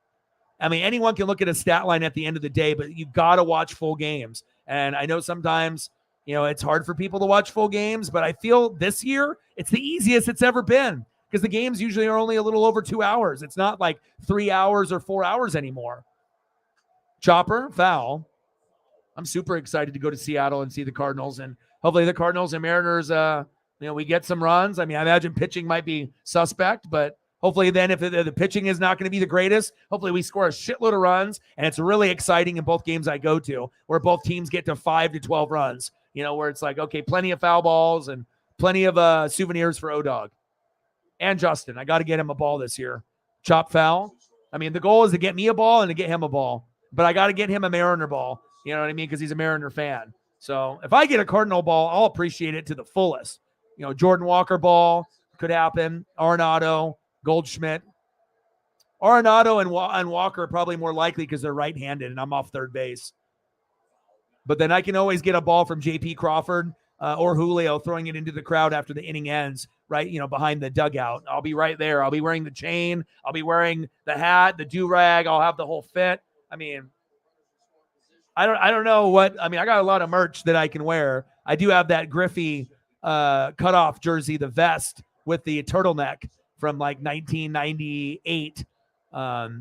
I mean, anyone can look at a stat line at the end of the day, but you got to watch full games. And I know sometimes, it's hard for people to watch full games, but I feel this year it's the easiest it's ever been because the games usually are only a little over 2 hours. It's not like 3 hours or 4 hours anymore. Chopper, foul. I'm super excited to go to Seattle and see the Cardinals, and hopefully the Cardinals and Mariners, we get some runs. I mean, I imagine pitching might be suspect, but hopefully then if the pitching is not going to be the greatest, hopefully we score a shitload of runs, and it's really exciting in both games I go to where both teams get to 5 to 12 runs, where it's like, okay, plenty of foul balls and plenty of souvenirs for O-Dog. And Justin, I got to get him a ball this year. Chop foul. I mean, the goal is to get me a ball and to get him a ball. But I got to get him a Mariner ball, you know what I mean? Because he's a Mariner fan. So if I get a Cardinal ball, I'll appreciate it to the fullest. Jordan Walker ball could happen. Arenado, Goldschmidt. Arenado and Walker are probably more likely because they're right-handed and I'm off third base. But then I can always get a ball from J.P. Crawford or Julio throwing it into the crowd after the inning ends, right, behind the dugout. I'll be right there. I'll be wearing the chain. I'll be wearing the hat, the do-rag. I'll have the whole fit. I mean, I don't know what. I mean, I got a lot of merch that I can wear. I do have that Griffey cutoff jersey, the vest with the turtleneck from like 1998. But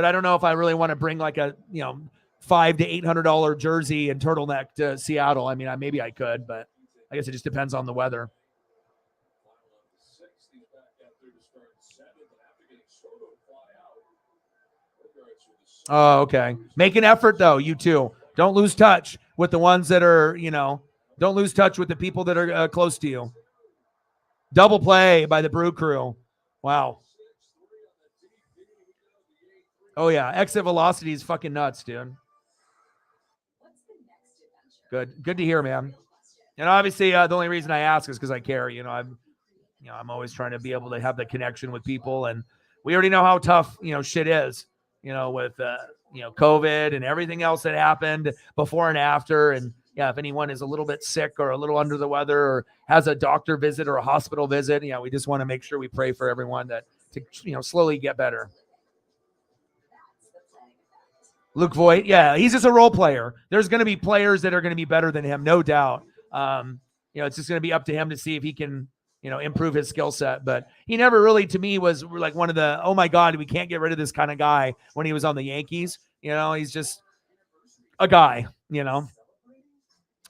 I don't know if I really want to bring like a $500 to $800 jersey and turtleneck to Seattle. I mean, maybe I could, but I guess it just depends on the weather. Oh, okay. Make an effort, though, you two. Don't lose touch with the ones that are, don't lose touch with the people that are close to you. Double play by the Brew Crew. Wow. Oh, yeah. Exit velocity is fucking nuts, dude. Good to hear, man. And obviously, the only reason I ask is because I care. I'm always trying to be able to have the connection with people, and we already know how tough shit is. With COVID and everything else that happened before and after. And yeah, if anyone is a little bit sick or a little under the weather or has a doctor visit or a hospital visit, we just want to make sure we pray for everyone to slowly get better. Luke Voigt, yeah, he's just a role player. There's going to be players that are going to be better than him, no doubt. It's just going to be up to him to see if he can, improve his skill set. But he never really, to me, was like one of the, oh my God, we can't get rid of this kind of guy when he was on the Yankees. He's just a guy,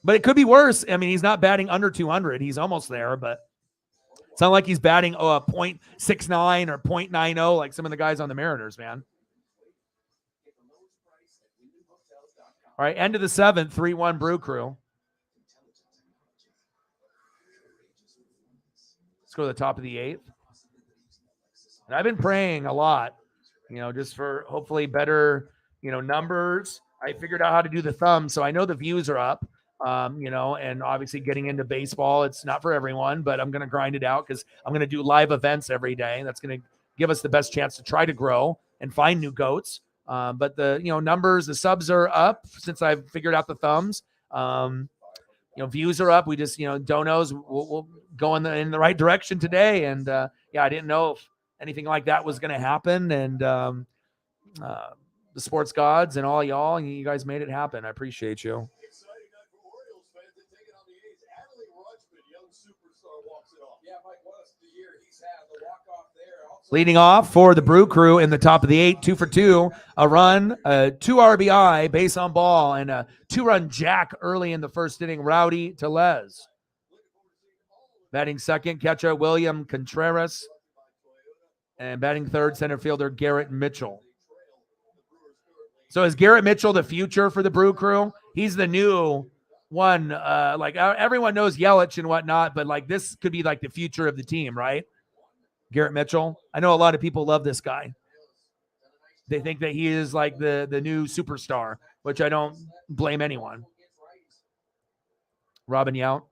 But it could be worse. I mean, he's not batting under 200. He's almost there, but it's not like he's batting .69 or .90 like some of the guys on the Mariners, man. All right, end of the seventh, 3-1 Brew Crew. Let's go to the top of the eighth. And I've been praying a lot, just for hopefully better, numbers. I figured out how to do the thumb, so I know the views are up, and obviously getting into baseball, it's not for everyone, but I'm going to grind it out because I'm going to do live events every day. That's going to give us the best chance to try to grow and find new goats. But the numbers, the subs are up since I've figured out the thumbs. Views are up. We just donos will go in the right direction today. And I didn't know if anything like that was going to happen. And the sports gods and all y'all, and you guys made it happen. I appreciate you. Exciting night for Orioles fans to take it on the A's. Adley Rutschman, young superstar, walks it off. Yeah, Mike, what the year he's had, the walk-off there. Also, leading off for the Brew Crew in the top of the eight, 2 for 2, a run, 2 RBI, base on ball, and a 2-run jack early in the first inning, Rowdy Tellez. Batting second, catcher William Contreras. And batting third, center fielder Garrett Mitchell. So is Garrett Mitchell the future for the Brew Crew? He's the new one. Everyone knows Yelich and whatnot, but like this could be like the future of the team, right? Garrett Mitchell. I know a lot of people love this guy. They think that he is like the new superstar, which I don't blame anyone. Robin Yount.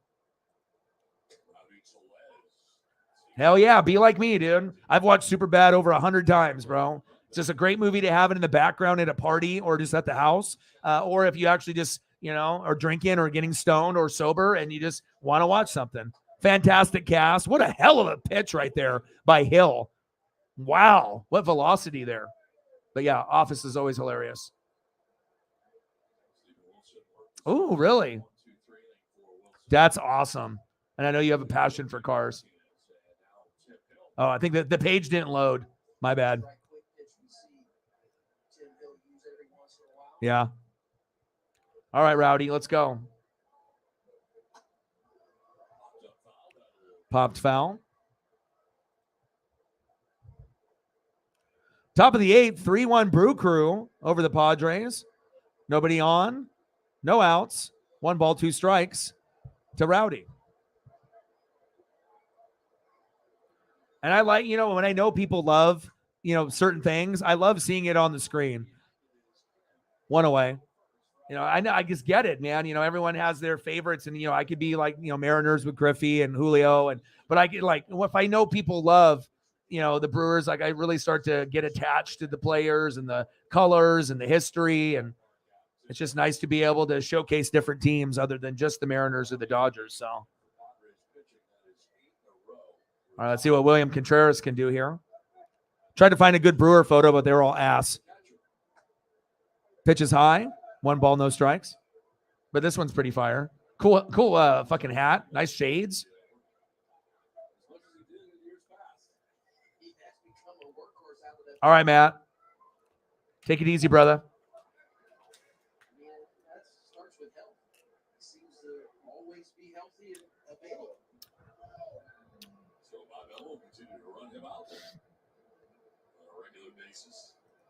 Hell yeah, be like me, dude. I've watched Superbad over 100 times, bro. It's just a great movie to have it in the background at a party or just at the house. Or if you actually just, are drinking or getting stoned or sober and you just want to watch something. Fantastic cast. What a hell of a pitch right there by Hill. Wow. What velocity there. But yeah, Office is always hilarious. Oh, really? That's awesome. And I know you have a passion for cars. Oh, I think that the page didn't load. My bad. Yeah. All right, Rowdy, let's go. Popped foul. Top of the eighth, 3-1 Brew Crew over the Padres. Nobody on. No outs. 1 ball, 2 strikes to Rowdy. And I like, when I know people love, certain things, I love seeing it on the screen. 1 away. I just get it, man. Everyone has their favorites, and I could be like, Mariners with Griffey and Julio, but I get like, if I know people love, the Brewers, like I really start to get attached to the players and the colors and the history, and it's just nice to be able to showcase different teams other than just the Mariners or the Dodgers. So, all right, let's see what William Contreras can do here. Tried to find a good Brewer photo, but they were all ass. Pitch is high. 1 ball, no strikes. But this one's pretty fire. Cool fucking hat. Nice shades. All right, Matt. Take it easy, brother.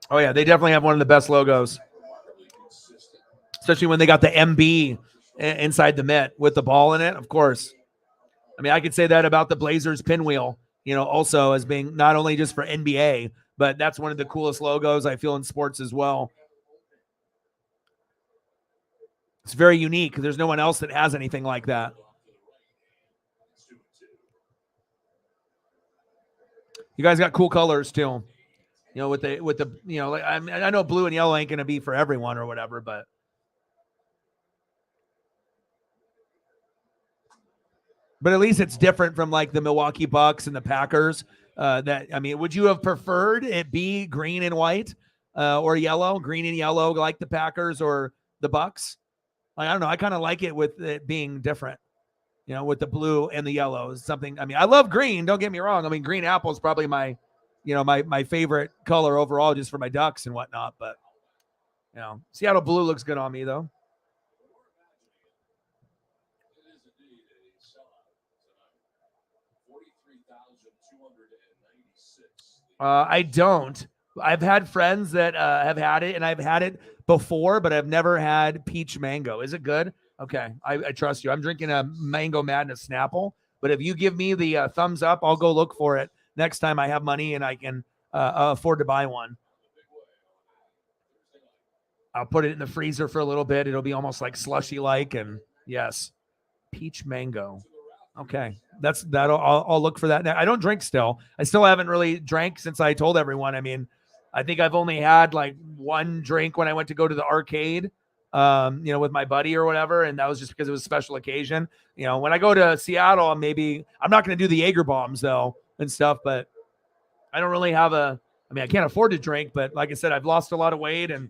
Oh, yeah, they definitely have one of the best logos. especially when they got the MB inside the mitt with the ball in it. Of course. I mean, I could say that about the Blazers pinwheel, also as being not only just for NBA, but that's one of the coolest logos I feel in sports as well. It's very unique. There's no one else that has anything like that. You guys got cool colors too. With the like, I know blue and yellow ain't gonna be for everyone or whatever, but at least it's different from like the Milwaukee Bucks and the Packers. Would you have preferred it be green and white or yellow, green and yellow, like the Packers or the Bucks? Like, I don't know. I kind of like it with it being different, with the blue and the yellow is something. I mean, I love green. Don't get me wrong. I mean, green apple is probably my favorite color overall, just for my ducks and whatnot. But, Seattle blue looks good on me though. I don't. I've had friends that have had it, and I've had it before, but I've never had peach mango. Is it good? Okay, I trust you. I'm drinking a Mango Madness Snapple, but if you give me the thumbs up, I'll go look for it next time I have money and I can afford to buy one. I'll put it in the freezer for a little bit. It'll be almost like slushy-like, and yes, peach mango. Okay, I'll look for that. Now, I don't drink still. I still haven't really drank since I told everyone. I mean, I think I've only had like one drink when I went to go to the arcade, with my buddy or whatever, and that was just because it was a special occasion. When I go to Seattle, I'm not going to do the Jaeger bombs though and stuff, but I don't really have I can't afford to drink, but like I said, I've lost a lot of weight and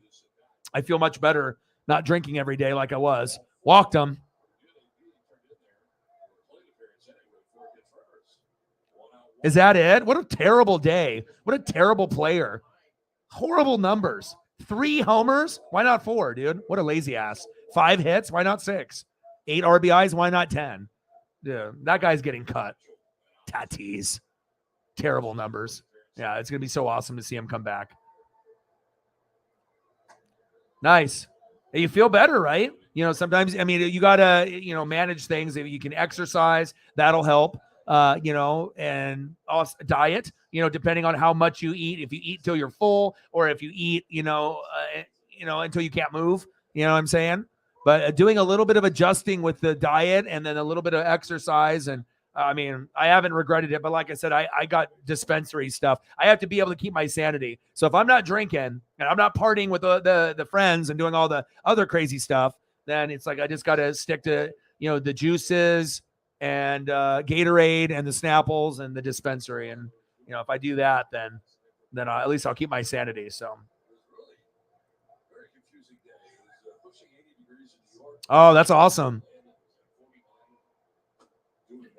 I feel much better not drinking every day like I was. Walked them. Is that it? What a terrible day. What a terrible player. Horrible numbers. 3 homers? Why not 4, dude? What a lazy ass. 5 hits? Why not 6? 8 RBIs? Why not 10? Dude, that guy's getting cut. Tatis. Terrible numbers. Yeah, it's going to be so awesome to see him come back. Nice. You feel better, right? Sometimes, you got to, manage things. If you can exercise, that'll help. And also diet, depending on how much you eat, if you eat till you're full or if you eat, until you can't move, what I'm saying? But doing a little bit of adjusting with the diet and then a little bit of exercise. And I haven't regretted it, but like I said, I got dispensary stuff. I have to be able to keep my sanity. So if I'm not drinking and I'm not partying with the friends and doing all the other crazy stuff, then it's like, I just got to stick to, the juices and Gatorade and the Snapples and the dispensary. And, if I do that, then at least I'll keep my sanity. So. Oh, that's awesome.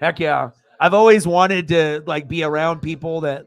Heck yeah. I've always wanted to be around people that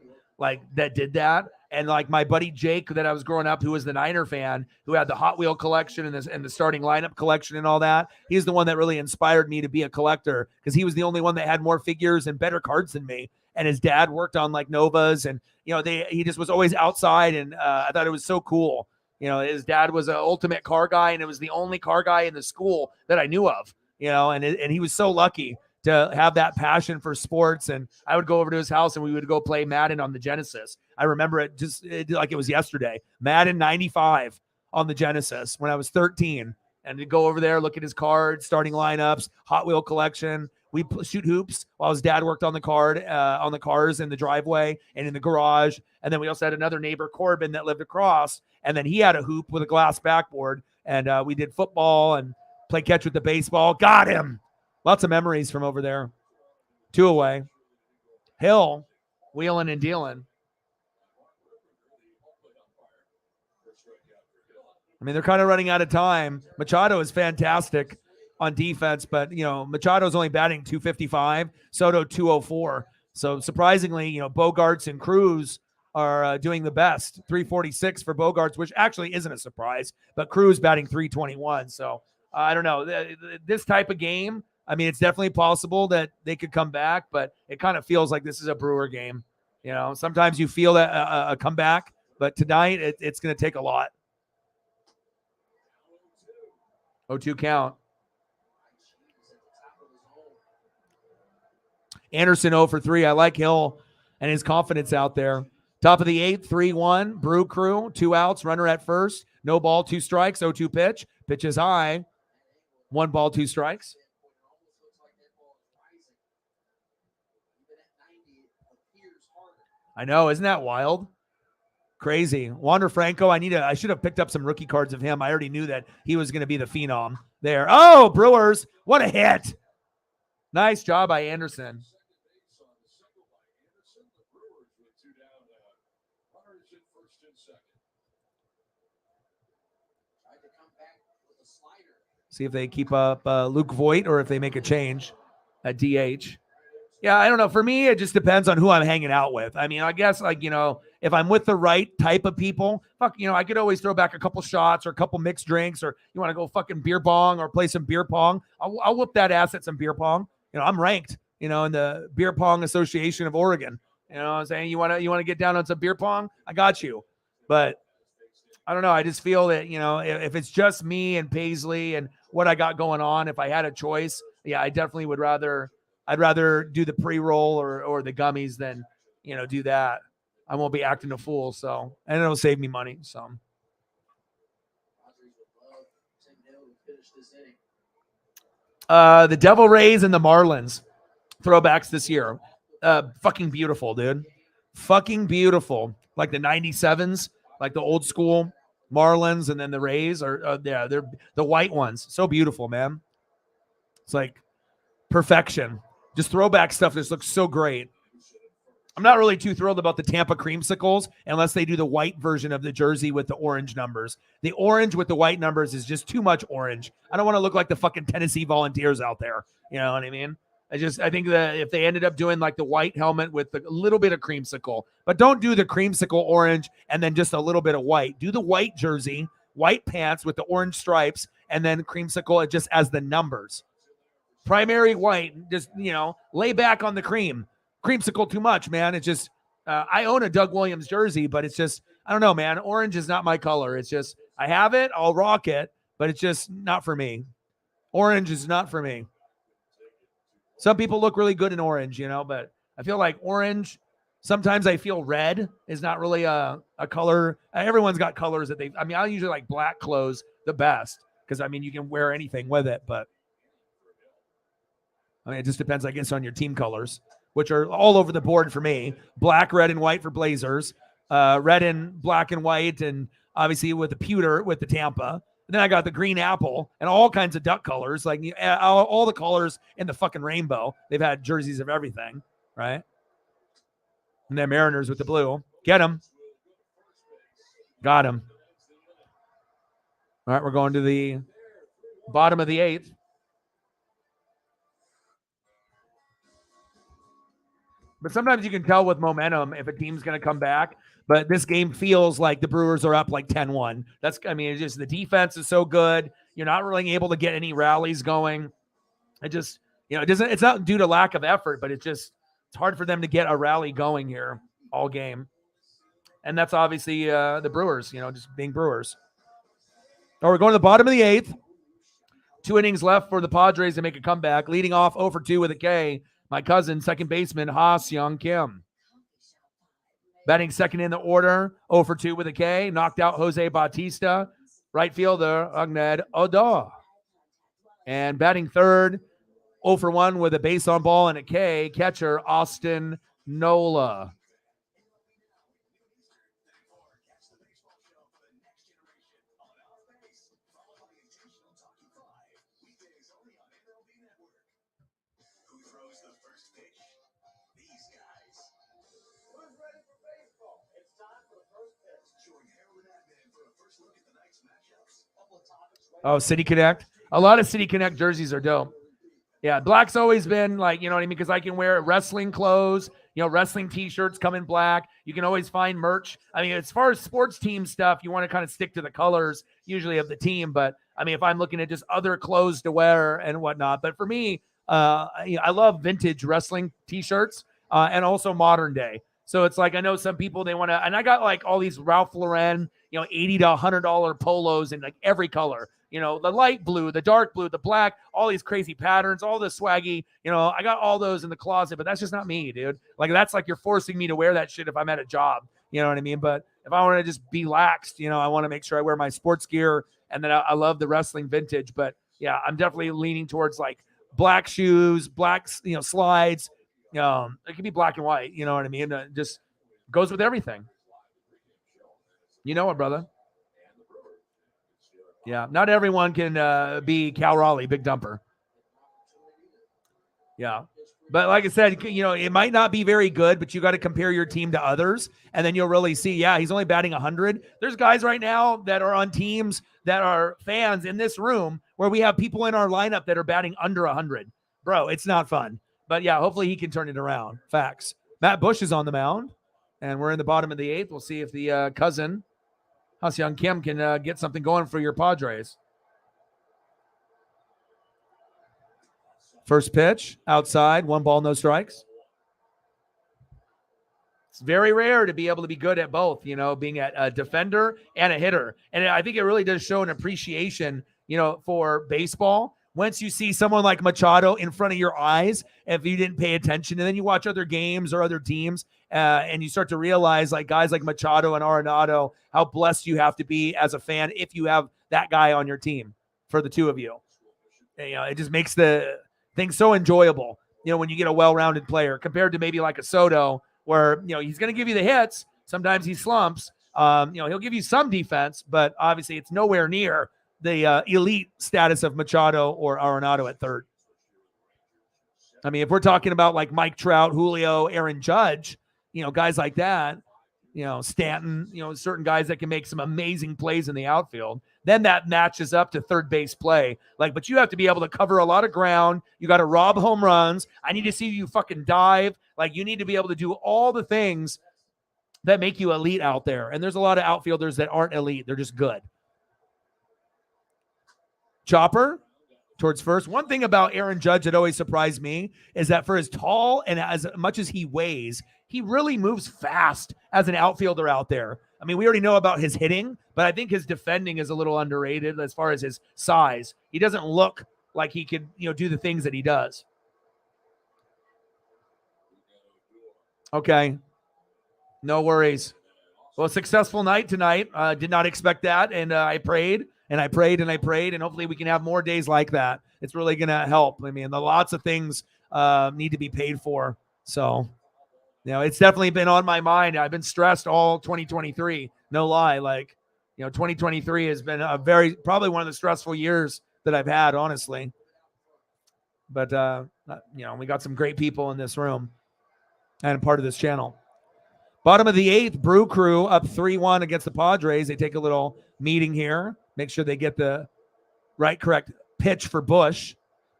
did that. And my buddy Jake that I was growing up, who was the Niner fan, who had the Hot Wheel collection and the starting lineup collection and all that. He's the one that really inspired me to be a collector because he was the only one that had more figures and better cards than me. And his dad worked on Novas, and he just was always outside. And I thought it was so cool. His dad was an ultimate car guy, and it was the only car guy in the school that I knew of. And he was so lucky to have that passion for sports. And I would go over to his house and we would go play Madden on the Genesis. I remember it like it was yesterday. Madden 95 on the Genesis when I was 13. And to go over there, look at his cards, starting lineups, Hot Wheel collection. We shoot hoops while his dad worked on the cars in the driveway and in the garage. And then we also had another neighbor, Corbin, that lived across. And then he had a hoop with a glass backboard. And we did football and play catch with the baseball. Got him. Lots of memories from over there. 2 away. Hill, wheeling and dealing. They're kind of running out of time. Machado is fantastic on defense, but, Machado's only batting .255, Soto .204. So surprisingly, Bogarts and Cruz are doing the best. .346 for Bogarts, which actually isn't a surprise, but Cruz batting .321. So I don't know. This type of game, it's definitely possible that they could come back, but it kind of feels like this is a Brewer game. Sometimes you feel that a comeback, but tonight it's going to take a lot. 0-2 count. Anderson 0 for 3. I like Hill and his confidence out there. Top of the 8th, 3-1. Brew Crew, 2 outs, runner at first. No ball, 2 strikes, 0-2 pitch. Pitch is high. 1 ball, 2 strikes. I know, isn't that wild? Crazy. Wander Franco, I should have picked up some rookie cards of him. I already knew that he was going to be the phenom there. Oh, Brewers, what a hit. Nice job by Anderson. See if they keep up Luke Voigt or if they make a change at DH. Yeah, I don't know. For me, it just depends on who I'm hanging out with. I mean, I guess, like, you know, if I'm with the right type of people, I could always throw back a couple shots or a couple mixed drinks, or you want to go fucking beer bong or play some beer pong. I'll whoop that ass at some beer pong. You know, I'm ranked, in the Beer Pong Association of Oregon. You know what I'm saying? You want to get down on some beer pong? I got you. But I don't know. I just feel that, if it's just me and Paisley and what I got going on, if I had a choice, yeah, I definitely would I'd rather do the pre-roll or the gummies than, do that. I won't be acting a fool. So, and it'll save me money. So. The Devil Rays and the Marlins throwbacks this year. Fucking beautiful, dude. Fucking beautiful. Like the 97s, like the old school Marlins, and then the Rays are, they're the white ones. So beautiful, man. It's like perfection. Just throwback stuff. This looks so great. I'm not really too thrilled about the Tampa creamsicles unless they do the white version of the jersey with the orange numbers. The orange with the white numbers is just too much orange. I don't want to look like the fucking Tennessee Volunteers out there. You know what I mean? I think that if they ended up doing like the white helmet with a little bit of creamsicle, but don't do the creamsicle orange and then just a little bit of white. Do the white jersey, white pants with the orange stripes, and then creamsicle just as the numbers. Primary white, just, lay back on the cream. Creamsicle too much, man. It's just, I own a Doug Williams jersey, but it's just, I don't know, man. Orange is not my color. It's just, I have it, I'll rock it, but it's just not for me. Orange is not for me. Some people look really good in orange, but I feel like orange, sometimes I feel red is not really a color. Everyone's got colors that I usually like black clothes the best because, you can wear anything with it, but it just depends, I guess, on your team colors, which are all over the board for me. Black, red, and white for Blazers. Red and black and white, and obviously with the pewter with the Tampa. And then I got the green apple and all kinds of duck colors, like all the colors in the fucking rainbow. They've had jerseys of everything, right? And then Mariners with the blue. Get him. Got him. All right, we're going to the bottom of the 8th. But sometimes you can tell with momentum if a team's going to come back. But this game feels like the Brewers are up like 10-1. It's just the defense is so good. You're not really able to get any rallies going. It just, it's not due to lack of effort, but it's hard for them to get a rally going here all game. And that's obviously the Brewers, just being Brewers. All right, we're going to the bottom of the 8th. 2 innings left for the Padres to make a comeback. Leading off 0 for 2 with a K. My cousin, second baseman, Ha-Seong Kim. Batting second in the order, 0 for 2 with a K. Knocked out Jose Bautista. Right fielder, Agned Odo. And batting third, 0 for 1 with a base on ball and a K. Catcher, Austin Nola. Oh, City Connect. A lot of City Connect jerseys are dope. Yeah, black's always been like, you know what I mean? Because I can wear wrestling clothes, wrestling T-shirts come in black. You can always find merch. As far as sports team stuff, you want to kind of stick to the colors usually of the team. But, if I'm looking at just other clothes to wear and whatnot. But for me, I love vintage wrestling T-shirts and also modern day. So it's like, I know some people, they want to, and I got like all these Ralph Lauren, $80 to $100 polos in like every color. the light blue, the dark blue, the black, all these crazy patterns, all the swaggy, I got all those in the closet, but that's just not me, dude. Like, that's like you're forcing me to wear that shit if I'm at a job. You know what I mean? But if I want to just be laxed, I want to make sure I wear my sports gear, and then I love the wrestling vintage. But yeah, I'm definitely leaning towards like black shoes, black, slides. It could be black and white. You know what I mean? Just goes with everything. You know what, brother? Yeah, not everyone can be Cal Raleigh, big dumper. Yeah. But like I said, it might not be very good, but you got to compare your team to others, and then you'll really see, yeah, he's only batting 100. There's guys right now that are on teams that are fans in this room where we have people in our lineup that are batting under 100. Bro, it's not fun. But yeah, hopefully he can turn it around. Facts. Matt Bush is on the mound, and we're in the bottom of the 8th. We'll see if the cousin, Ha-Seong Kim, can get something going for your Padres. First pitch, outside, 1 ball, no strikes. It's very rare to be able to be good at both, being a defender and a hitter. And I think it really does show an appreciation, for baseball. Once you see someone like Machado in front of your eyes, if you didn't pay attention, and then you watch other games or other teams, and you start to realize, like guys like Machado and Arenado, how blessed you have to be as a fan if you have that guy on your team for the two of you. It just makes the thing so enjoyable, when you get a well-rounded player compared to maybe like a Soto where, he's going to give you the hits. Sometimes he slumps. He'll give you some defense, but obviously it's nowhere near the elite status of Machado or Arenado at third. I mean, if we're talking about like Mike Trout, Julio, Aaron Judge, guys like that, Stanton, certain guys that can make some amazing plays in the outfield, then that matches up to third base play. But you have to be able to cover a lot of ground. You got to rob home runs. I need to see you fucking dive. You need to be able to do all the things that make you elite out there. And there's a lot of outfielders that aren't elite. They're just good. Chopper towards first. One thing about Aaron Judge that always surprised me is that for as tall and as much as he weighs, he really moves fast as an outfielder out there. I mean, we already know about his hitting, but I think his defending is a little underrated as far as his size. He doesn't look like he could, do the things that he does. Okay. No worries. Well, successful night tonight. Did not expect that. And I prayed and I prayed and I prayed. And hopefully we can have more days like that. It's really going to help. I mean, lots of things need to be paid for. So, it's definitely been on my mind. I've been stressed all 2023. No lie. 2023 has been probably one of the stressful years that I've had, honestly. But, we got some great people in this room and part of this channel. Bottom of the 8th, Brew Crew up 3-1 against the Padres. They take a little meeting here. Make sure they get the correct pitch for Bush.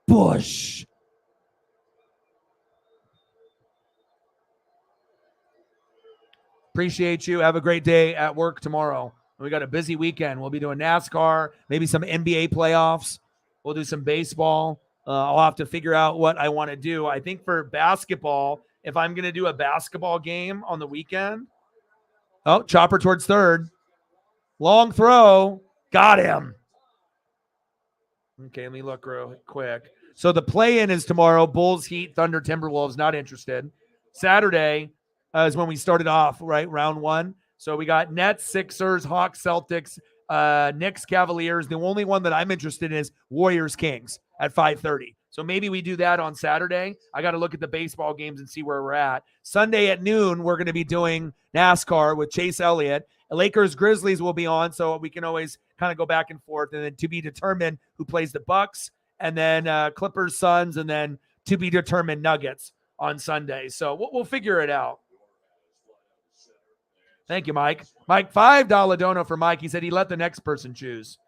Bush. Appreciate you. Have a great day at work tomorrow. We got a busy weekend. We'll be doing NASCAR, maybe some NBA playoffs. We'll do some baseball. I'll have to figure out what I want to do. I think for basketball, if I'm going to do a basketball game on the weekend. Oh, chopper towards third. Long throw. Got him. Okay, let me look real quick. So the play-in is tomorrow. Bulls, Heat, Thunder, Timberwolves. Not interested. Saturday is when we started off, right? Round 1. So we got Nets, Sixers, Hawks, Celtics, Knicks, Cavaliers. The only one that I'm interested in is Warriors, Kings at 5:30. So maybe we do that on Saturday. I got to look at the baseball games and see where we're at. Sunday at noon, we're going to be doing NASCAR with Chase Elliott. Lakers, Grizzlies will be on, so we can always kind of go back and forth. And then to be determined who plays the Bucks, and then Clippers, Suns, and then to be determined Nuggets on Sunday. So we'll figure it out. Thank you, Mike. Mike, $5 dono for Mike. He said he let the next person choose.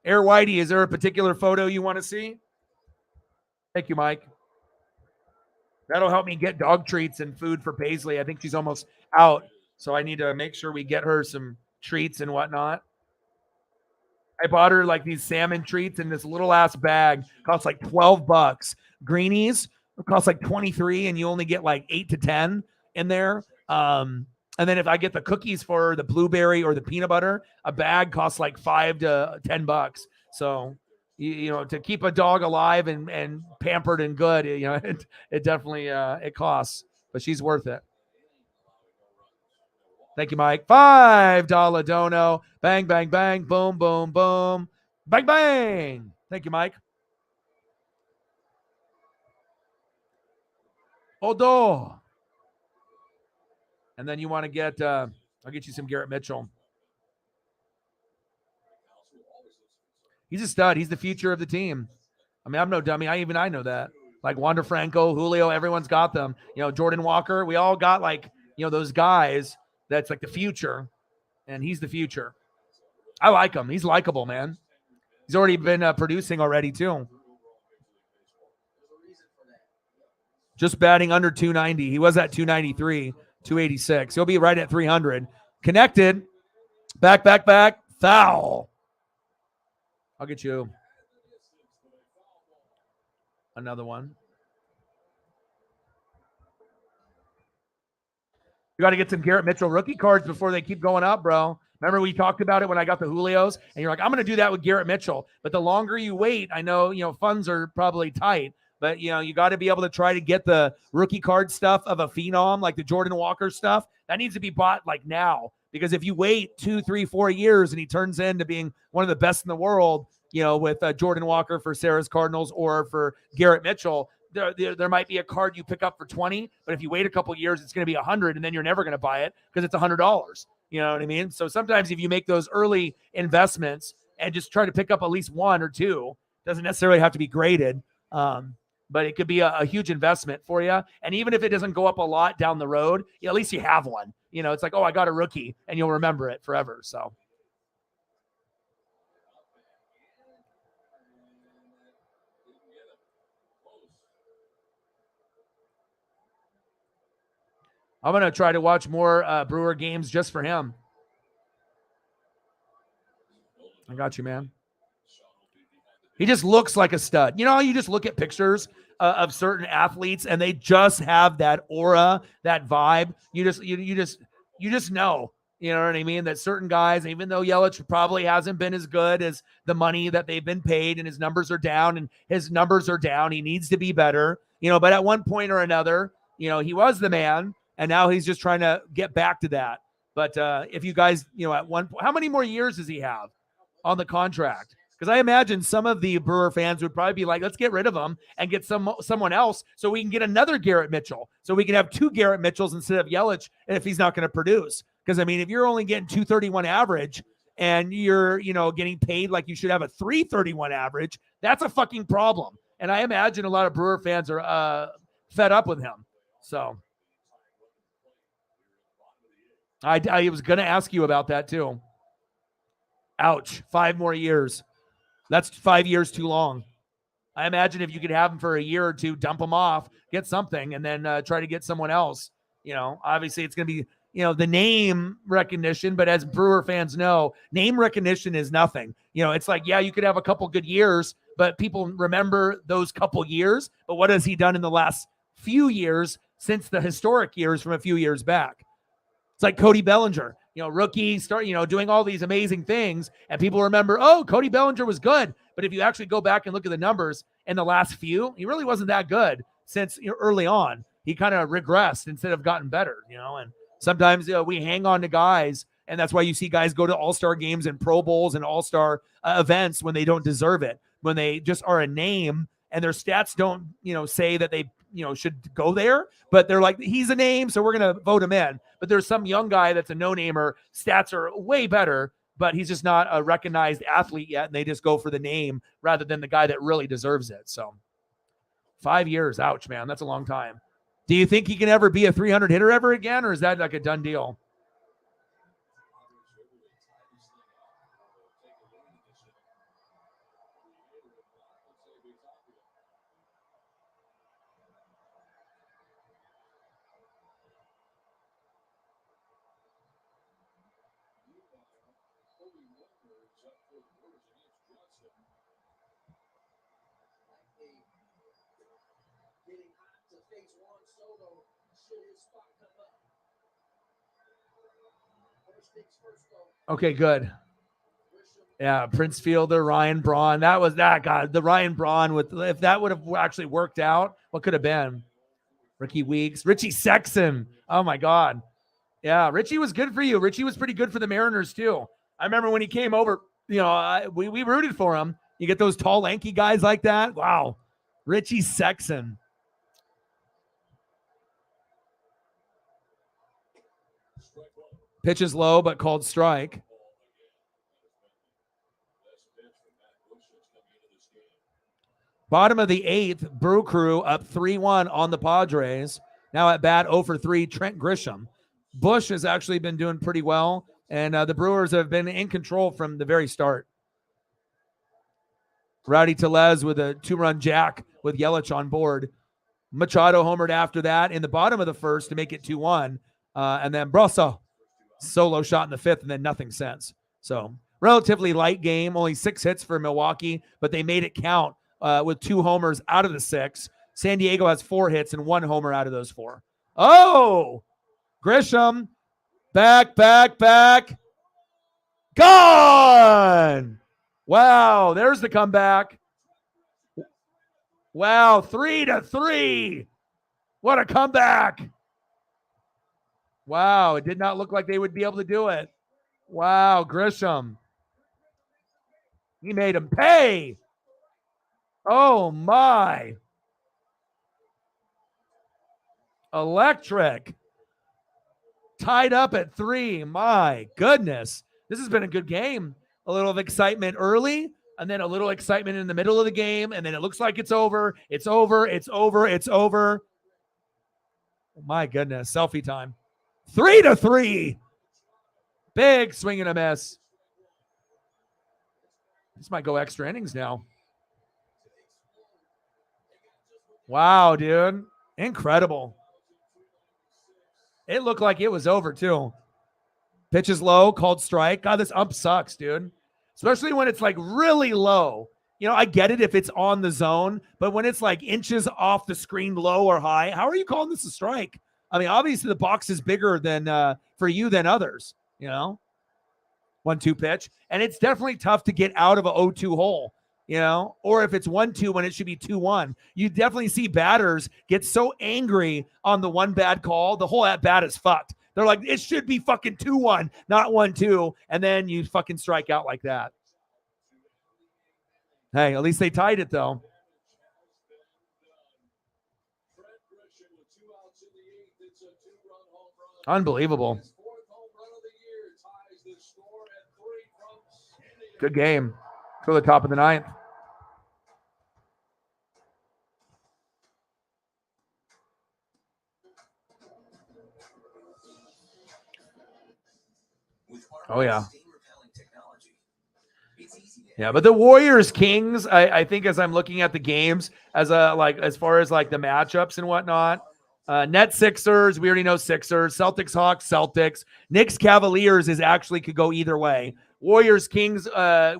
Air Whitey, is there a particular photo you want to see? Thank you, Mike. That'll help me get dog treats and food for Paisley. I think she's almost out, so I need to make sure we get her some treats and whatnot. I bought her these salmon treats in this little ass bag. Costs $12. Greenies cost $23, and you only get 8 to 10 in there. And then if I get the cookies for the blueberry or the peanut butter, a bag costs $5 to $10. So, to keep a dog alive and pampered and good, it definitely it costs, but she's worth it. Thank you, Mike. $5 dono. Bang, bang, bang. Boom, boom, boom. Bang, bang. Thank you, Mike. Odo. And then you want to get, I'll get you some Garrett Mitchell. He's a stud. He's the future of the team. I mean, I'm no dummy. I know that. Like Wander Franco, Julio, everyone's got them. Jordan Walker. We all got those guys that's like the future, and he's the future. I like him. He's likable, man. He's already been producing already too. Just batting under 290. He was at 293, 286. He'll be right at 300. Connected. Back. Foul. I'll get you another one. You got to get some Garrett Mitchell rookie cards before they keep going up, bro. Remember we talked about it when I got the Julios, and you're like, I'm going to do that with Garrett Mitchell. But the longer you wait, I know, funds are probably tight, but, you got to be able to try to get the rookie card stuff of a phenom, like the Jordan Walker stuff. That needs to be bought like now, because if you wait 2, 3, 4 years and he turns into being one of the best in the world, with Jordan Walker for Sarah's Cardinals or for Garrett Mitchell, there might be a card you pick up for 20, but if you wait a couple years, it's going to be 100, and then you're never going to buy it because it's $100. You know what I mean? So sometimes if you make those early investments and just try to pick up at least 1 or 2, doesn't necessarily have to be graded, but it could be a huge investment for you. And even if it doesn't go up a lot down the road, at least you have one. It's like, oh, I got a rookie, and you'll remember it forever. So. I'm going to try to watch more Brewer games just for him. I got you, man. He just looks like a stud. You just look at pictures of certain athletes and they just have that aura, that vibe. You just know, you know what I mean? That certain guys, even though Yelich probably hasn't been as good as the money that they've been paid and his numbers are down, he needs to be better, but at one point or another, he was the man. And now he's just trying to get back to that. But if you guys, at one point, how many more years does he have on the contract? Because I imagine some of the Brewer fans would probably be like, let's get rid of him and get someone else so we can get another Garrett Mitchell. So we can have 2 Garrett Mitchells instead of Yelich if he's not going to produce. Because, I mean, if you're only getting 231 average and you're, getting paid like you should have a 331 average, that's a fucking problem. And I imagine a lot of Brewer fans are fed up with him. So. I was going to ask you about that too. Ouch. 5 more years. That's 5 years too long. I imagine if you could have him for a year or 2, dump him off, get something, and then try to get someone else. Obviously it's going to be, the name recognition, but as Brewer fans know, name recognition is nothing. It's like, yeah, you could have a couple good years, but people remember those couple years. But what has he done in the last few years since the historic years from a few years back? It's like Cody Bellinger, rookie, doing all these amazing things. And people remember, oh, Cody Bellinger was good. But if you actually go back and look at the numbers in the last few, he really wasn't that good since early on. He kind of regressed instead of gotten better, and sometimes we hang on to guys. And that's why you see guys go to all-star games and Pro Bowls and all-star events when they don't deserve it, when they just are a name and their stats don't, say that they, should go there, but they're like, he's a name, so we're going to vote him in. But there's some young guy that's a no-namer, stats are way better, but he's just not a recognized athlete yet, and they just go for the name rather than the guy that really deserves it. So 5 years, ouch, man, that's a long time. Do you think he can ever be a 300 hitter ever again, or is that like a done deal? Okay, good. Yeah, Prince Fielder, Ryan Braun. That was that guy. The Ryan Braun with if that would have actually worked out, what could have been? Ricky Weeks, Richie Sexton. Oh my God. Yeah, Richie was good for you. Richie was pretty good for the Mariners too. I remember when he came over, we rooted for him. You get those tall, lanky guys like that. Wow. Richie Sexton. Pitches low, but called strike. Bottom of the 8th, Brew Crew up 3-1 on the Padres. Now at bat 0 for 3, Trent Grisham. Bush has actually been doing pretty well, and the Brewers have been in control from the very start. Rowdy Tellez with a 2-run jack with Yelich on board. Machado homered after that in the bottom of the first to make it 2-1. And then Brosso, solo shot in the 5th, and then nothing since. So relatively light game, only 6 hits for Milwaukee, but they made it count with 2 homers out of the 6. San Diego has 4 hits and 1 homer out of those 4. Oh, Grisham, back. Gone. Wow, there's the comeback. Wow, 3-3. What a comeback. Wow, it did not look like they would be able to do it. Wow, Grisham. He made him pay. Oh, my. Electric. Tied up at 3. My goodness. This has been a good game. A little of excitement early, and then a little excitement in the middle of the game, and then it looks like it's over. It's over. My goodness. Selfie time. 3-3. Big swing and a miss. This might go extra innings now. Wow, dude. Incredible. It looked like it was over, too. Pitches low, called strike. God, this ump sucks, dude. Especially when it's like really low. I get it if it's on the zone, but when it's like inches off the screen, low or high, how are you calling this a strike? I mean, obviously the box is bigger than for you than others, 1-2 pitch. And it's definitely tough to get out of a 0-2 hole, or if it's 1-2 when it should be 2-1. You definitely see batters get so angry on the one bad call, the whole at bat is fucked. They're like, it should be fucking 2-1, not 1-2. And then you fucking strike out like that. Hey, at least they tied it, though. Unbelievable. Good game. To the top of the 9th. Oh, yeah. Yeah, but the Warriors Kings, I think as I'm looking at the games as far as like the matchups and whatnot, Nets Sixers, we already know Sixers, Celtics Hawks, Celtics, Knicks Cavaliers could go either way. Warriors Kings,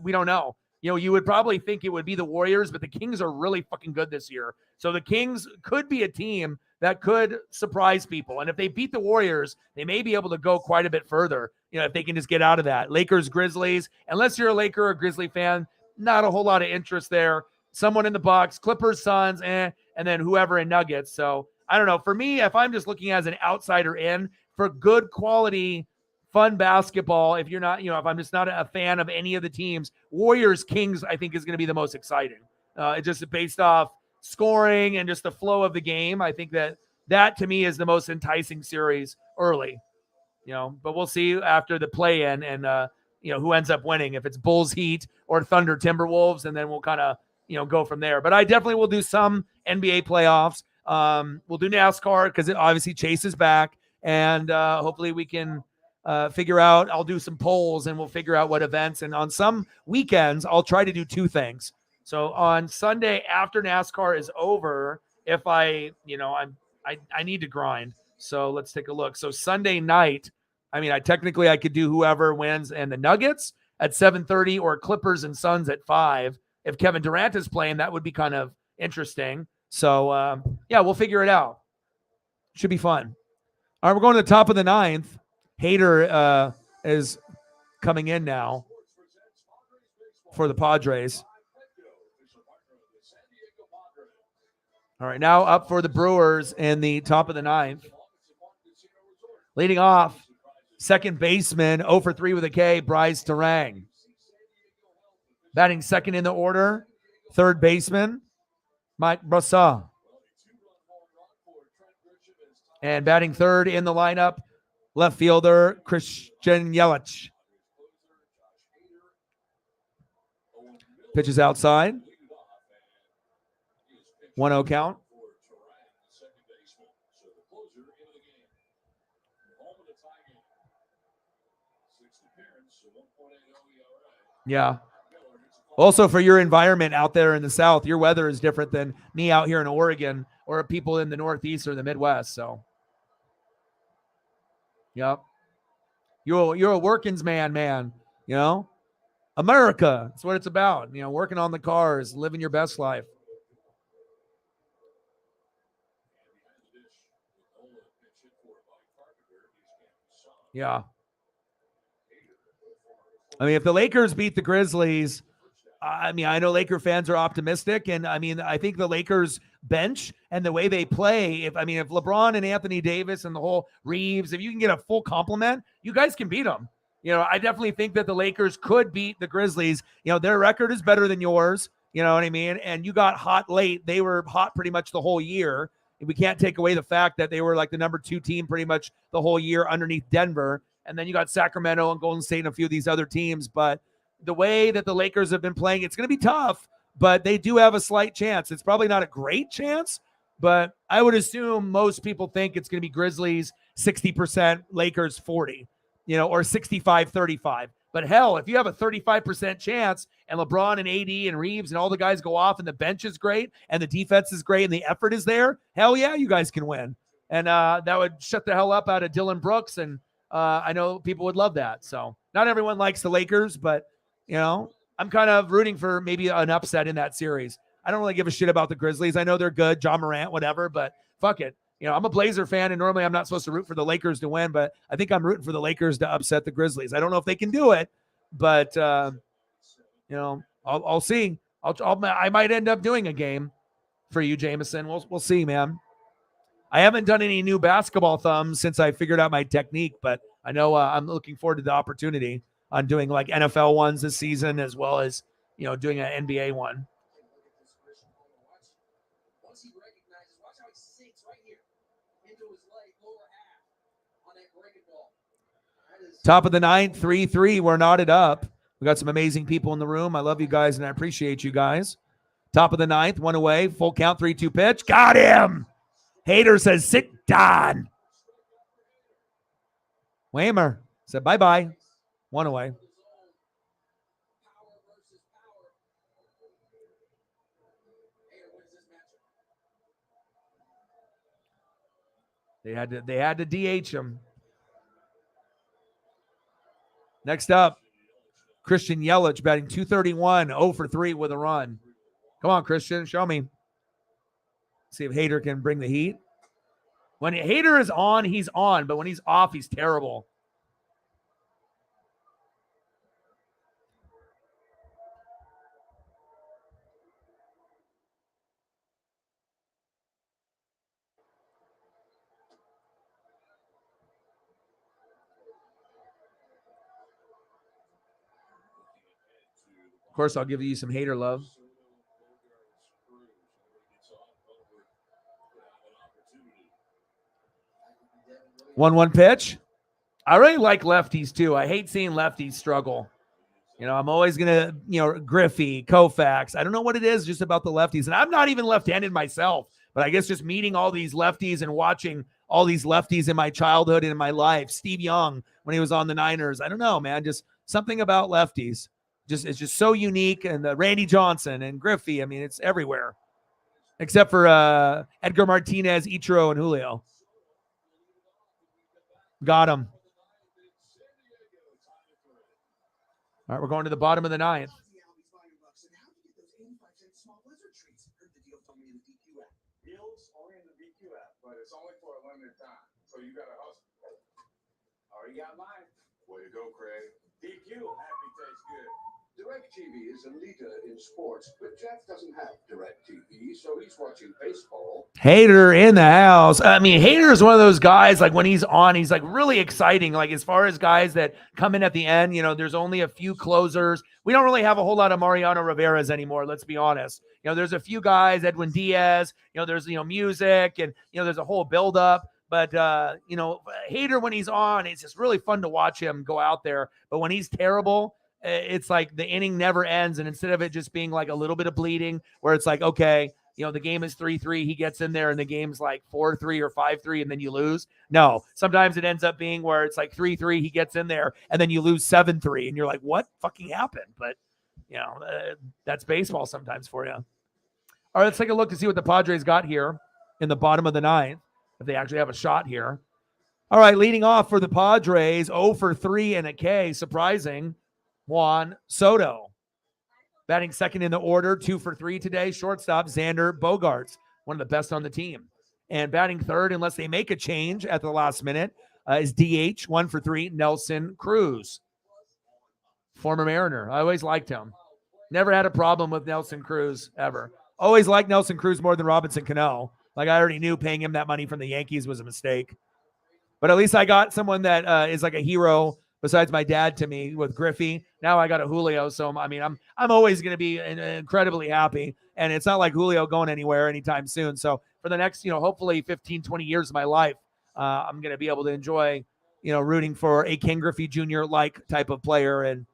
we don't know. You would probably think it would be the Warriors, but the Kings are really fucking good this year. So the Kings could be a team that could surprise people. And if they beat the Warriors, they may be able to go quite a bit further, if they can just get out of that. Lakers, Grizzlies, unless you're a Laker or Grizzly fan, not a whole lot of interest there. Someone in the Bucks, Clippers, Suns, and then whoever in Nuggets. So I don't know. For me, if I'm just looking as an outsider in for good quality, fun basketball, if you're not, if I'm just not a fan of any of the teams, Warriors, Kings, I think is going to be the most exciting. It's just based off scoring and just the flow of the game. I think that to me is the most enticing series early, but we'll see after the play-in and, who ends up winning, if it's Bulls, Heat, or Thunder, Timberwolves, and then we'll kind of, go from there. But I definitely will do some NBA playoffs. We'll do NASCAR because it obviously Chase is back, and hopefully we can figure out. I'll do some polls and we'll figure out what events. And on some weekends, I'll try to do 2 things. So on Sunday after NASCAR is over, if I need to grind. So let's take a look. So Sunday night, I could do whoever wins and the Nuggets at 7:30 or Clippers and Suns at 5. If Kevin Durant is playing, that would be kind of interesting. So, we'll figure it out. Should be fun. All right, we're going to the top of the 9th. Hader is coming in now. for the Padres. All right, now up for the Brewers in the top of the ninth. Leading off, second baseman, 0 for 3 with a K, Bryce Terang. Batting second in the order, third baseman, Mike Brosseau. And batting third in the lineup, left fielder, Christian Yelich. Pitches outside. 1-0 count. Yeah. Also, for your environment out there in the South, your weather is different than me out here in Oregon or people in the Northeast or the Midwest. So, yep. You're a working's man, you know? America, that's what it's about. You know, working on the cars, living your best life. Yeah. I mean, if the Lakers beat the Grizzlies, I mean, I know Laker fans are optimistic, and I mean, I think the Lakers bench and the way they play, if LeBron and Anthony Davis and the whole Reeves, if you can get a full complement, you guys can beat them. You know, I definitely think that the Lakers could beat the Grizzlies. You know, their record is better than yours. You know what I mean? And you got hot late. They were hot pretty much the whole year. And we can't take away the fact that they were like the number 2 team pretty much the whole year underneath Denver. And then you got Sacramento and Golden State and a few of these other teams. But the way that the Lakers have been playing, it's going to be tough, but they do have a slight chance. It's probably not a great chance, but I would assume most people think it's going to be Grizzlies 60%, Lakers 40, you know, or 65-35. But hell, if you have a 35% chance and LeBron and AD and Reeves and all the guys go off and the bench is great and the defense is great and the effort is there, hell yeah, you guys can win. And that would shut the hell up out of Dylan Brooks. And I know people would love that. So not everyone likes the Lakers, but you know, I'm kind of rooting for maybe an upset in that series. I don't really give a shit about the Grizzlies. I know they're good, John Morant, whatever, but fuck it. You know, I'm a Blazer fan, and normally I'm not supposed to root for the Lakers to win, but I think I'm rooting for the Lakers to upset the Grizzlies. I don't know if they can do it, but, you know, I'll see. I might end up doing a game for you, Jameson. We'll see, man. I haven't done any new basketball thumbs since I figured out my technique, but I know I'm looking forward to the opportunity on doing like NFL ones this season, as well as, you know, doing an NBA one. Once he recognizes, watch how he sinks right here into his leg, lower half on that breaking ball. Top of the ninth, 3-3. We're knotted up. We got some amazing people in the room. I love you guys, and I appreciate you guys. Top of the ninth, 1 away, full count, 3-2 pitch. Got him. Hater says, sit down. Waymer said, bye-bye. 1 away. They had to DH him. Next up, Christian Yelich batting .231, 0 for 3 with a run. Come on, Christian, show me. See if Hader can bring the heat. When Hader is on, he's on, but when he's off, he's terrible. Of course, I'll give you some Hader love. 1-1 pitch. I really like lefties too. I hate seeing lefties struggle. You know, I'm always going to, you know, Griffey, Koufax. I don't know what it is just about the lefties. And I'm not even left-handed myself, but I guess just meeting all these lefties and watching all these lefties in my childhood and in my life. Steve Young, when he was on the Niners. I don't know, man. Just something about lefties. It's just so unique. And Randy Johnson and Griffey. I mean, it's everywhere. Except for Edgar Martinez, Ichiro, and Julio. Got him. All right, we're going to the bottom of the ninth. Deals only in the BQ app, but it's only for a limited time. So you got to hustle. Already got mine. Way to go, Craig. DQ, happy tastes good. Do DirecTV is a leader in sports, but Jeff doesn't have DirecTV, so he's watching baseball. Hater in the house. I mean, Hater is one of those guys, like when he's on, he's like really exciting. Like as far as guys that come in at the end, you know, there's only a few closers. We don't really have a whole lot of Mariano Rivera's anymore, let's be honest. You know, there's a few guys, Edwin Diaz, you know, there's, you know, music and, you know, there's a whole buildup. But, you know, Hater, when he's on, it's just really fun to watch him go out there. But when he's terrible, it's like the inning never ends. And instead of it just being like a little bit of bleeding where it's like, okay, you know, the game is 3-3, he gets in there and the game's like 4-3 or 5-3 and then you lose. No, sometimes it ends up being where it's like 3-3, he gets in there and then you lose 7-3 and you're like, what fucking happened? But, you know, that's baseball sometimes for you. All right, let's take a look to see what the Padres got here in the bottom of the ninth, if they actually have a shot here. All right, leading off for the Padres, 0 for 3 and a K, surprising, Juan Soto. Batting second in the order, 2 for 3 today. Shortstop, Xander Bogaerts, one of the best on the team. And batting third, unless they make a change at the last minute, is DH, 1 for 3, Nelson Cruz. Former Mariner. I always liked him. Never had a problem with Nelson Cruz, ever. Always liked Nelson Cruz more than Robinson Cano. Like I already knew paying him that money from the Yankees was a mistake. But at least I got someone that is like a hero besides my dad to me with Griffey. Now I got a Julio. So, I mean, I'm always going to be incredibly happy. And it's not like Julio going anywhere anytime soon. So for the next, you know, hopefully 15, 20 years of my life, I'm going to be able to enjoy, you know, rooting for a Ken Griffey Jr. like type of player. And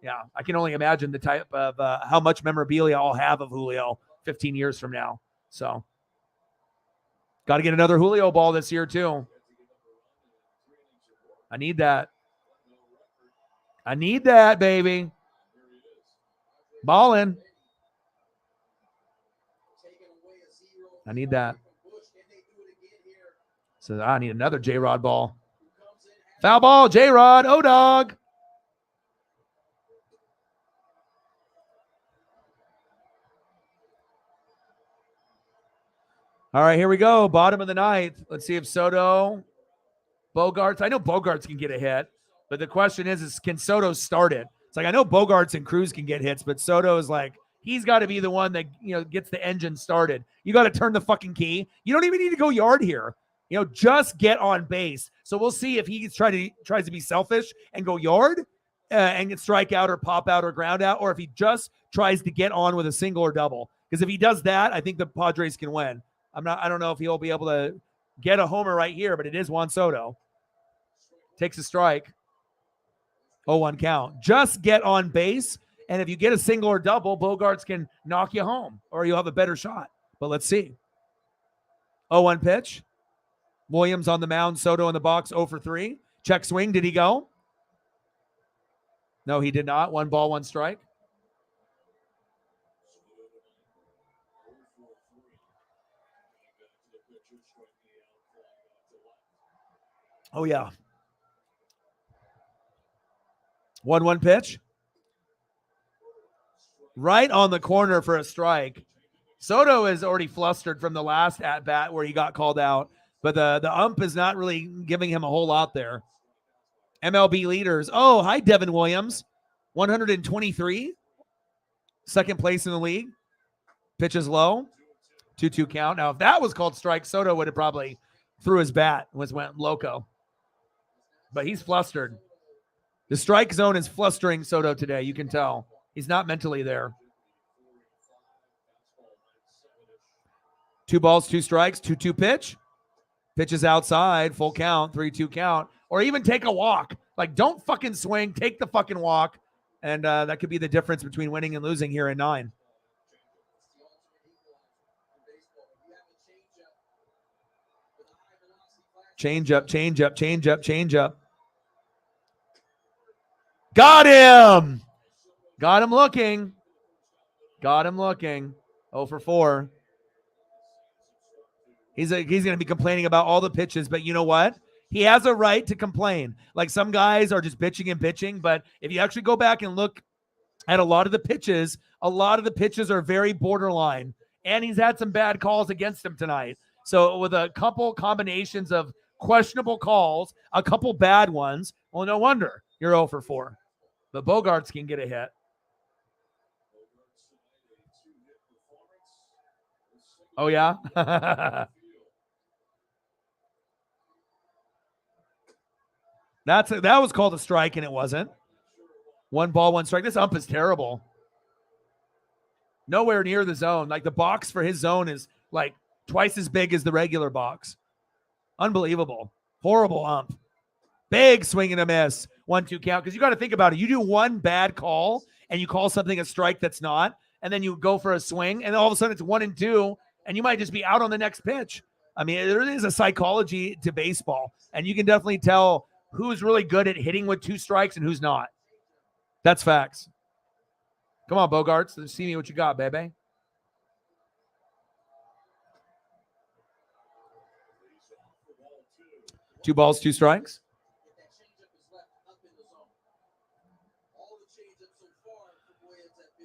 yeah, I can only imagine the type of how much memorabilia I'll have of Julio 15 years from now. So got to get another Julio ball this year too. I need that. I need that, baby. Ballin'. I need that. So I need another J-Rod ball. Foul ball, J-Rod. Oh, dog. All right, here we go. Bottom of the ninth. Let's see if Soto, Bogaerts. I know Bogaerts can get a hit, but the question is can Soto start it? It's like I know Bogaerts and Cruz can get hits, but Soto is like, he's got to be the one that, you know, gets the engine started. You got to turn the fucking key. You don't even need to go yard here. You know, just get on base. So we'll see if he tries to be selfish and go yard and get strike out or pop out or ground out, or if he just tries to get on with a single or double. Because if he does that, I think the Padres can win. I don't know if he'll be able to get a homer right here, but it is Juan Soto. Takes a strike. 0-1 count. Just get on base. And if you get a single or double, Bogaerts can knock you home or you'll have a better shot. But let's see. 0-1 pitch. Williams on the mound. Soto in the box. 0 for 3. Check swing. Did he go? No, he did not. 1 ball, 1 strike. Oh, yeah. 1-1 pitch. Right on the corner for a strike. Soto is already flustered from the last at-bat where he got called out, but the ump is not really giving him a whole lot there. MLB leaders. Oh, hi, Devin Williams. 123. Second place in the league. Pitches low. 2-2 count. Now, if that was called strike, Soto would have probably threw his bat and went loco. But he's flustered. The strike zone is flustering Soto today. You can tell. He's not mentally there. 2 balls, 2 strikes, 2-2 pitch. Pitches outside, full count, 3-2 count. Or even take a walk. Like, don't fucking swing. Take the fucking walk. And that could be the difference between winning and losing here in 9. Change up. Got him. Got him looking. 0 for 4. He's going to be complaining about all the pitches, but you know what? He has a right to complain. Like some guys are just bitching, but if you actually go back and look at a lot of the pitches are very borderline, and he's had some bad calls against him tonight. So with a couple combinations of questionable calls, a couple bad ones, well, no wonder you're 0 for 4. But Bogaerts can get a hit. Oh, yeah? That was called a strike, and it wasn't. 1 ball, 1 strike. This ump is terrible. Nowhere near the zone. Like, the box for his zone is like twice as big as the regular box. Unbelievable. Horrible ump. Big swing and a miss. 1-2 count. Because you got to think about it. You do one bad call, and you call something a strike that's not, and then you go for a swing, and all of a sudden it's 1-2, and you might just be out on the next pitch. I mean, there is a psychology to baseball, and you can definitely tell who's really good at hitting with 2 strikes and who's not. That's facts. Come on, Bogarts. Let's see me what you got, baby. Two balls, 2 strikes.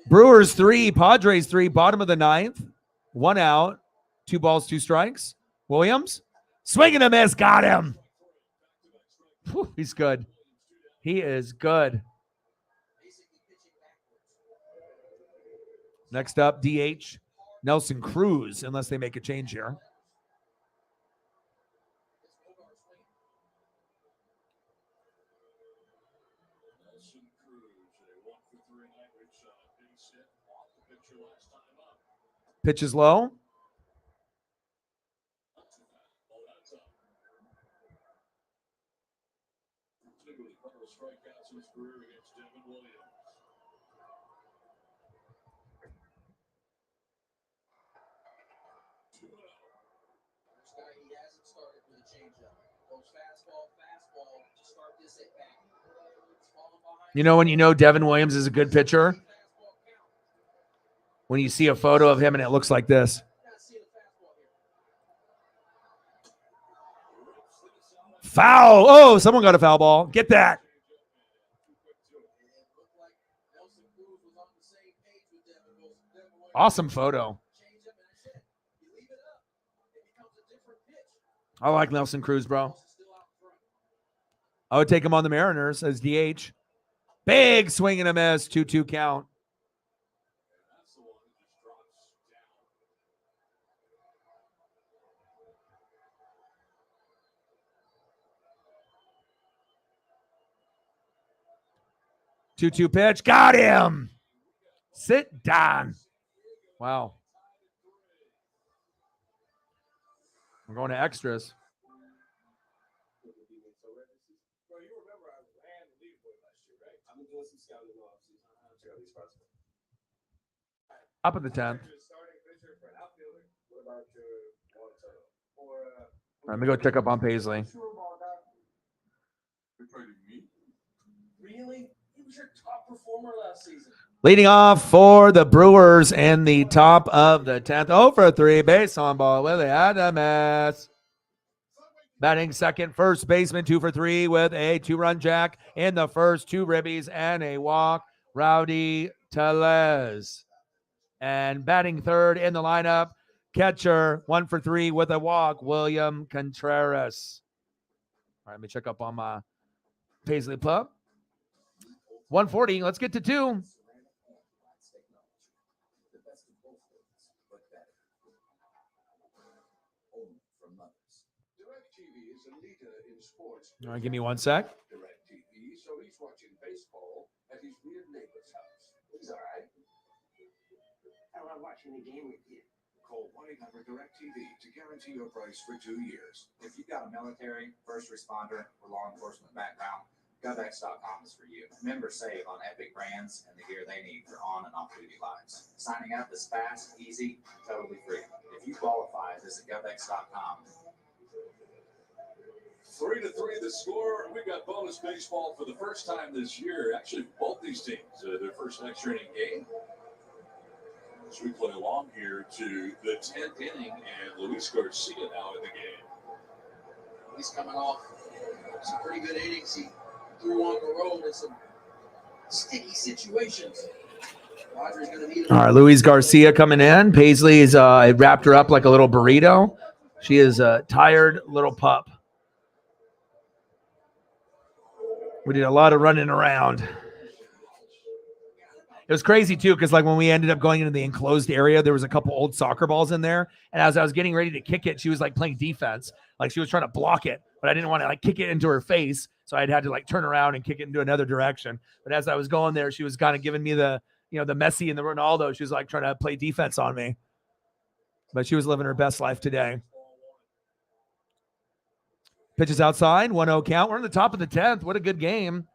Brewers 3, Padres 3, bottom of the 9th. 1 out, 2 balls, 2 strikes. Williams, swing and a miss, got him. Whew, he's good. He is good. Next up, DH, Nelson Cruz, unless they make a change here. Pitch is low. You know when you know Devin Williams is a good pitcher? When you see a photo of him and it looks like this. Foul. Oh, someone got a foul ball. Get that. Awesome photo. I like Nelson Cruz, bro. I would take him on the Mariners as DH. Big swing and a miss. 2-2 count. Two pitch. Got him. Sit down. Wow. We're going to extras. Up at the 10th. Let me go check up on Paisley. Really? He was your top performer last season. Leading off for the Brewers in the top of the 10th. 0-for-3 base on ball. Willie Adames. Batting second, first baseman, 2-for-3 with a 2-run jack in the first, 2 ribbies and a walk. Rowdy Tellez. And batting third in the lineup, catcher, 1-for-3 with a walk, William Contreras. All right, let me check up on my Paisley pup. 140. Let's get to 2. All right, give me 1 sec. DirecTV, so he's watching baseball at his weird neighbor's house. He's all right. I love watching the game with you. Call 1-800-DIRECTV to guarantee your price for 2 years. If you've got a military, first responder, or law enforcement background, GovX.com is for you. Members save on epic brands and the gear they need for on and off duty lives. Signing up is fast, easy, and totally free. If you qualify, visit GovX.com. 3-3 the score. We've got bonus baseball for the first time this year. Actually, both these teams, their first extra inning game. As we play along here to the 10th inning, and Luis Garcia now in the game. He's coming off some pretty good innings. He threw on the road in some sticky situations. Roger's going to need All right, Luis Garcia coming in. Paisley is wrapped her up like a little burrito. She is a tired little pup. We did a lot of running around. It was crazy too, because like when we ended up going into the enclosed area, there was a couple old soccer balls in there. And as I was getting ready to kick it, she was like playing defense. Like she was trying to block it, but I didn't want to like kick it into her face. So I'd had to like turn around and kick it into another direction. But as I was going there, she was kind of giving me the, the Messi and the Ronaldo. She was like trying to play defense on me. But she was living her best life today. Pitches outside, 1-0 count. We're in the top of the 10th. What a good game.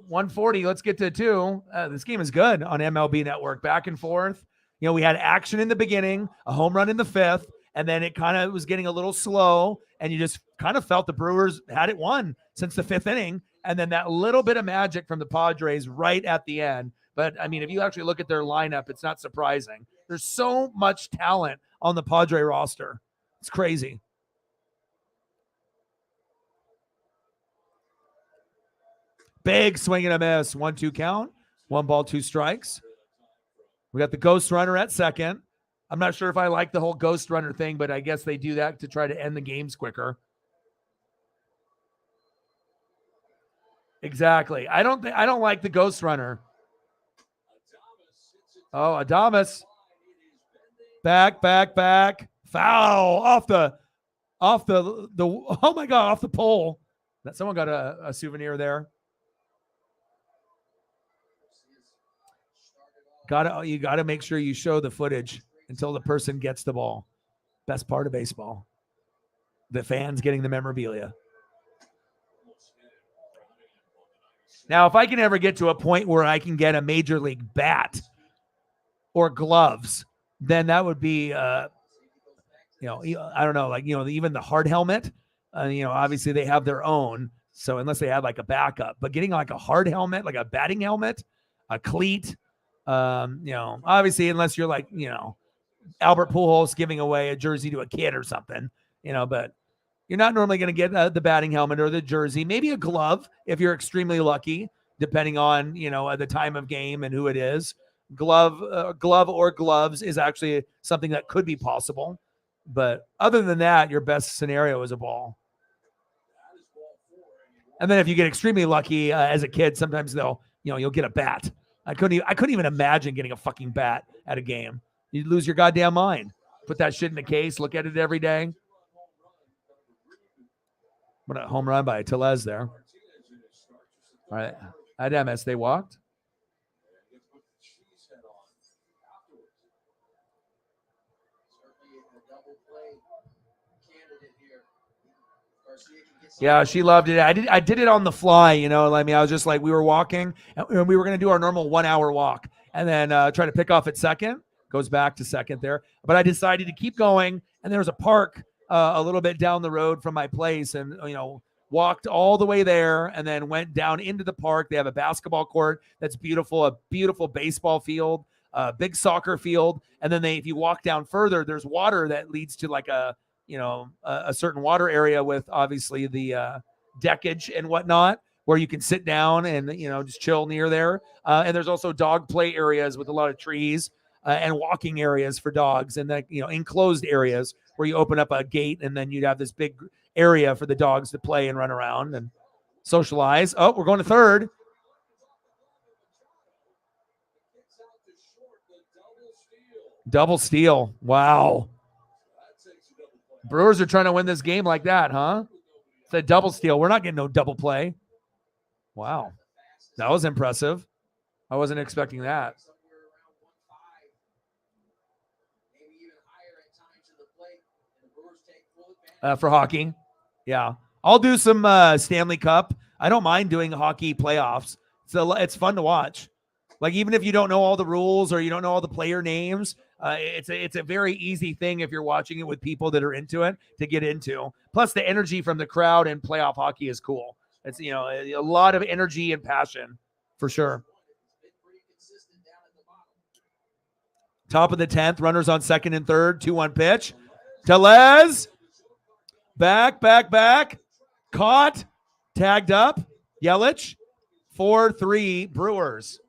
140. Let's get to 2. This game is good on MLB Network. Back and forth. We had action in the beginning, a home run in the 5th, and then it kind of was getting a little slow, and you just kind of felt the Brewers had it won since the 5th inning, and then that little bit of magic from the Padres right at the end. But, I mean, if you actually look at their lineup, it's not surprising. There's so much talent on the Padre roster. It's crazy. Big swing and a miss. 1-2 count. 1 ball, 2 strikes. We got the ghost runner at second. I'm not sure if I like the whole ghost runner thing, but I guess they do that to try to end the games quicker. Exactly. I don't like the ghost runner. Oh, Adames. Back. Foul off the oh my God, off the pole. That someone got a souvenir there. You gotta make sure you show the footage until the person gets the ball. Best part of baseball. The fans getting the memorabilia. Now, if I can ever get to a point where I can get a major league bat or gloves, then that would be I don't know, like, even the hard helmet, obviously they have their own. So unless they have like a backup, but getting like a hard helmet, like a batting helmet, a cleat, obviously unless you're like, Albert Pujols giving away a jersey to a kid or something, but you're not normally going to get the batting helmet or the jersey, maybe a glove if you're extremely lucky, depending on, the time of game and who it is. Glove or gloves is actually something that could be possible. But other than that, your best scenario is a ball. And then if you get extremely lucky as a kid, sometimes you'll get a bat. I couldn't even imagine getting a fucking bat at a game. You'd lose your goddamn mind. Put that shit in the case, look at it every day. What a home run by Tellez there. All right. Adames, they walked. Yeah, she loved it. I did it on the fly, I mean, I was just like, we were walking and we were going to do our normal 1 hour walk and then try to pick off at second. Goes back to second there. But I decided to keep going. And there was a park a little bit down the road from my place and, walked all the way there and then went down into the park. They have a basketball court that's beautiful, a beautiful baseball field, a big soccer field. And then if you walk down further, there's water that leads to like a certain water area with obviously the deckage and whatnot where you can sit down and, just chill near there. And there's also dog play areas with a lot of trees and walking areas for dogs and then, enclosed areas where you open up a gate and then you'd have this big area for the dogs to play and run around and socialize. Oh, we're going to third. Double steal. Wow. Brewers are trying to win this game like that, huh? It's a double steal. We're not getting no double play. Wow. That was impressive. I wasn't expecting that. For hockey. Yeah. I'll do some Stanley Cup. I don't mind doing hockey playoffs. It's fun to watch. Like, even if you don't know all the rules or you don't know all the player names, it's a very easy thing if you're watching it with people that are into it to get into. Plus, the energy from the crowd in playoff hockey is cool. It's, a lot of energy and passion for sure. Top of the 10th, runners on second and third, 2-1 pitch. Tellez. Back. Caught. Tagged up. Yelich. 4-3 Brewers.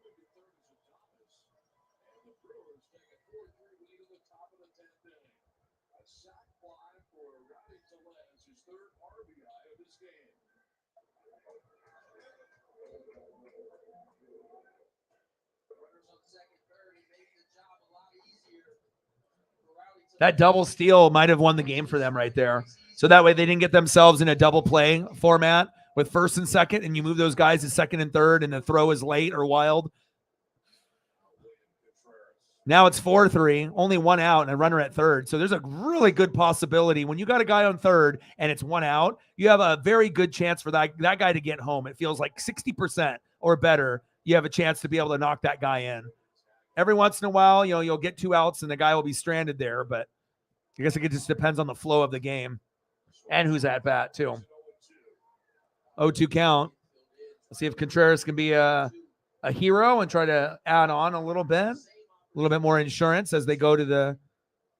That double steal might have won the game for them right there. So that way they didn't get themselves in a double play format with first and second, and you move those guys to second and third, and the throw is late or wild. Now it's 4-3, only one out and a runner at third. So there's a really good possibility when you got a guy on third and it's one out, you have a very good chance for that guy to get home. It feels like 60% or better. You have a chance to be able to knock that guy in. Every once in a while, you'll get 2 outs and the guy will be stranded there, but I guess it just depends on the flow of the game and who's at bat too. 0-2 count. Let's see if Contreras can be a hero and try to add on a little bit more insurance as they go to the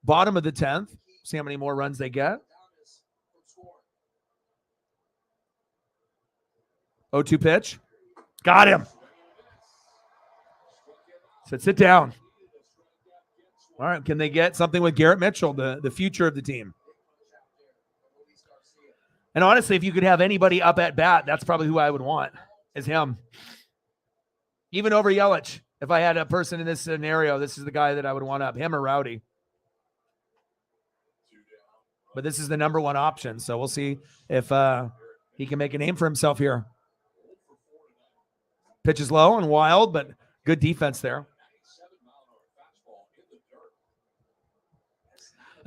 bottom of the 10th. See how many more runs they get. 0-2 pitch. Got him. Said sit down. All right, can they get something with Garrett Mitchell, the future of the team? And honestly, if you could have anybody up at bat, that's probably who I would want, is him. Even over Yelich. If I had a person in this scenario, this is the guy that I would want up, him or Rowdy. But this is the number one option, so we'll see if he can make a name for himself here. Pitch is low and wild, but good defense there.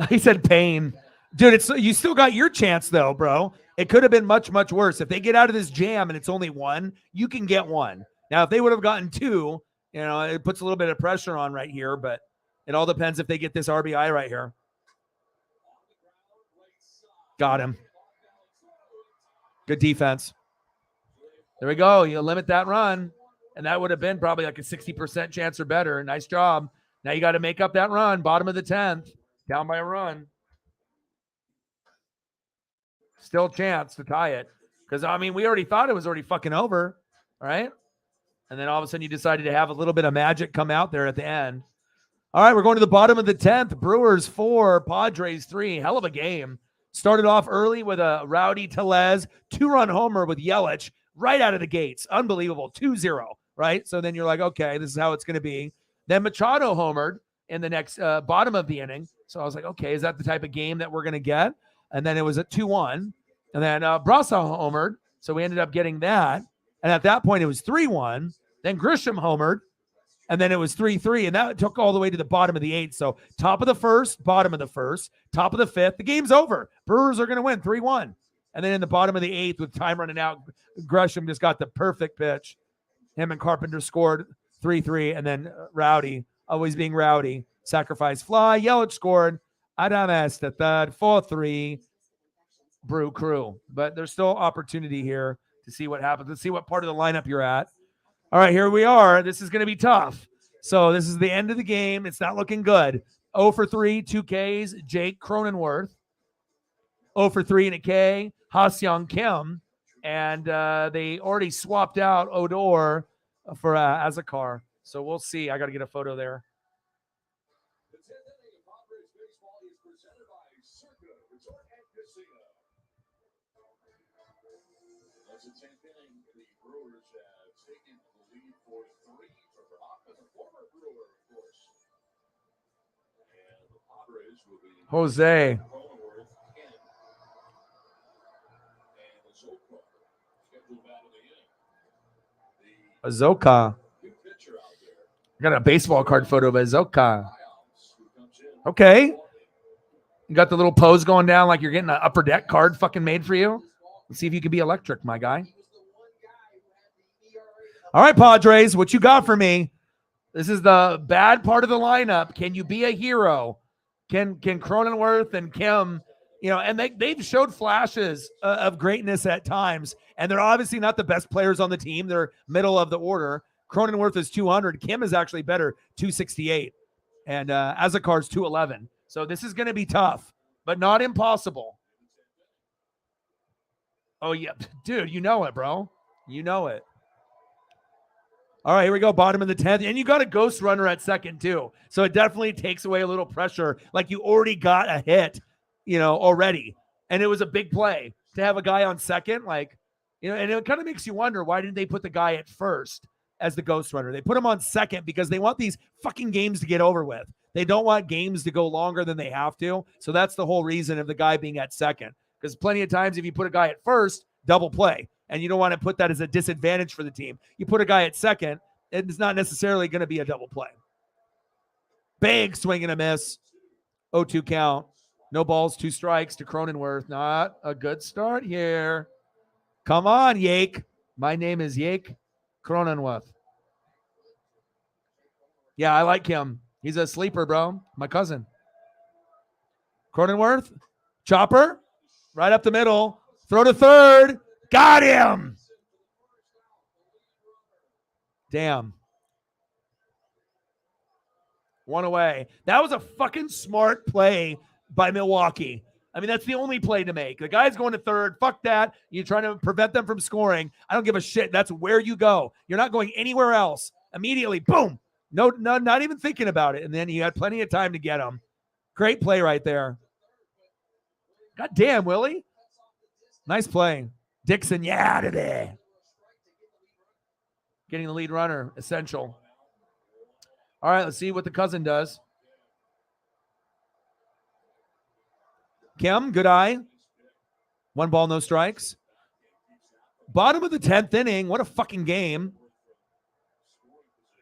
He said pain. Dude, you still got your chance, though, bro. It could have been much, much worse. If they get out of this jam and it's only one, you can get one. Now, if they would have gotten 2, it puts a little bit of pressure on right here, but it all depends if they get this RBI right here. Got him. Good defense. There we go. You limit that run, and that would have been probably like a 60% chance or better. Nice job. Now you got to make up that run, bottom of the 10th, down by a run. Still a chance to tie it. Because, we already thought it was already fucking over, all right? And then all of a sudden you decided to have a little bit of magic come out there at the end. All right, we're going to the bottom of the 10th. Brewers 4, Padres 3. Hell of a game. Started off early with a Rowdy Tellez 2-run homer with Yelich right out of the gates. Unbelievable. 2-0, right? So then you're like, okay, this is how it's going to be. Then Machado homered in the next bottom of the inning. So I was like, okay, is that the type of game that we're going to get? And then it was at 2-1. And then Brasa homered. So we ended up getting that. And at that point, it was 3-1. Then Grisham homered. And then it was 3-3. And that took all the way to the bottom of the 8th. So top of the 1st, bottom of the 1st, top of the 5th. The game's over. Brewers are going to win 3-1. And then in the bottom of the 8th, with time running out, Grisham just got the perfect pitch. Him and Carpenter scored 3-3. And then Rowdy, always being Rowdy, sacrifice fly. Yelich scored. Adames the third, 4-3. Brew Crew. But there's still opportunity here to see what happens. Let's see what part of the lineup you're at. All right, here we are. This is going to be tough. So this is the end of the game. It's not looking good. 0 for 3, 2 Ks, Jake Cronenworth. 0 for 3 and a K, Ha-Seong Kim. And they already swapped out Odor for Azakar. So we'll see. I got to get a photo there. The 10th inning of Padres baseball is presented by Circa Resort and Casino. That's the 10th inning. The Brewers have taken the lead for 3 from Brock, the former Brewer, of course. And the Padres will be Jose. Cronenworth, Ken, and Azoka scheduled out of the inning. Azoka. The good pitcher out there. I got a baseball card photo of Azoka. Okay. You got the little pose going down like you're getting an upper deck card fucking made for you. Let's see if you can be electric, my guy. All right, Padres, what you got for me? This is the bad part of the lineup. Can you be a hero? Can Cronenworth and Kim, and they've showed flashes of greatness at times, and they're obviously not the best players on the team. They're middle of the order. Cronenworth is 200. Kim is actually better, 268. And Azakar's 211. So this is going to be tough, but not impossible. Oh, yeah. Dude, you know it, bro. You know it. All right, here we go. Bottom of the 10th. And you got a ghost runner at second, too. So it definitely takes away a little pressure. Like you already got a hit, already. And it was a big play to have a guy on second. And it kind of makes you wonder, why didn't they put the guy at first as the ghost runner? They put him on second because they want these fucking games to get over with. They don't want games to go longer than they have to. So that's the whole reason of the guy being at second. Because plenty of times if you put a guy at first, double play. And you don't want to put that as a disadvantage for the team. You put a guy at second, it's not necessarily going to be a double play. Big swing and a miss. 0-2 count. No balls, 2 strikes to Cronenworth. Not a good start here. Come on, Yake. My name is Yake Cronenworth. Yeah, I like him. He's a sleeper, bro. My cousin. Cronenworth. Chopper. Right up the middle. Throw to third. Got him. Damn. 1 away. That was a fucking smart play by Milwaukee. I mean, that's the only play to make. The guy's going to third. Fuck that. You're trying to prevent them from scoring. I don't give a shit. That's where you go. You're not going anywhere else. Immediately, boom. No, not even thinking about it. And then you had plenty of time to get him. Great play right there. God damn, Willie. Nice play. Dixon, yeah, today. Getting the lead runner, essential. All right, let's see what the cousin does. Kim, good eye. 1 ball, no strikes. Bottom of the 10th inning. What a fucking game.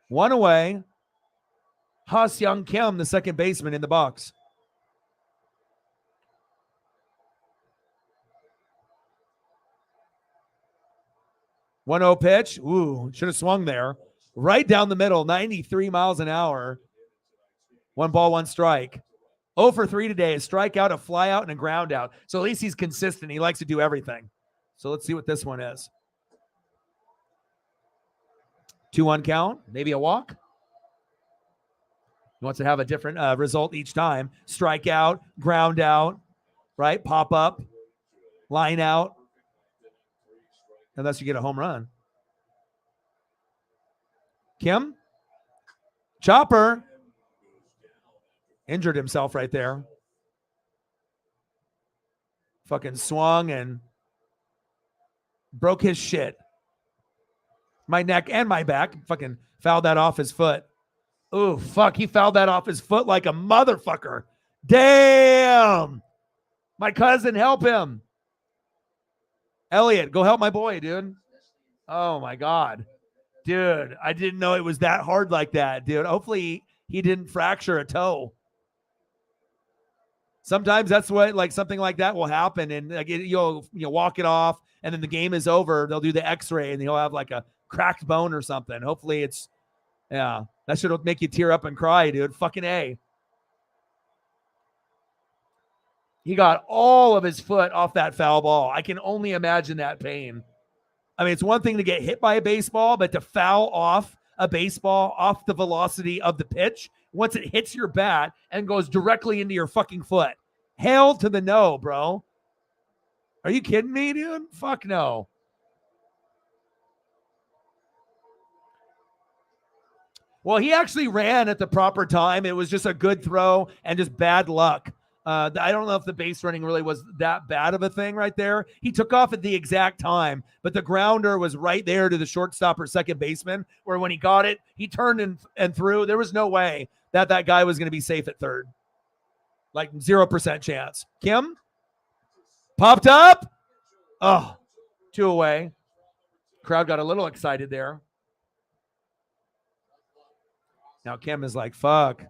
1 away. Ha-Seong Kim, the second baseman in the box. One 0 pitch. Ooh, should have swung there. Right down the middle, 93 miles an hour. 1 ball, 1 strike. 0 for 3 today. A strikeout, a fly out, and a ground out. So at least he's consistent. He likes to do everything. So let's see what this one is. 2-1 count. Maybe a walk. He wants to have a different result each time. Strikeout, ground out, right? Pop up, line out. Unless you get a home run. Kim. Chopper. Injured himself right there. Fucking swung and broke his shit. My neck and my back. Fucking fouled that off his foot. Ooh, fuck. He fouled that off his foot like a motherfucker. Damn. My cousin, help him. Elliot, go help my boy, dude. Oh, my God. Dude, I didn't know it was that hard like that, dude. Hopefully he didn't fracture a toe. Sometimes that's what, like, something like that will happen, and like you'll walk it off, and then the game is over. They'll do the X-ray, and he'll have like a cracked bone or something. Hopefully it's, yeah, that should make you tear up and cry, dude. Fucking A. He got all of his foot off that foul ball. I can only imagine that pain. I mean, it's one thing to get hit by a baseball, but to foul off a baseball off the velocity of the pitch, once it hits your bat and goes directly into your fucking foot. Hail to the no, bro. Are you kidding me, dude? Fuck no. Well, he actually ran at the proper time. It was just a good throw and just bad luck. I don't know if the base running really was that bad of a thing right there. He took off at the exact time, but the grounder was right there to the shortstop or second baseman, where when he got it, he turned and threw. There was no way that guy was going to be safe at third. Like 0% chance. Kim popped up. Oh, 2 away. Crowd got a little excited there. Now Kim is like, fuck.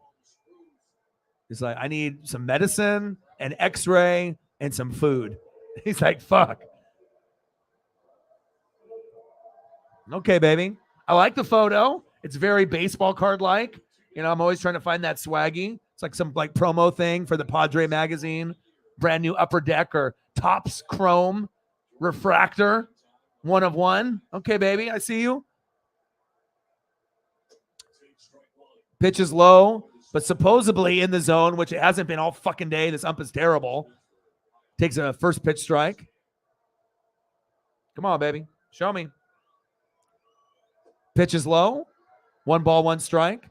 He's like, I need some medicine, an X-ray, and some food. He's like, fuck. Okay, baby. I like the photo. It's very baseball card-like. You know, I'm always trying to find that swaggy. It's like some like promo thing for the Padres magazine. Brand new upper deck or Topps Chrome refractor. 1 of 1. Okay, baby. I see you. Pitch is low, but supposedly in the zone, which it hasn't been all fucking day. This ump is terrible. Takes a first pitch strike. Come on, baby. Show me. Pitch is low. 1 ball, 1 strike.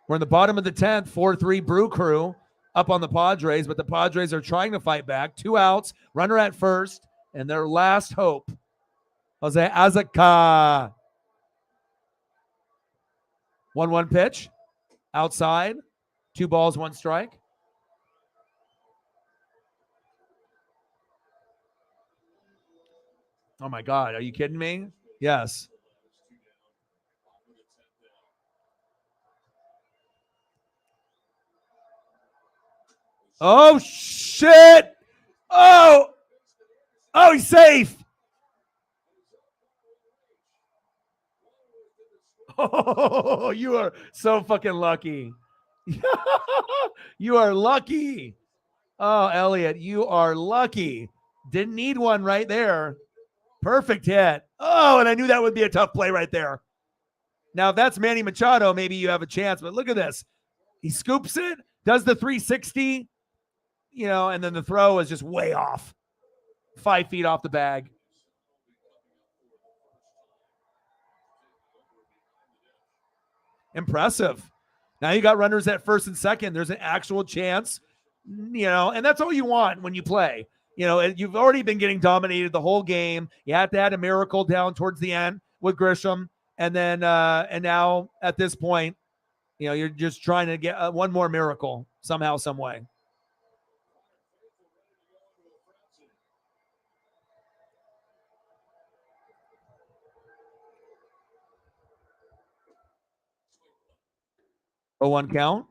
We're in the bottom of the 10th. 4-3 Brew Crew up on the Padres, but the Padres are trying to fight back. 2 outs, runner at first, and their last hope. Jose Azaka. 1-1 pitch. Outside. 2 balls, 1 strike. Oh my God, are you kidding me? Yes. Oh shit! Oh, he's safe. Oh, you are so fucking lucky. You are lucky. Oh, Elliot, you are lucky. Didn't need one right there. Perfect hit. Oh, and I knew that would be a tough play right there. Now, if that's Manny Machado, maybe you have a chance, but look at this. He scoops it, does the 360, and then the throw is just way off. 5 feet off the bag. Impressive. Now you got runners at first and second. There's an actual chance, and that's all you want when you play. You've already been getting dominated the whole game. You had to add a miracle down towards the end with Grisham. And then, and now at this point, you're just trying to get one more miracle somehow, some way. A 1 count.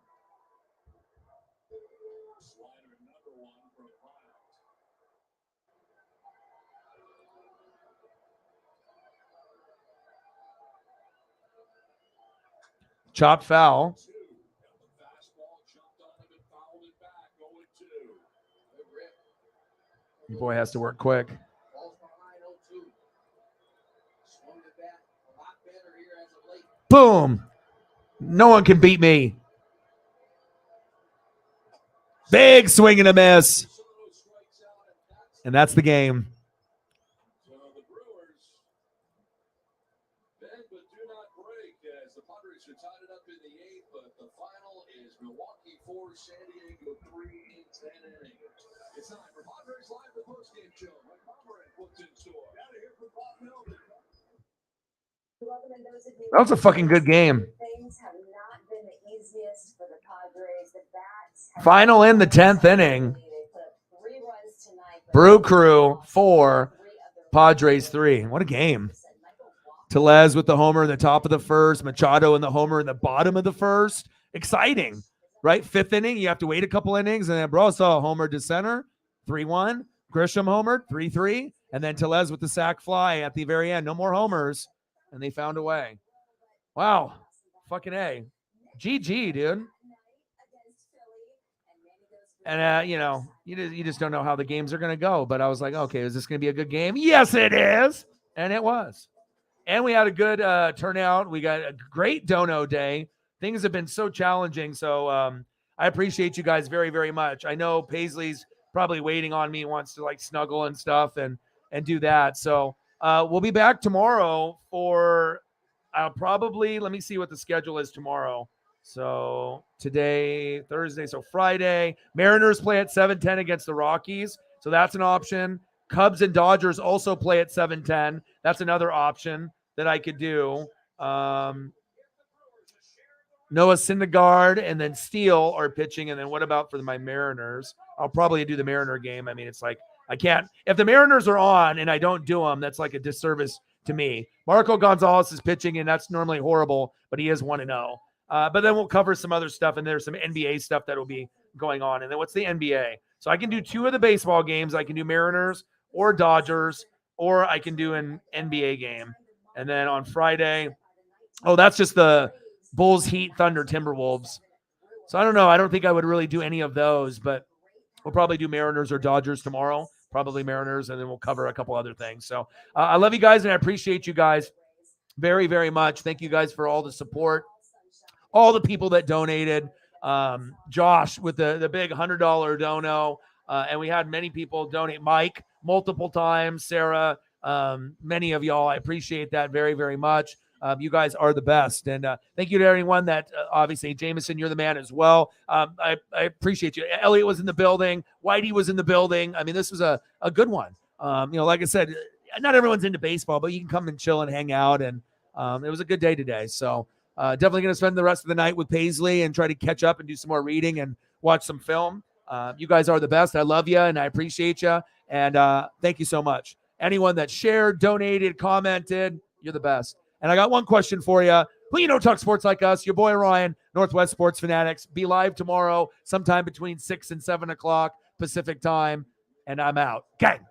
Chopped foul. Your boy has to work quick. Boom. No one can beat me. Big swing and a miss. And that's the game. So the Brewers bend but do not break as the Padres are tied it up in the 8th, but the final is Milwaukee 4, San Diego 3 in 10 innings. It's time for Padres Live, the postgame show. Mike Pomeroy puts in store. Out of here for Bob Melvin. That was a fucking good game. Things have not been the easiest for the Padres. The bats Final in the 10th inning. Brew Crew 4, Padres 3. What a game. Tellez with the homer in the top of the first. Machado in the homer in the bottom of the first. Exciting, right? 5th inning, you have to wait a couple innings. And then Brosa homer to center, 3-1. Grisham homer, 3-3. And then Tellez with the sac fly at the very end. No more homers. And they found a way. Wow. Fucking A. GG, dude. And, you just don't know how the games are going to go. But I was like, okay, is this going to be a good game? Yes, it is. And it was. And we had a good turnout. We got a great dono day. Things have been so challenging. So I appreciate you guys very, very much. I know Paisley's probably waiting on me, wants to snuggle and stuff and do that. So we'll be back tomorrow for probably, let me see what the schedule is tomorrow. So today, Thursday, so Friday, Mariners play at 7:10 against the Rockies. So that's an option. Cubs and Dodgers also play at 7:10. That's another option that I could do. Noah Syndergaard and then Steele are pitching. And then what about for my Mariners? I'll probably do the Mariner game. I mean, it's like, I can't. If the Mariners are on and I don't do them, that's like a disservice to me. Marco Gonzalez is pitching, and that's normally horrible, but he is 1-0. But then we'll cover some other stuff, and there's some NBA stuff that will be going on. And then what's the NBA? So I can do 2 of the baseball games. I can do Mariners or Dodgers, or I can do an NBA game. And then on Friday, that's just the Bulls, Heat, Thunder, Timberwolves. So I don't know. I don't think I would really do any of those, but we'll probably do Mariners or Dodgers tomorrow. Probably Mariners, and then we'll cover a couple other things. So I love you guys, and I appreciate you guys very, very much. Thank you guys for all the support. All the people that donated, Josh with the big $100 dono, and we had many people donate. Mike multiple times, Sarah, many of y'all. I appreciate that very, very much. You guys are the best, and thank you to everyone that obviously, Jameson, you're the man as well. I appreciate you. Elliot was in the building. Whitey was in the building. I mean, this was a good one. Like I said, not everyone's into baseball, but you can come and chill and hang out, and it was a good day today. So Definitely going to spend the rest of the night with Paisley and try to catch up and do some more reading and watch some film. You guys are the best. I love you and I appreciate you. And thank you so much. Anyone that shared, donated, commented, you're the best. And I got one question for you. Who you know talk sports like us? Your boy Ryan, Northwest Sports Fanatics. Be live tomorrow sometime between 6 and 7 o'clock Pacific time. And I'm out. Gang.